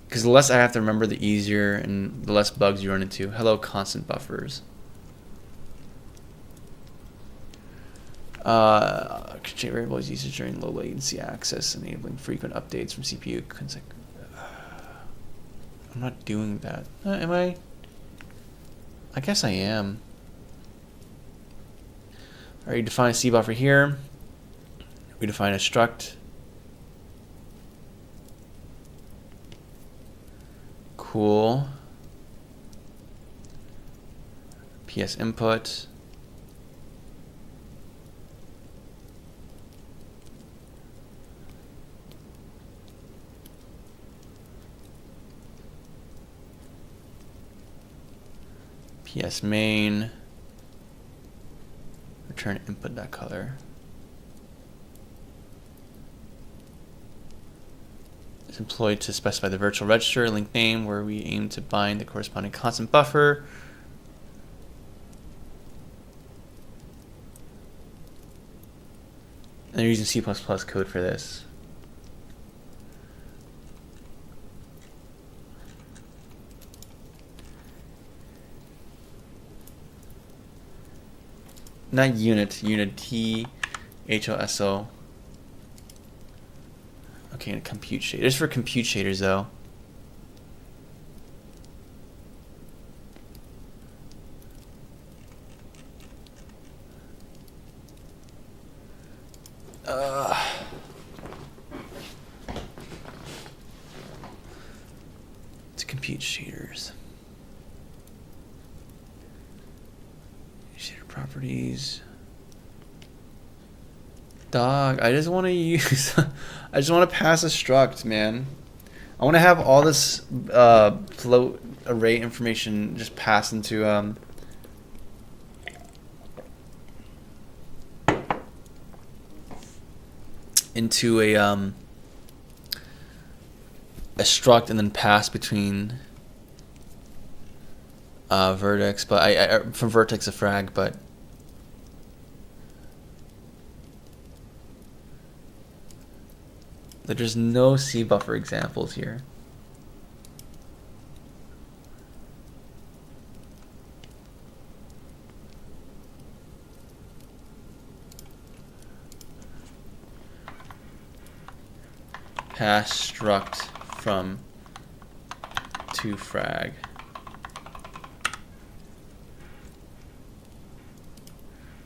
Because the less I have to remember, the easier, and the less bugs you run into. Hello, constant buffers. Constraint variables used during low latency access, enabling frequent updates from CPU. I'm not doing that. Am I? I guess I am. Alright, you define a CBuffer here. We define a struct. Cool. PS input. PS main. Return input.color. It's employed to specify the virtual register link name where we aim to bind the corresponding constant buffer. And they're using C++ code for this. Not unit, T-H-O-S-O. Okay, and compute shaders. Just for compute shaders though. To compute shaders. Shader properties. Dog, I just want to use. I just want to pass a struct, man. I want to have all this float array information just pass into a struct and then pass between vertex, but I from vertex to frag, but there's no CBuffer examples here. Pass struct from to frag.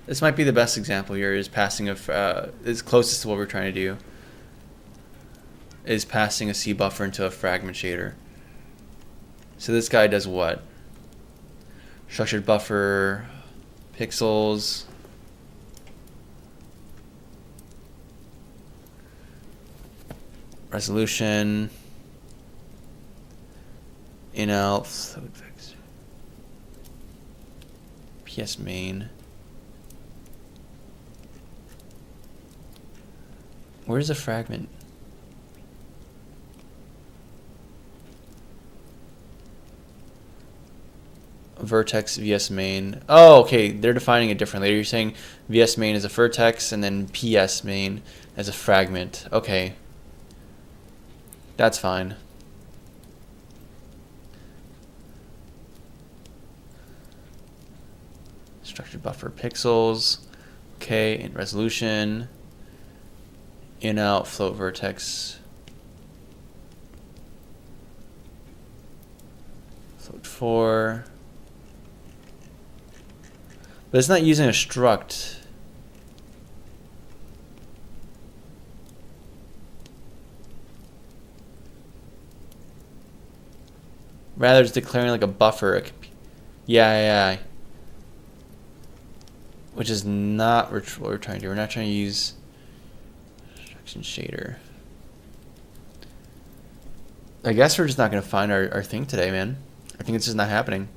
This might be the best example here, is passing is closest to what we're trying to do. Is passing a CBuffer into a fragment shader. So this guy does what? Structured buffer, pixels. Resolution. Inelt. PS main. Where's the fragment? Vertex VS main. Oh, okay. They're defining it differently. You're saying VS main is a vertex and then PS main as a fragment. Okay. That's fine. structure buffer pixels. Okay, in resolution. In out float vertex. Float 4. But it's not using a struct. Rather, it's declaring like a buffer. Yeah. Which is not what we're trying to do. We're not trying to use abstraction shader. I guess we're just not going to find our thing today, man. I think it's just not happening.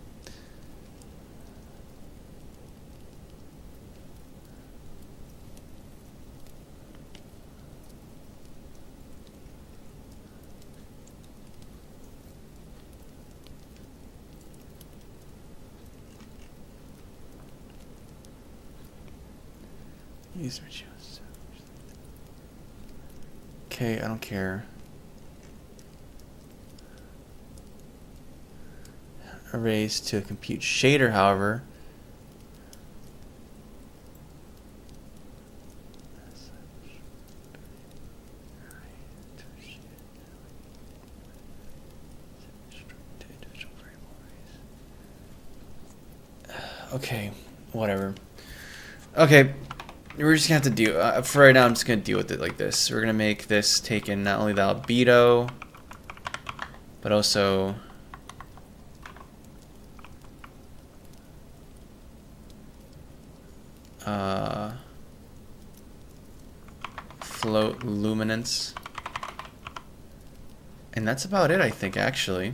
Okay, I don't care. Arrays to a compute shader, however. Okay, whatever. Okay, we're just gonna have to deal. For right now, I'm just gonna deal with it like this. We're gonna make this take in not only the albedo, but also float luminance, and that's about it, I think, actually.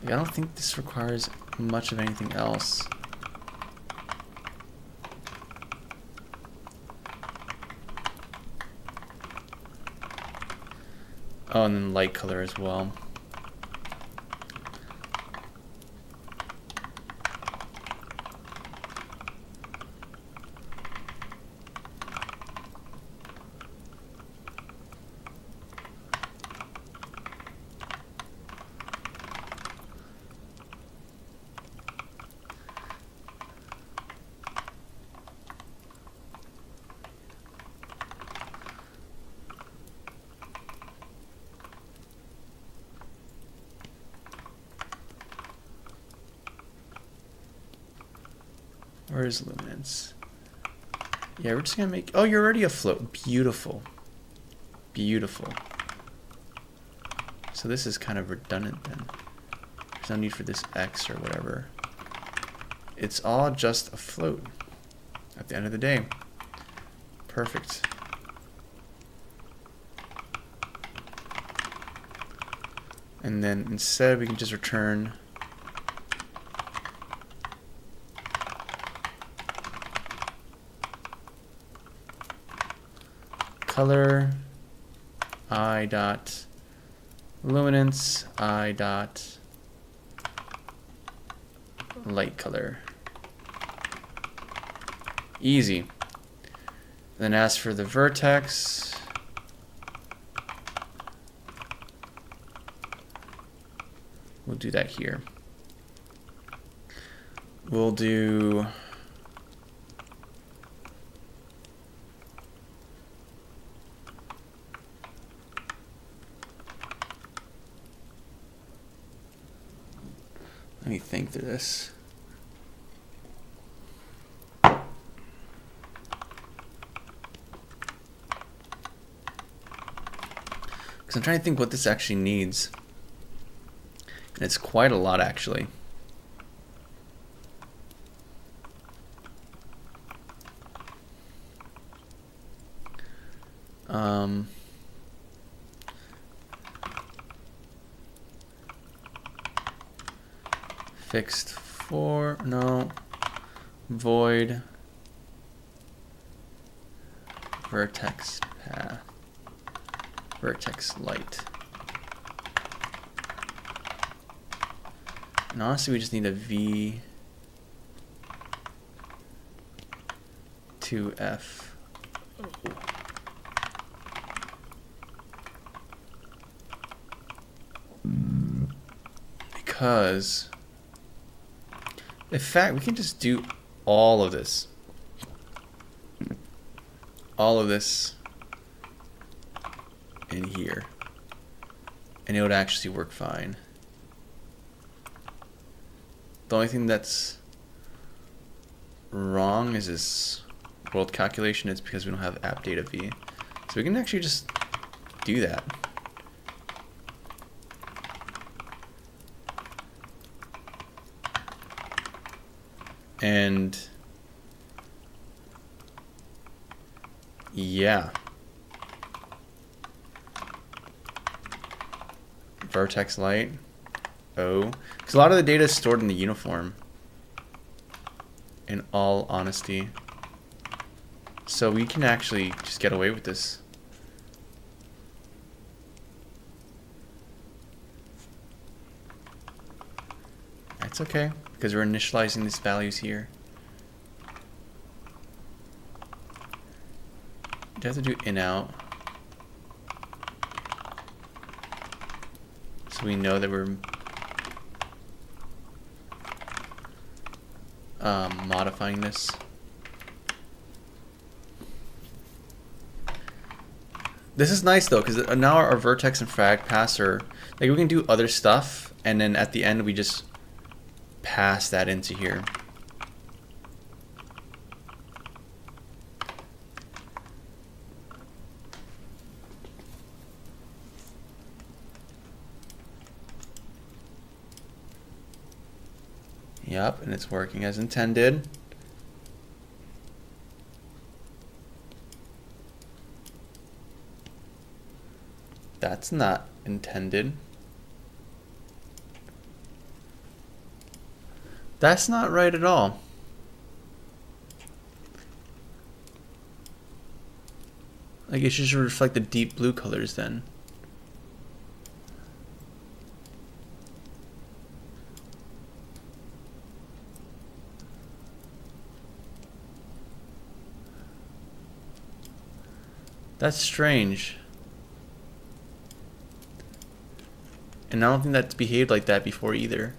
I don't think this requires much of anything else. Oh, and then light color as well. Where is luminance? Yeah, we're just gonna make. Oh, you're already afloat. Beautiful. Beautiful. So this is kind of redundant then. There's no need for this X or whatever. It's all just afloat at the end of the day. Perfect. And then instead we can just return color I dot luminance I dot light color. Easy. Then as for the vertex, we'll do that here. We'll do let me think through this. Because I'm trying to think what this actually needs. And it's quite a lot, actually. Fixed for, no, void, vertex path, vertex light. And honestly, we just need a V 2F. Because, in fact, we can just do all of this. All of this in here. And it would actually work fine. The only thing that's wrong is this world calculation. It's because we don't have app data v. So we can actually just do that. And yeah. Vertex light. O. Because a lot of the data is stored in the uniform. In all honesty. So we can actually just get away with this. That's okay, because we're initializing these values here. You have to do in out. So we know that we're modifying this. This is nice though, because now our vertex and frag pass are like we can do other stuff, and then at the end we just pass that into here. Yep, and it's working as intended. That's not intended. That's not right at all. Like it should reflect the deep blue colors then. That's strange. And I don't think that's behaved like that before either.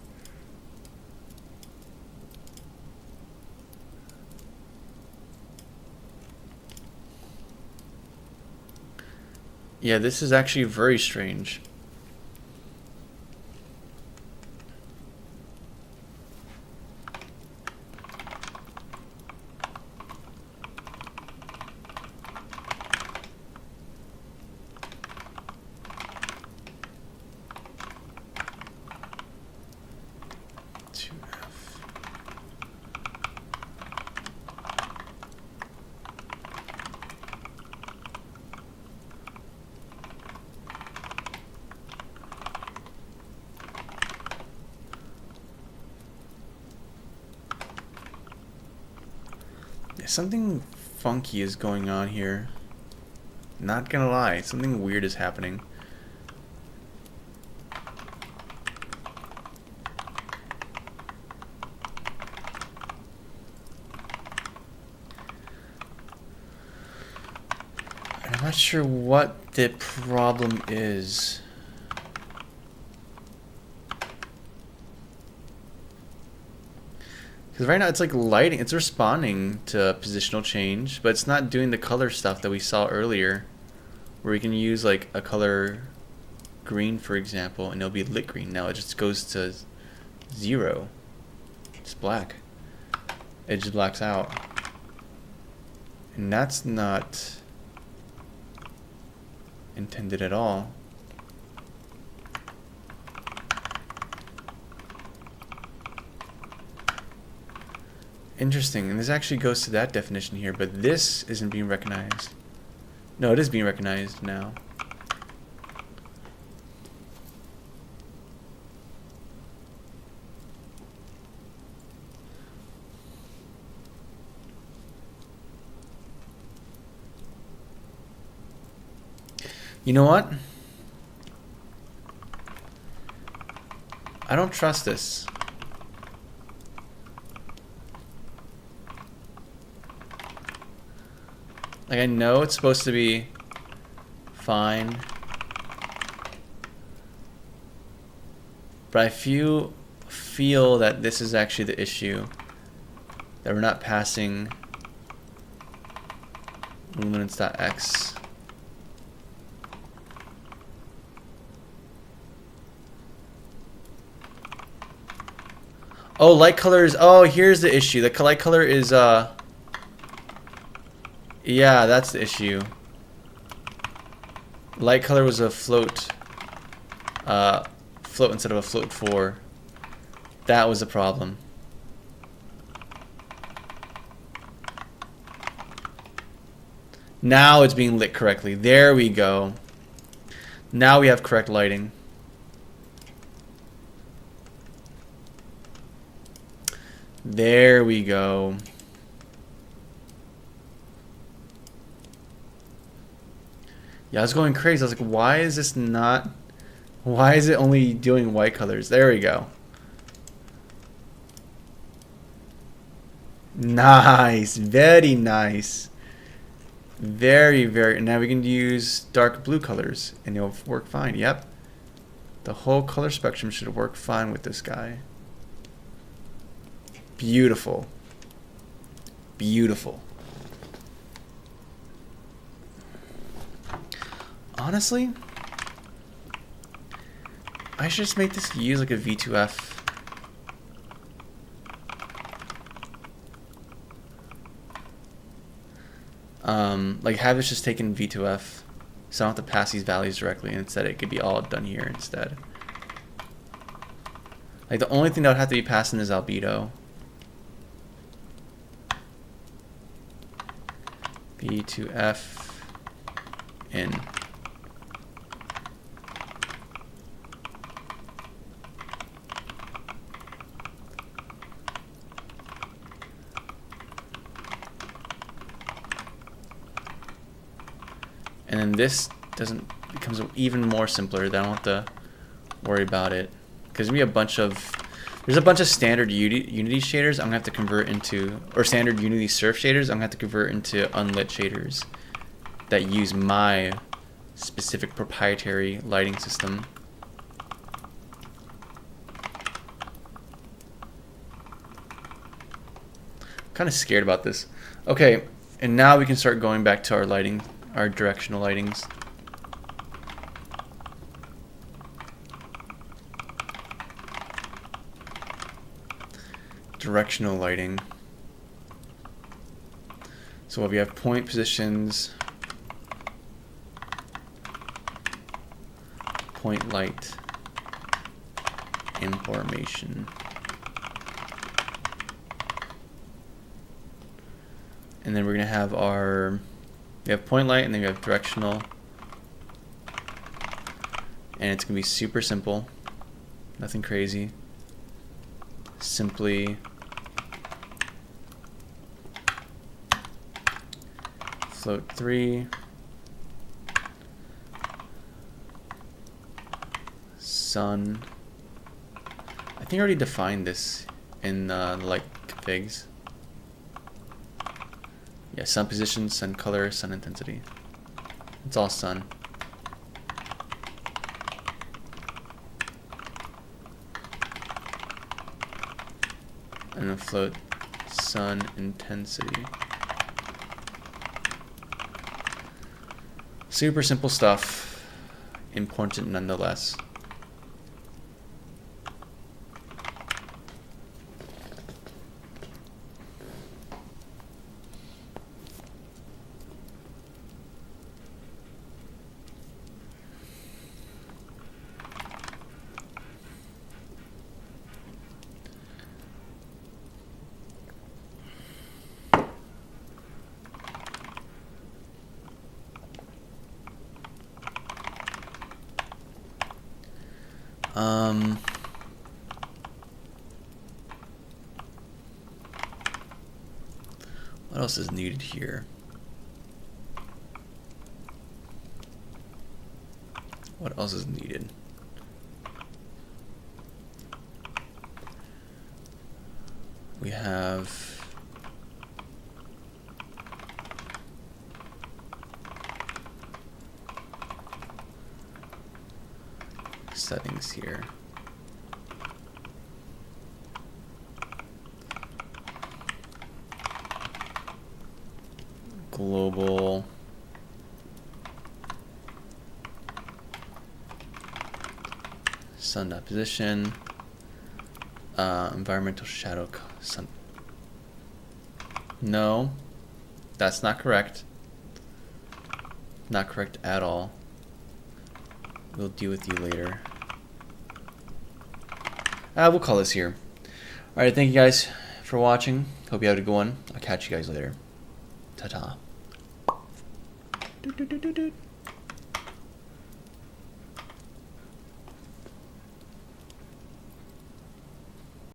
Yeah, this is actually very strange. Something funky is going on here. Not gonna lie, something weird is happening. I'm not sure what the problem is. Because right now it's like lighting, it's responding to positional change, but it's not doing the color stuff that we saw earlier, where we can use like a color green, for example, and it'll be lit green. Now it just goes to 0. It's black. It just blacks out. And that's not intended at all. Interesting, and this actually goes to that definition here, but this isn't being recognized. No, it is being recognized now. You know what? I don't trust this. Like, I know it's supposed to be fine, but I feel that this is actually the issue, that we're not passing luminance.x. Oh, light colors. Oh, here's the issue. The light color is yeah, that's the issue. Light color was a float instead of a float 4. That was the problem. Now it's being lit correctly. There we go. Now we have correct lighting. There we go. Yeah, I was going crazy. I was like, why is this not... Why is it only doing white colors? There we go. Nice. Very nice. Very, very... Now we can use dark blue colors and it'll work fine. Yep. The whole color spectrum should work fine with this guy. Beautiful. Beautiful. Honestly, I should just make this use like a V2F. Like have this just taken V2F, so I don't have to pass these values directly, and instead it could be all done here instead. Like the only thing that would have to be passing is albedo. V2F in. And then this becomes even more simpler. Then I don't have to worry about it, because there's a bunch of standard Unity shaders I'm gonna have to convert into, or standard Unity Surf shaders I'm gonna have to convert into unlit shaders that use my specific proprietary lighting system. Kind of scared about this. Okay, and now we can start going back to our lighting. Our directional lightings. Directional lighting. So if we have point positions, point light, information. And then we're going to have we have point light, and then we have directional, and it's gonna be super simple, nothing crazy. Simply float 3, sun. I think I already defined this in the light configs. Yeah, sun position, sun color, sun intensity. It's all sun. And then float sun intensity. Super simple stuff, important nonetheless. What else is needed here? What else is needed? We have settings here. Global sun position, environmental shadow sun. No, that's not correct. Not correct at all. We'll deal with you later. We'll call this here. Alright, thank you guys for watching. Hope you had a good one. I'll catch you guys later. Ta-ta.